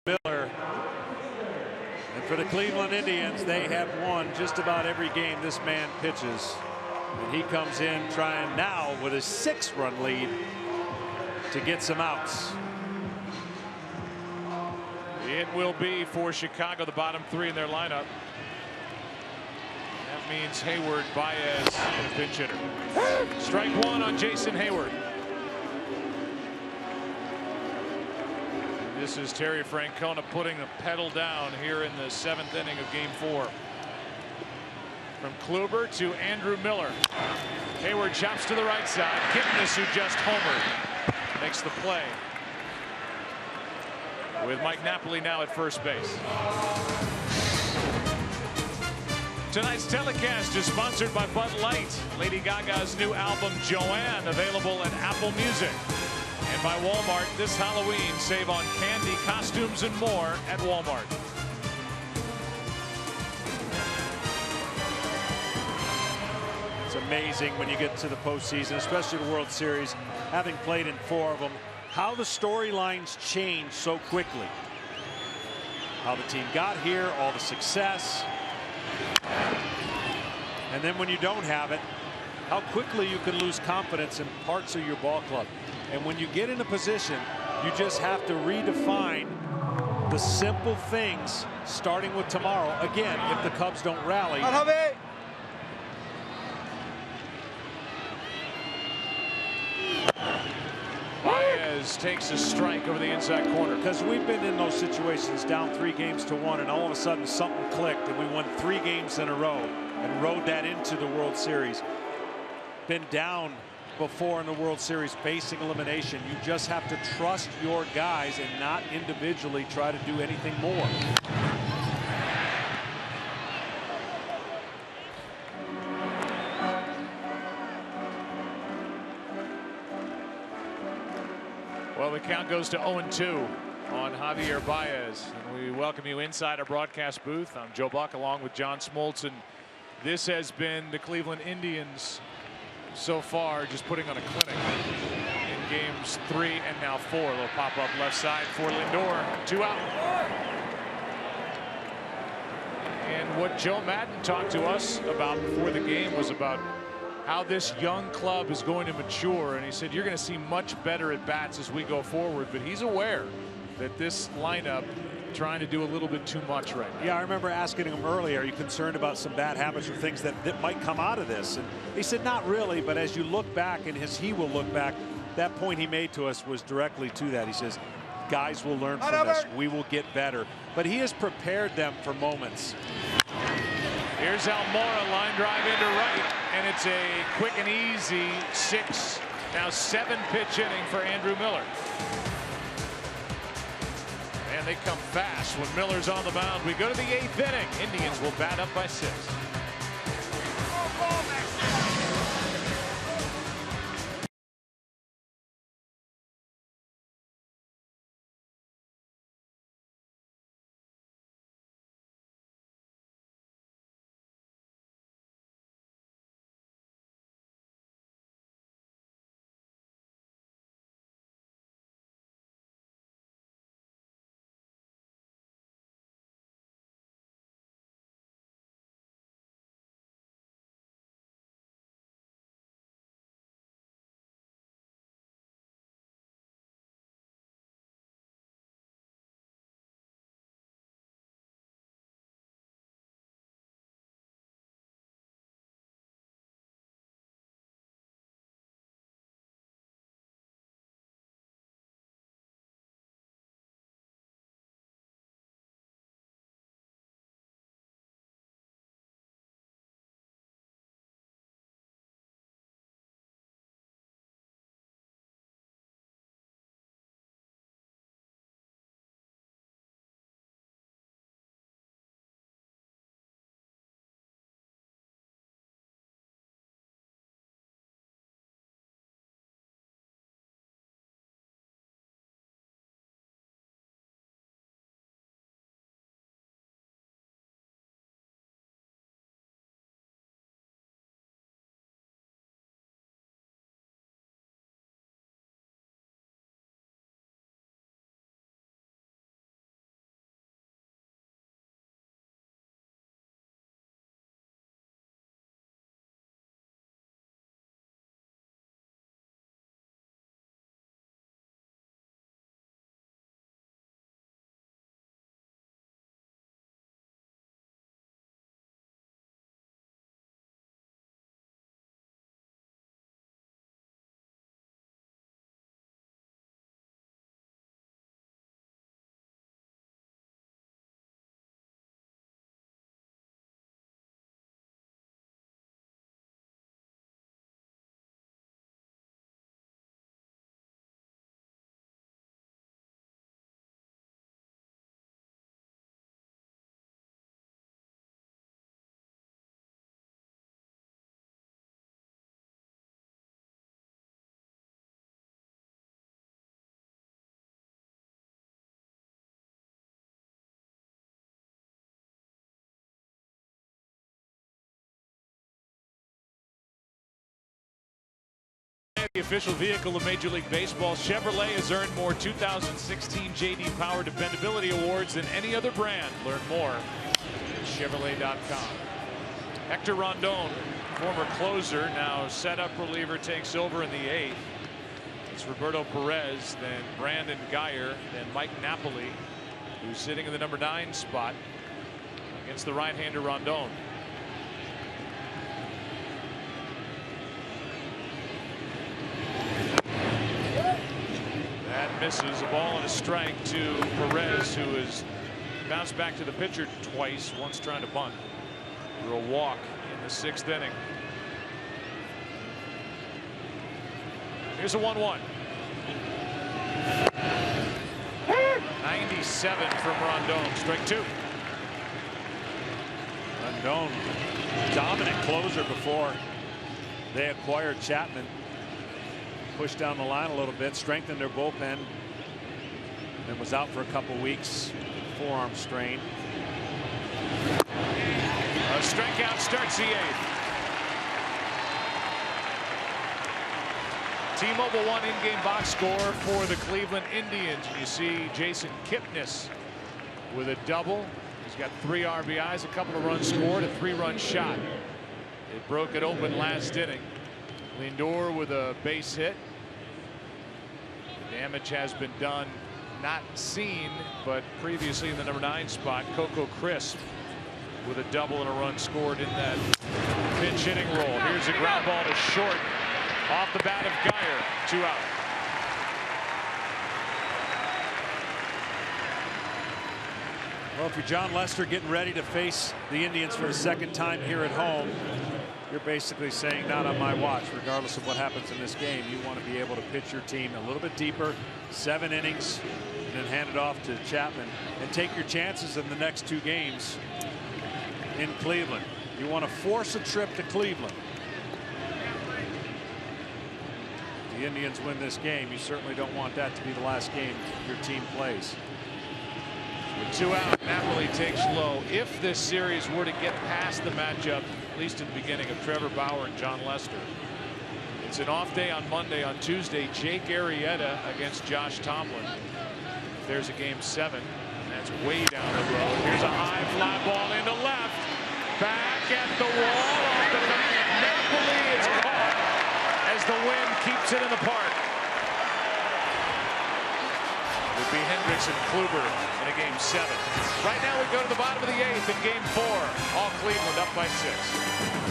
Miller. And for the Cleveland Indians, they have won just about every game this man pitches. And he comes in trying now with a 6-run lead to get some outs. It will be for Chicago the bottom 3 in their lineup. That means Hayward, Baez, and a pinch hitter. Strike 1 on Jason Hayward. This is Terry Francona putting the pedal down here in the 7th inning of Game 4. From Kluber to Andrew Miller. Hayward chops to the right side. Kipnis, who just homered, makes the play. With Mike Napoli now at first base. Tonight's telecast is sponsored by Bud Light. Lady Gaga's new album Joanne, available at Apple Music. And by Walmart this Halloween. Save on candy, costumes, and more at Walmart. It's amazing when you get to the postseason, especially the World Series, having played in 4 of them, how the storylines change so quickly. How the team got here, all the success. And then when you don't have it, how quickly you can lose confidence in parts of your ball club. And when you get in a position, you just have to redefine the simple things, starting with tomorrow. Again, if the Cubs don't rally. Baez takes a strike over the inside corner. Because we've been in those situations, down 3-1, and all of a sudden something clicked, and we won 3 games in a row and rode that into the World Series. Been down before in the World Series facing elimination. You just have to trust your guys and not individually try to do anything more. Well, the count goes to 0-2 on Javier Baez. And we welcome you inside our broadcast booth. I'm Joe Buck along with John Smoltz. And this has been the Cleveland Indians so far, just putting on a clinic in games 3 and now 4. A little pop up left side for Lindor. 2 out. And what Joe Madden talked to us about before the game was about how this young club is going to mature, and he said you're going to see much better at bats as we go forward, but he's aware that this lineup trying to do a little bit too much right now. Yeah, I remember asking him earlier, are you concerned about some bad habits or things that might come out of this? And he said not really, but as you look back, and as he will look back, that point he made to us was directly to that. He says guys will learn from this, we will get better, but he has prepared them for moments. Here's Almora, line drive into right, and it's a quick and easy 6, now 7-pitch inning for Andrew Miller. And they come fast when Miller's on the mound. We go to the 8th inning. Indians will bat up by 6. The official vehicle of Major League Baseball, Chevrolet has earned more 2016 J.D. Power Dependability Awards than any other brand. Learn more at Chevrolet.com. Hector Rondon, former closer, now setup reliever, takes over in the 8th. It's Roberto Perez, then Brandon Geyer, then Mike Napoli, who's sitting in the number 9 spot against the right-hander Rondon. That misses. A ball and a strike to Perez, who has bounced back to the pitcher twice, once trying to bunt. Through a walk in the 6th inning. Here's a 1-1. 97 from Rondon. Strike 2. Rondon, dominant closer before they acquired Chapman. Pushed down the line a little bit, strengthened their bullpen, and was out for a couple weeks. Forearm strain. A strikeout starts the 8th. T-Mobile One in-game box score for the Cleveland Indians. You see Jason Kipnis with a double. He's got 3 RBIs, a couple of runs scored, a 3-run shot. It broke it open last inning. Lindor with a base hit. The damage has been done, not seen, but previously in the number 9 spot. Coco Crisp with a double and a run scored in that pinch hitting role. Here's a ground ball to short off the bat of Geyer. 2 out. Well, if you're John Lester getting ready to face the Indians for a 2nd time here at home, you're basically saying, not on my watch. Regardless of what happens in this game, you want to be able to pitch your team a little bit deeper, 7 innings, and then hand it off to Chapman and take your chances in the next 2 games in Cleveland. You want to force a trip to Cleveland. If the Indians win this game, you certainly don't want that to be the last game your team plays. With 2 out, Napoli takes low. If this series were to get past the matchup, at least in the beginning, of Trevor Bauer and John Lester, it's an off day on Monday. On Tuesday, Jake Arrieta against Josh Tomlin. If there's a game 7, and that's way down the road. Here's a high fly ball into left. Back at the wall off the back of Napoli. It's caught as the wind keeps it in the park. It would be Hendricks and Kluber in a game 7. Right now we go to the bottom of the 8th in game 4. All Cleveland up by 6.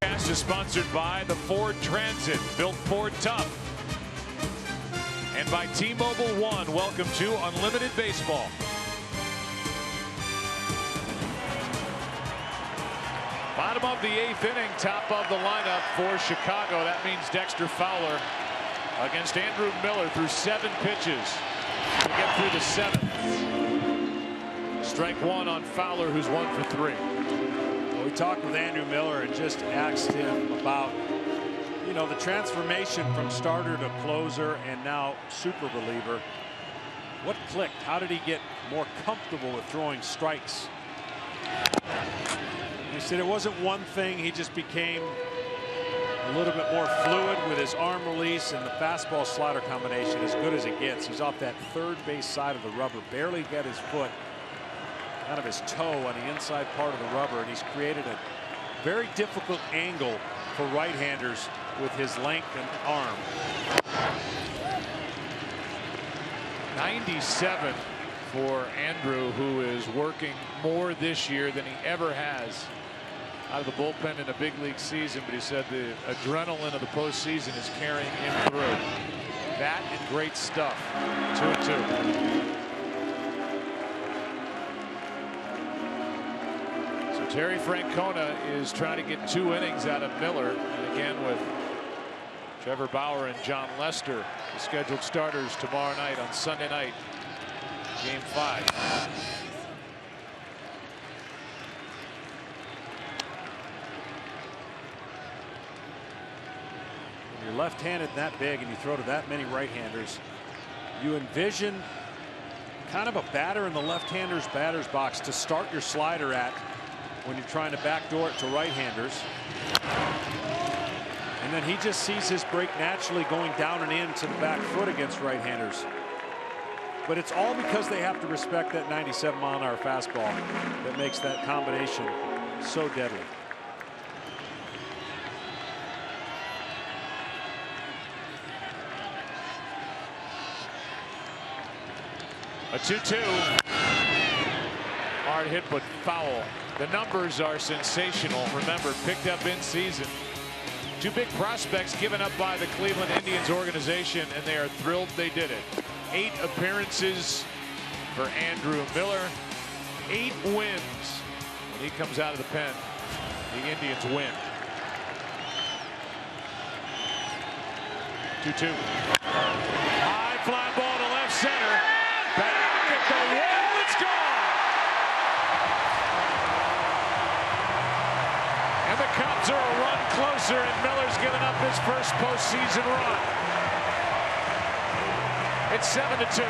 Broadcast is sponsored by the Ford Transit, built Ford tough. And by T-Mobile One. Welcome to Unlimited Baseball. Bottom of the 8th inning, top of the lineup for Chicago. That means Dexter Fowler against Andrew Miller through 7 pitches to get through the 7th. Strike 1 on Fowler, who's 1 for 3. Well, we talked with Andrew Miller and just asked him about, you know, the transformation from starter to closer and now super reliever. What clicked? How did he get more comfortable with throwing strikes? He said it wasn't one thing. He just became a little bit more fluid with his arm release, and the fastball slider combination as good as it gets. He's off that third base side of the rubber, barely got his foot out of his toe on the inside part of the rubber, and he's created a very difficult angle for right-handers with his length and arm. 97 for Andrew, who is working more this year than he ever has out of the bullpen in a big league season, but he said the adrenaline of the postseason is carrying him through. That and great stuff. 2-2. So Terry Francona is trying to get 2 innings out of Miller, and again with Trevor Bauer and John Lester, the scheduled starters tomorrow night on Sunday night, Game 5. When you're left-handed that big and you throw to that many right-handers, you envision kind of a batter in the left-hander's batter's box to start your slider at when you're trying to backdoor it to right-handers. And then he just sees his break naturally going down and in to the back foot against right-handers. But it's all because they have to respect that 97-mile-an-hour fastball that makes that combination so deadly. A 2-2. Hard hit, but foul. The numbers are sensational. Remember, picked up in season. 2 big prospects given up by the Cleveland Indians organization, and they are thrilled they did it. 8 appearances for Andrew Miller. 8 wins. When he comes out of the pen, the Indians win. 2-2. High fly ball to left center. Back at the wall. It's gone. And the Cubs are a run closer, and Miller's given up his first postseason run. It's 7-2.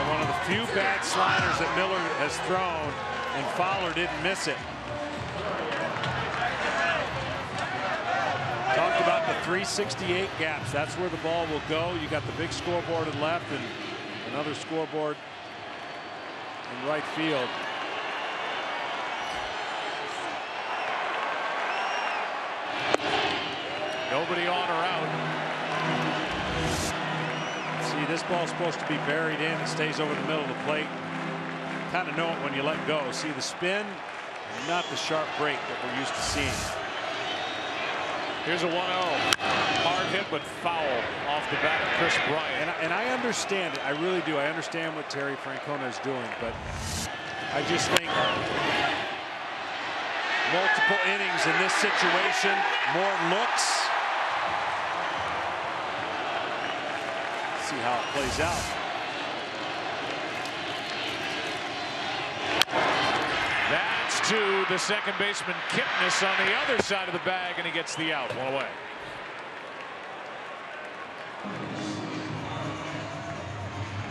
One of the few bad sliders that Miller has thrown, and Fowler didn't miss it. Talked about the 368 gaps. That's where the ball will go. You got the big scoreboard in left and another scoreboard in right field. Nobody on or out. See, this ball's supposed to be buried in. It stays over the middle of the plate. Kind of know it when you let go. See the spin, not the sharp break that we're used to seeing. Here's a 1-0. Hard hit, but foul off the bat of Chris Bryant. And I understand it. I really do. I understand what Terry Francona is doing, but I just think multiple innings in this situation, more looks. See how it plays out. That's to the second baseman Kipnis on the other side of the bag, and he gets the out. 1 away.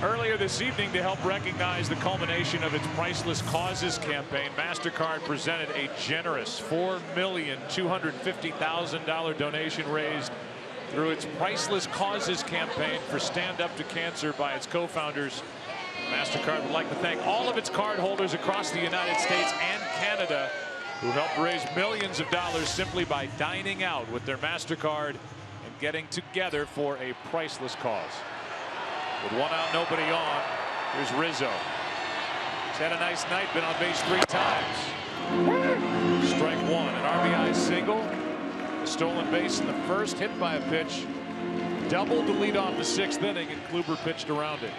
Earlier this evening, to help recognize the culmination of its Priceless Causes campaign, MasterCard presented a generous $4,250,000 donation raised through its Priceless Causes campaign for Stand Up to Cancer by its co-founders. MasterCard would like to thank all of its cardholders across the United States and Canada who helped raise millions of dollars simply by dining out with their MasterCard and getting together for a priceless cause. With 1 out, nobody on. Here's Rizzo. He's had a nice night, been on base 3 times. Strike 1, an RBI single. A stolen base in the first, hit by a pitch. Doubled to lead off the 6th inning, and Kluber pitched around it.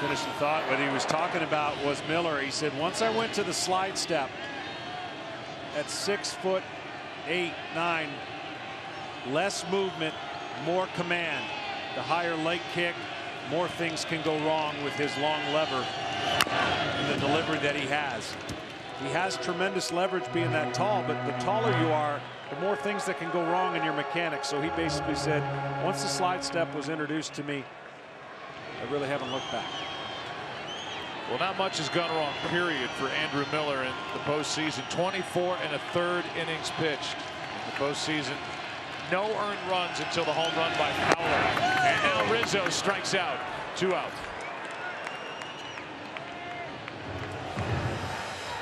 Finishing thought, what he was talking about was Miller. He said, once I went to the slide step at 6'8", 9", less movement, more command. The higher leg kick, more things can go wrong with his long lever and the delivery that he has. He has tremendous leverage being that tall, but the taller you are, the more things that can go wrong in your mechanics. So he basically said, once the slide step was introduced to me, I really haven't looked back. Well, not much has gone wrong, period, for Andrew Miller in the postseason. 24 1/3 innings pitched in the postseason. No earned runs until the home run by Fowler. And now Rizzo strikes out. 2 out.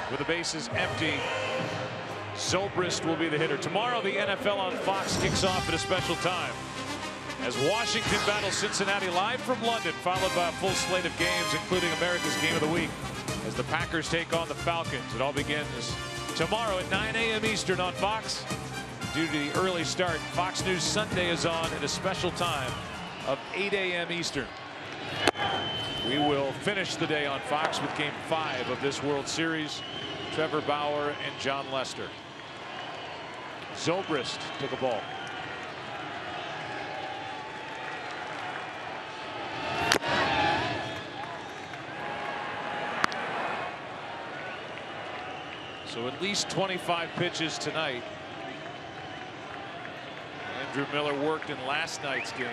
With the bases empty, Zobrist will be the hitter. Tomorrow, the NFL on Fox kicks off at a special time as Washington battles Cincinnati live from London, followed by a full slate of games, including America's Game of the Week, as the Packers take on the Falcons. It all begins tomorrow at 9 a.m. Eastern on Fox. Due to the early start, Fox News Sunday is on at a special time of 8 a.m. Eastern. We will finish the day on Fox with Game 5 of this World Series. Trevor Bauer and John Lester. Zobrist took a ball. So at least 25 pitches tonight. Andrew Miller worked in last night's game.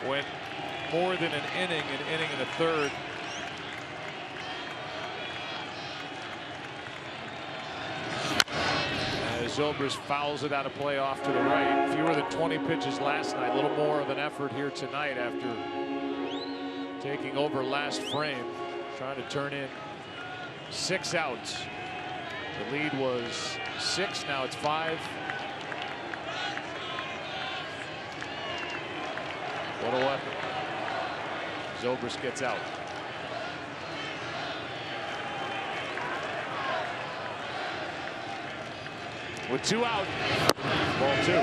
Went more than an inning and a third. As Zobrist fouls it out of play off to the right. Fewer than 20 pitches last night. A little more of an effort here tonight after taking over last frame. Trying to turn in 6 outs. The lead was 6. Now it's 5. What a weapon. Zobrist gets out. With 2 out. Ball 2.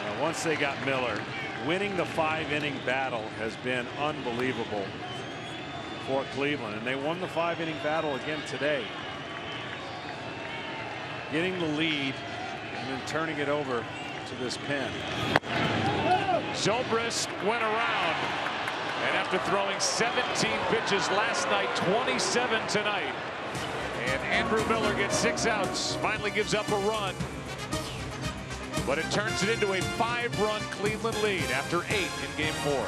Now, once they got Miller, winning the 5-inning battle has been unbelievable for Cleveland, and they won the 5-inning battle again today. Getting the lead and then turning it over to this pen. Zobrist went around, and after throwing 17 pitches last night, 27 tonight, and Andrew Miller gets 6 outs, finally gives up a run, but it turns it into a 5-run Cleveland lead after 8 in Game 4.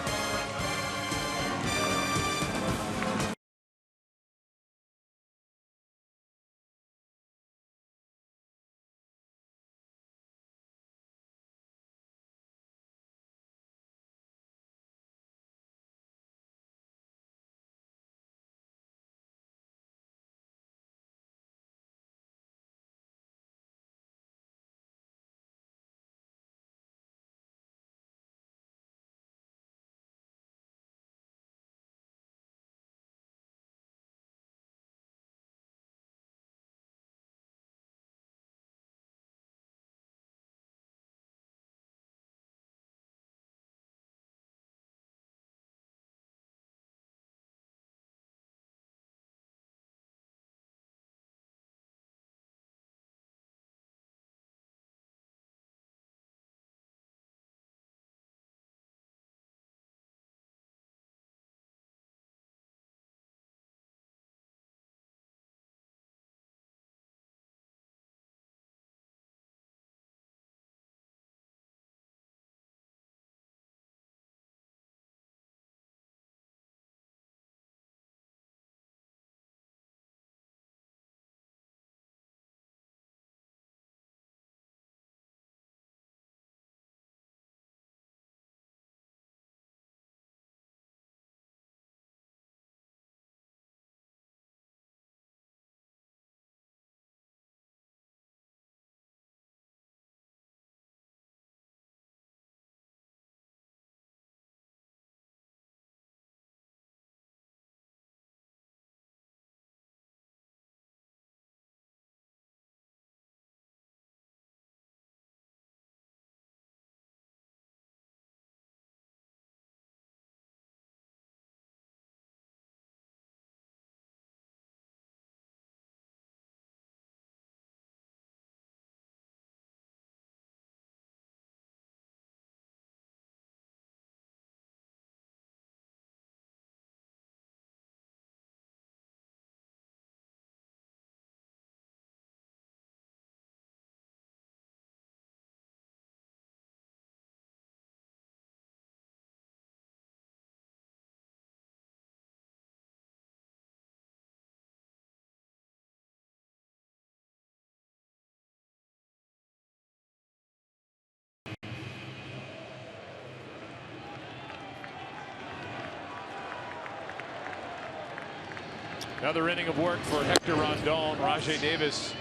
Another inning of work for Hector Rondon. Rajai Davis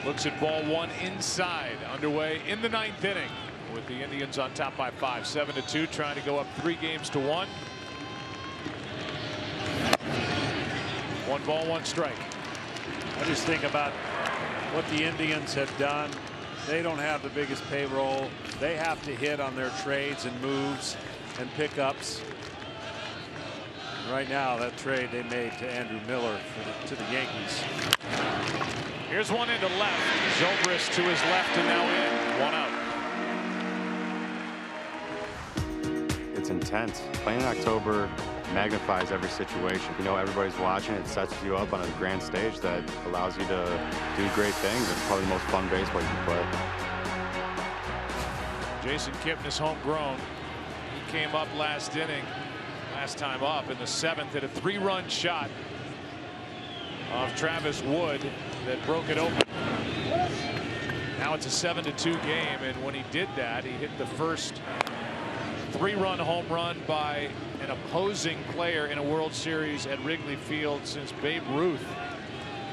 looks at ball one inside. Underway in the 9th inning with the Indians on top by 5, 7-2, trying to go up 3 games to 1. 1 ball, 1 strike. I just think about what the Indians have done. They don't have the biggest payroll. They have to hit on their trades and moves and pickups. Right now, that trade they made to Andrew Miller to the Yankees. Here's one into left. Zobrist to his left and now in. 1 out. It's intense. Playing in October magnifies every situation. You know, everybody's watching. It sets you up on a grand stage that allows you to do great things. It's probably the most fun baseball you can play. Jason Kipnis, homegrown. He came up last time up in the 7th, hit a 3-run shot of Travis Wood that broke it open. Now it's a 7-2 game, and when he did that, he hit the first 3-run home run by an opposing player in a World Series at Wrigley Field since Babe Ruth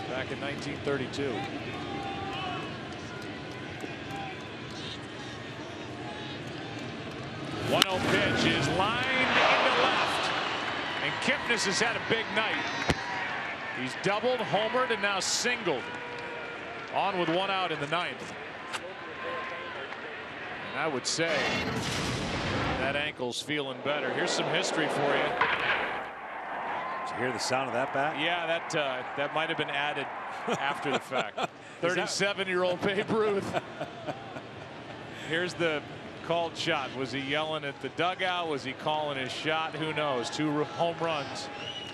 back in 1932. One-0 pitch is lined into left, and Kipnis has had a big night. He's doubled, homered, and now singled. On with 1 out in the 9th. And I would say that ankle's feeling better. Here's some history for you. Did you hear the sound of that bat? Yeah, that might have been added after the fact. 37-year-old Babe Ruth. Here's the called shot. Was he yelling at the dugout? Was he calling his shot? Who knows? 2 home runs.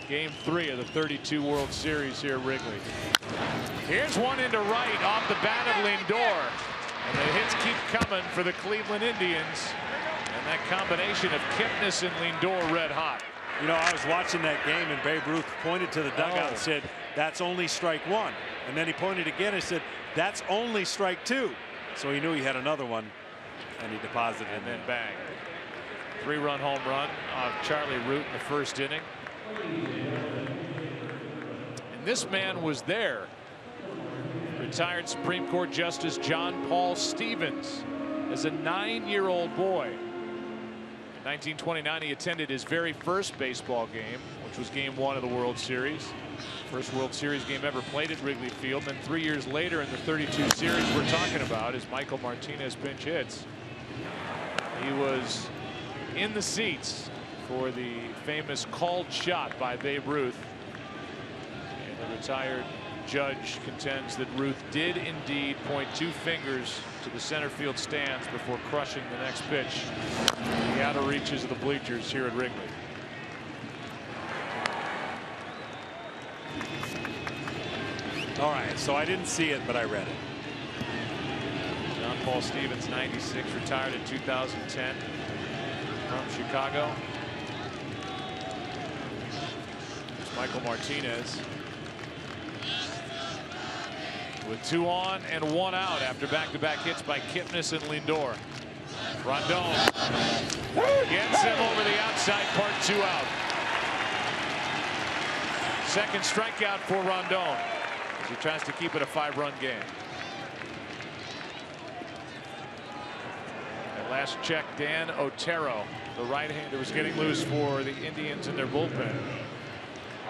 Game 3 of the 32 World Series here at Wrigley. Here's one into right off the bat of Lindor. And the hits keep coming for the Cleveland Indians. And that combination of Kipnis and Lindor red hot. You know, I was watching that game and Babe Ruth pointed to the dugout and said, "That's only strike 1." And then he pointed again and said, "That's only strike 2." So he knew he had another one, and he deposited it. And then bang. 3-run home run of Charlie Root in the 1st inning. And this man was there. Retired Supreme Court Justice John Paul Stevens as a 9-year-old boy. In 1929, he attended his very first baseball game, which was Game 1 of the World Series. First World Series game ever played at Wrigley Field. And then 3 years later in the 32 series we're talking about, as Michael Martinez pinch hits, he was in the seats for the famous called shot by Babe Ruth. And the retired judge contends that Ruth did indeed point 2 fingers to the center field stands before crushing the next pitch in the outer reaches of the bleachers here at Wrigley. All right, so I didn't see it, but I read it. John Paul Stevens, 96, retired in 2010 from Chicago. It's Michael Martinez with 2 on and 1 out after back-to-back hits by Kipnis and Lindor. Rondon gets him over the outside part, 2 out. Second strikeout for Rondon as he tries to keep it a 5-run game. At last check, Dan Otero, the right-hander, was getting loose for the Indians in their bullpen.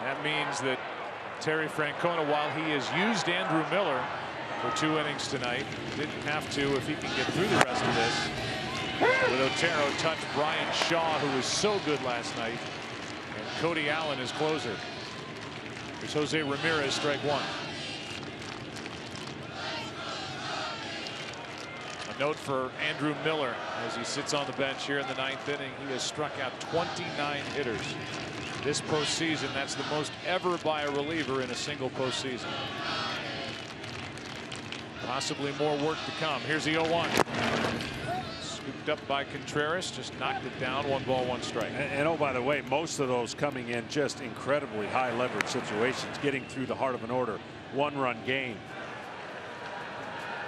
That means that Terry Francona, while he has used Andrew Miller for 2 innings tonight, didn't have to if he can get through the rest of this. With Otero touched Brian Shaw, who was so good last night, and Cody Allen is closer. Here's Jose Ramirez, strike 1. A note for Andrew Miller as he sits on the bench here in the 9th inning. He has struck out 29 hitters this postseason. That's the most ever by a reliever in a single postseason. Possibly more work to come. Here's the 0-1. Scooped up by Contreras, just knocked it down. 1 ball, 1 strike. And oh, by the way, most of those coming in just incredibly high leverage situations, getting through the heart of an order. 1-run game.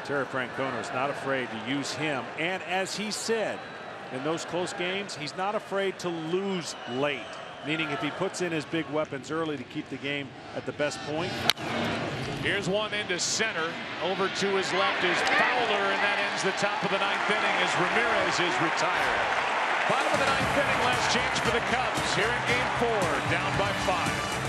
Terry Francona is not afraid to use him, and as he said, in those close games, he's not afraid to lose late. meaning if he puts in his big weapons early to keep the game at the best point. Here's one into center. Over to his left is Fowler, and that ends the top of the 9th inning as Ramirez is retired. Bottom of the 9th inning, last chance for the Cubs here in Game 4, down by 5.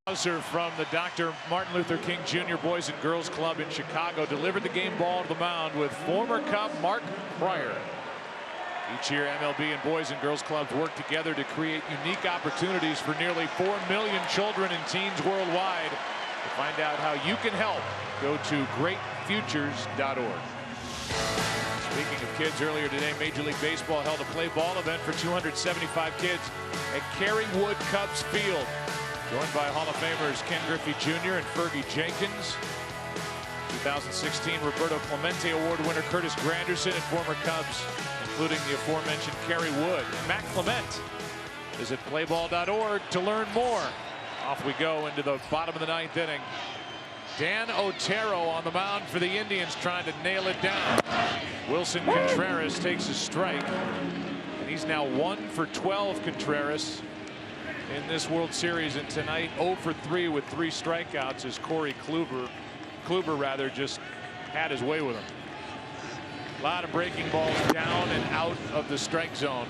Hauser from the Dr. Martin Luther King Jr. Boys and Girls Club in Chicago delivered the game ball to the mound with former Cub Mark Pryor. Each year, MLB and Boys and Girls Clubs work together to create unique opportunities for nearly 4 million children and teens worldwide. To find out how you can help, go to greatfutures.org. Speaking of kids, earlier today, Major League Baseball held a play ball event for 275 kids at Kerry Wood Cubs Field. Joined by Hall of Famers Ken Griffey Jr. and Fergie Jenkins. 2016 Roberto Clemente Award winner Curtis Granderson and former Cubs, including the aforementioned Kerry Wood and Matt Clement. Visit playball.org to learn more. Off we go into the bottom of the 9th inning. Dan Otero on the mound for the Indians, trying to nail it down. Wilson Contreras takes a strike, and he's now 1 for 12, Contreras, in this World Series, and tonight 0 for 3 with 3 strikeouts as Corey Kluber just had his way with him. A lot of breaking balls down and out of the strike zone.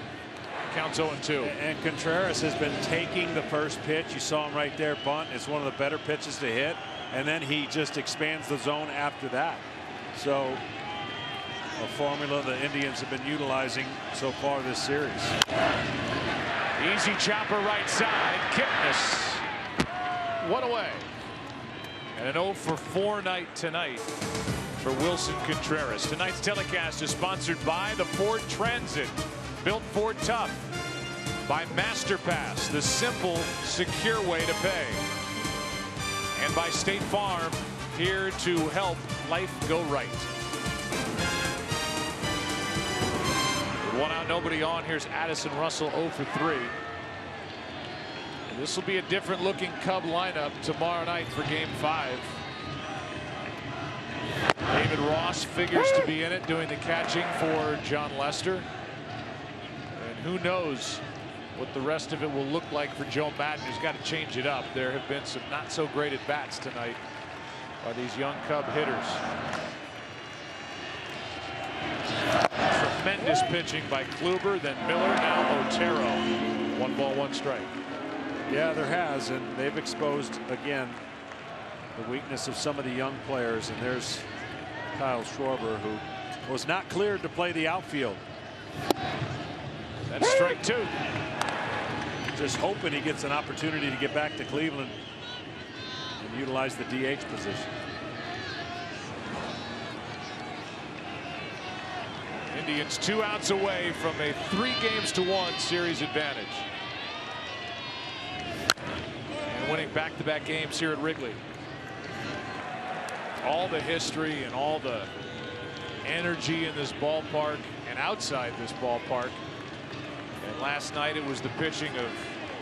Counts 0-2. And Contreras has been taking the first pitch. You saw him right there, bunt. It's one of the better pitches to hit, and then he just expands the zone after that. So a formula the Indians have been utilizing so far this series. Easy chopper right side. Kipnis. One away. And an 0 for 4 night tonight for Wilson Contreras. Tonight's telecast is sponsored by the Ford Transit. Built Ford tough. By MasterPass, the simple, secure way to pay. And by State Farm, here to help life go right. One out, nobody on. Here's Addison Russell 0 for 3. This will be a different looking Cub lineup tomorrow night for Game 5. David Ross figures to be in it, doing the catching for John Lester. And who knows what the rest of it will look like for Joe Madden, who's got to change it up. There have been some not so great at bats tonight by these young Cub hitters. Tremendous pitching by Kluber, then Miller, now Otero. 1 ball, 1 strike. Yeah, there has, and they've exposed again the weakness of some of the young players. And there's Kyle Schwarber, who was not cleared to play the outfield. That's strike 2. Just hoping he gets an opportunity to get back to Cleveland and utilize the DH position. Indians 2 outs away from a 3-1 series advantage. And winning back-to-back games here at Wrigley. All the history and all the energy in this ballpark and outside this ballpark. And last night it was the pitching of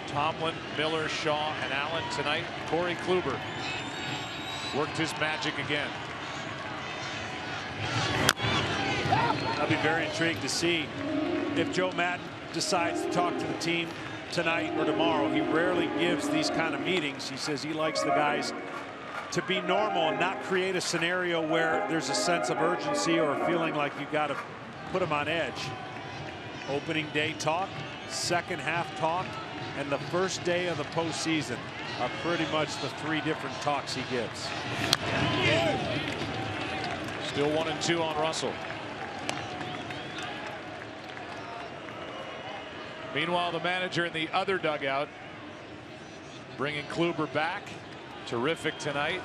Tomlin, Miller, Shaw, and Allen. Tonight, Corey Kluber worked his magic again. I'll be very intrigued to see if Joe Maddon decides to talk to the team tonight or tomorrow. He rarely gives these kind of meetings. He says he likes the guys to be normal and not create a scenario where there's a sense of urgency or a feeling like you got to put them on edge. Opening day talk, second half talk, and the first day of the postseason are pretty much the 3 different talks he gives. Still 1-2 on Russell. Meanwhile, the manager in the other dugout bringing Kluber back. Terrific tonight.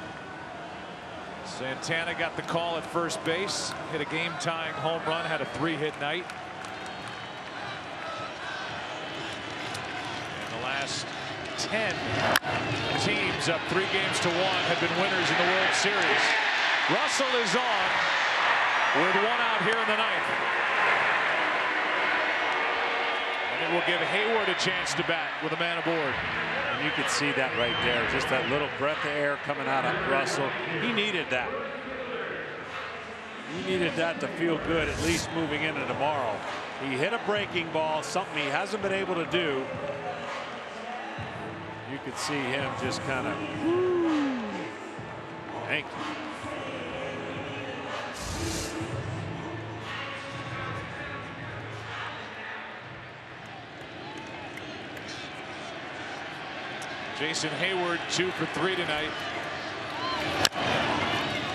Santana got the call at first base, hit a game-tying home run, had a 3-hit night. And the last 10 teams up 3-1 have been winners in the World Series. Russell is on with 1 out here in the 9th. And it will give Hayward a chance to bat with a man aboard. And you could see that right there. Just that little breath of air coming out of Russell. He needed that. He needed that to feel good, at least moving into tomorrow. He hit a breaking ball, something he hasn't been able to do. You could see him just kind of, thank you. Jason Hayward 2 for 3 tonight.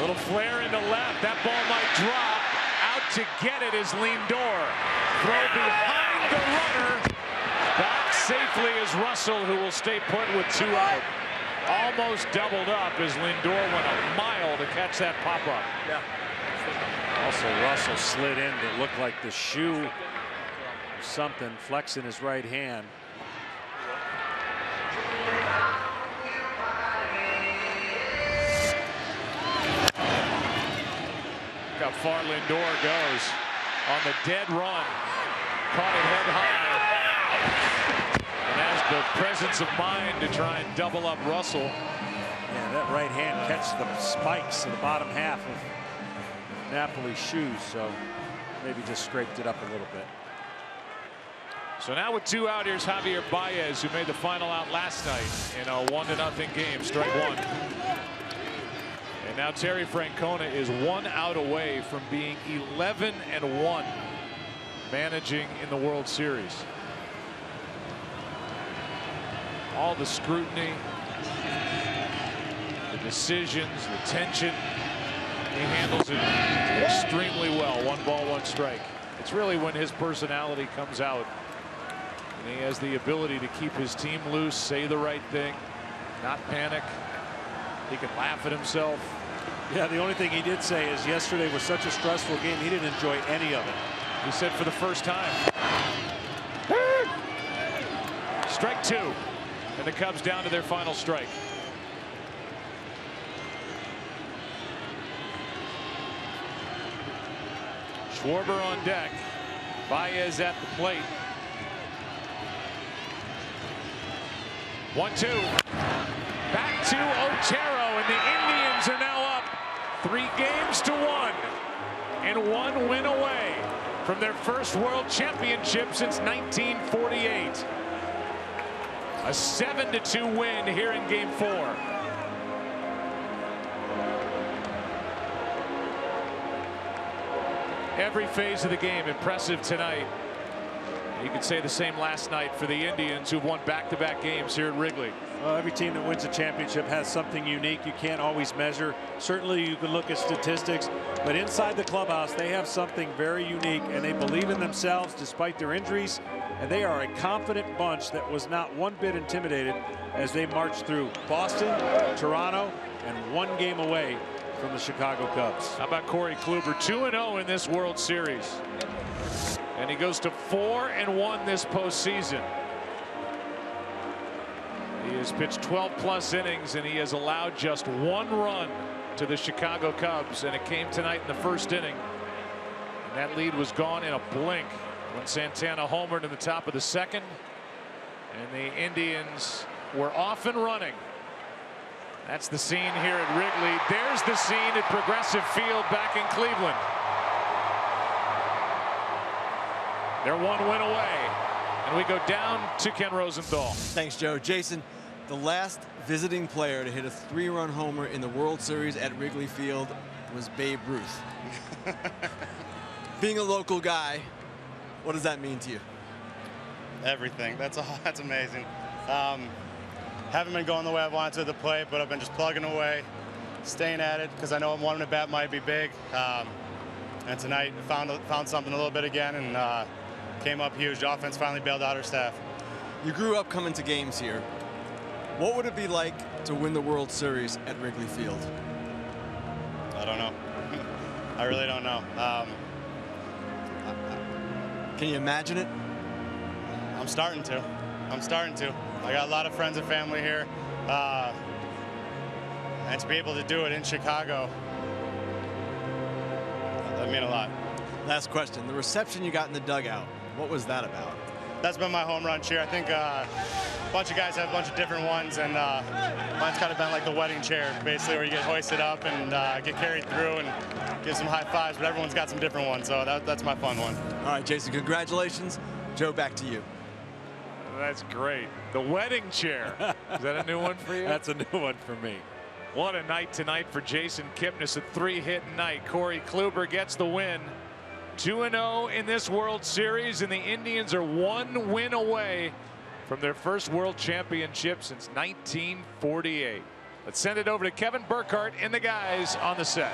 Little flare into left. That ball might drop. Out to get it is Lindor. Throw behind the runner. Back safely is Russell, who will stay put with 2 out. Almost doubled up as Lindor went a mile to catch that pop-up. Yeah. Also, Russell slid in to look like the shoe or something, flexing his right hand. Look how far Lindor goes on the dead run. Caught it head high. And has the presence of mind to try and double up Russell. Yeah, that right hand catches the spikes in the bottom half of Napoli's shoes, so maybe just scraped it up a little bit. So now with 2 out, here's Javier Baez, who made the final out last night in a 1-0 game, strike 1. And now Terry Francona is 1 out away from being 11-1 managing in the World Series. All the scrutiny, the decisions, the tension, he handles it extremely well. 1 ball, 1 strike. It's really when his personality comes out and he has the ability to keep his team loose, say the right thing, not panic. He can laugh at himself. Yeah, the only thing he did say is yesterday was such a stressful game, he didn't enjoy any of it. He said for the first time. Strike 2. And the Cubs down to their final strike. Schwarber on deck. Baez at the plate. 1-2. Back to Otero, and the Indians are now up 3-1 and 1 win away from their first World Championship since 1948. A 7-2 win here in Game 4. every phase of the game. Impressive tonight. You could say the same last night for the Indians, who've won back-to-back games here at Wrigley. Well, every team that wins a championship has something unique you can't always measure. Certainly you can look at statistics, but inside the clubhouse they have something very unique, and they believe in themselves despite their injuries, and they are a confident bunch that was not one bit intimidated as they marched through Boston, Toronto, and 1 game away from the Chicago Cubs. How about Corey Kluber? 2-0 in this World Series. And he goes to 4-1 this postseason. He has pitched 12+ innings, and he has allowed just 1 run to the Chicago Cubs, and it came tonight in the first inning. And that lead was gone in a blink when Santana homered in the top of the second. And the Indians were off and running. That's the scene here at Wrigley. There's the scene at Progressive Field back in Cleveland. They're 1 win away, and we go down to Ken Rosenthal. Thanks, Joe. Jason, the last visiting player to hit a 3-run homer in the World Series at Wrigley Field was Babe Ruth. Being a local guy, what does that mean to you? Everything. That's amazing. Haven't been going the way I wanted to at the plate, but I've been just plugging away, staying at it, because I know one at bat might be big. And tonight found something a little bit again, and came up huge. The offense finally bailed out our staff. You grew up coming to games here. What would it be like to win the World Series at Wrigley Field? I don't know. I really don't know. Can you imagine it? I'm starting to. I got a lot of friends and family here. And to be able to do it in Chicago, that mean a lot. Last question. The reception you got in the dugout, what was that about? That's been my home run cheer. I think a bunch of guys have a bunch of different ones, and mine's kind of been like the wedding chair, basically, where you get hoisted up and get carried through and give some high fives, but everyone's got some different ones, so that's my fun one. All right, Jason, congratulations. Joe, back to you. That's great. The wedding chair. Is that a new one for you? That's a new one for me. What a night tonight for Jason Kipnis. A 3-hit night. Corey Kluber gets the win. 2-0 in this World Series, and the Indians are 1 win away from their first World Championship since 1948. Let's send it over to Kevin Burkhardt and the guys on the set.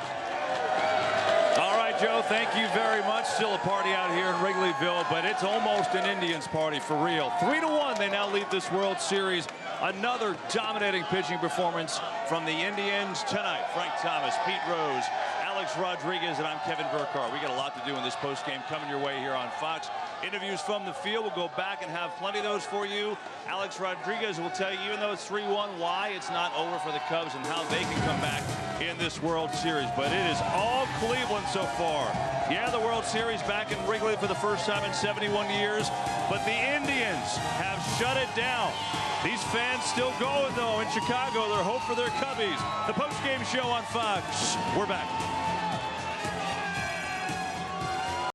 All right, Joe, thank you very much. Still a party out here in Wrigleyville, but it's almost an Indians party for real. 3-1, they now lead this World Series. Another dominating pitching performance from the Indians tonight. Frank Thomas, Pete Rose, Alex Rodriguez, and I'm Kevin Burkhardt. We got a lot to do in this postgame coming your way here on Fox. Interviews from the field. We'll go back and have plenty of those for you. Alex Rodriguez will tell you, even though it's 3-1, why it's not over for the Cubs and how they can come back in this World Series. But it is all Cleveland so far. Yeah, the World Series back in Wrigley for the first time in 71 years, but the Indians have shut it down. These fans still going, though, in Chicago. Their hope for their Cubbies. The postgame show on Fox. We're back.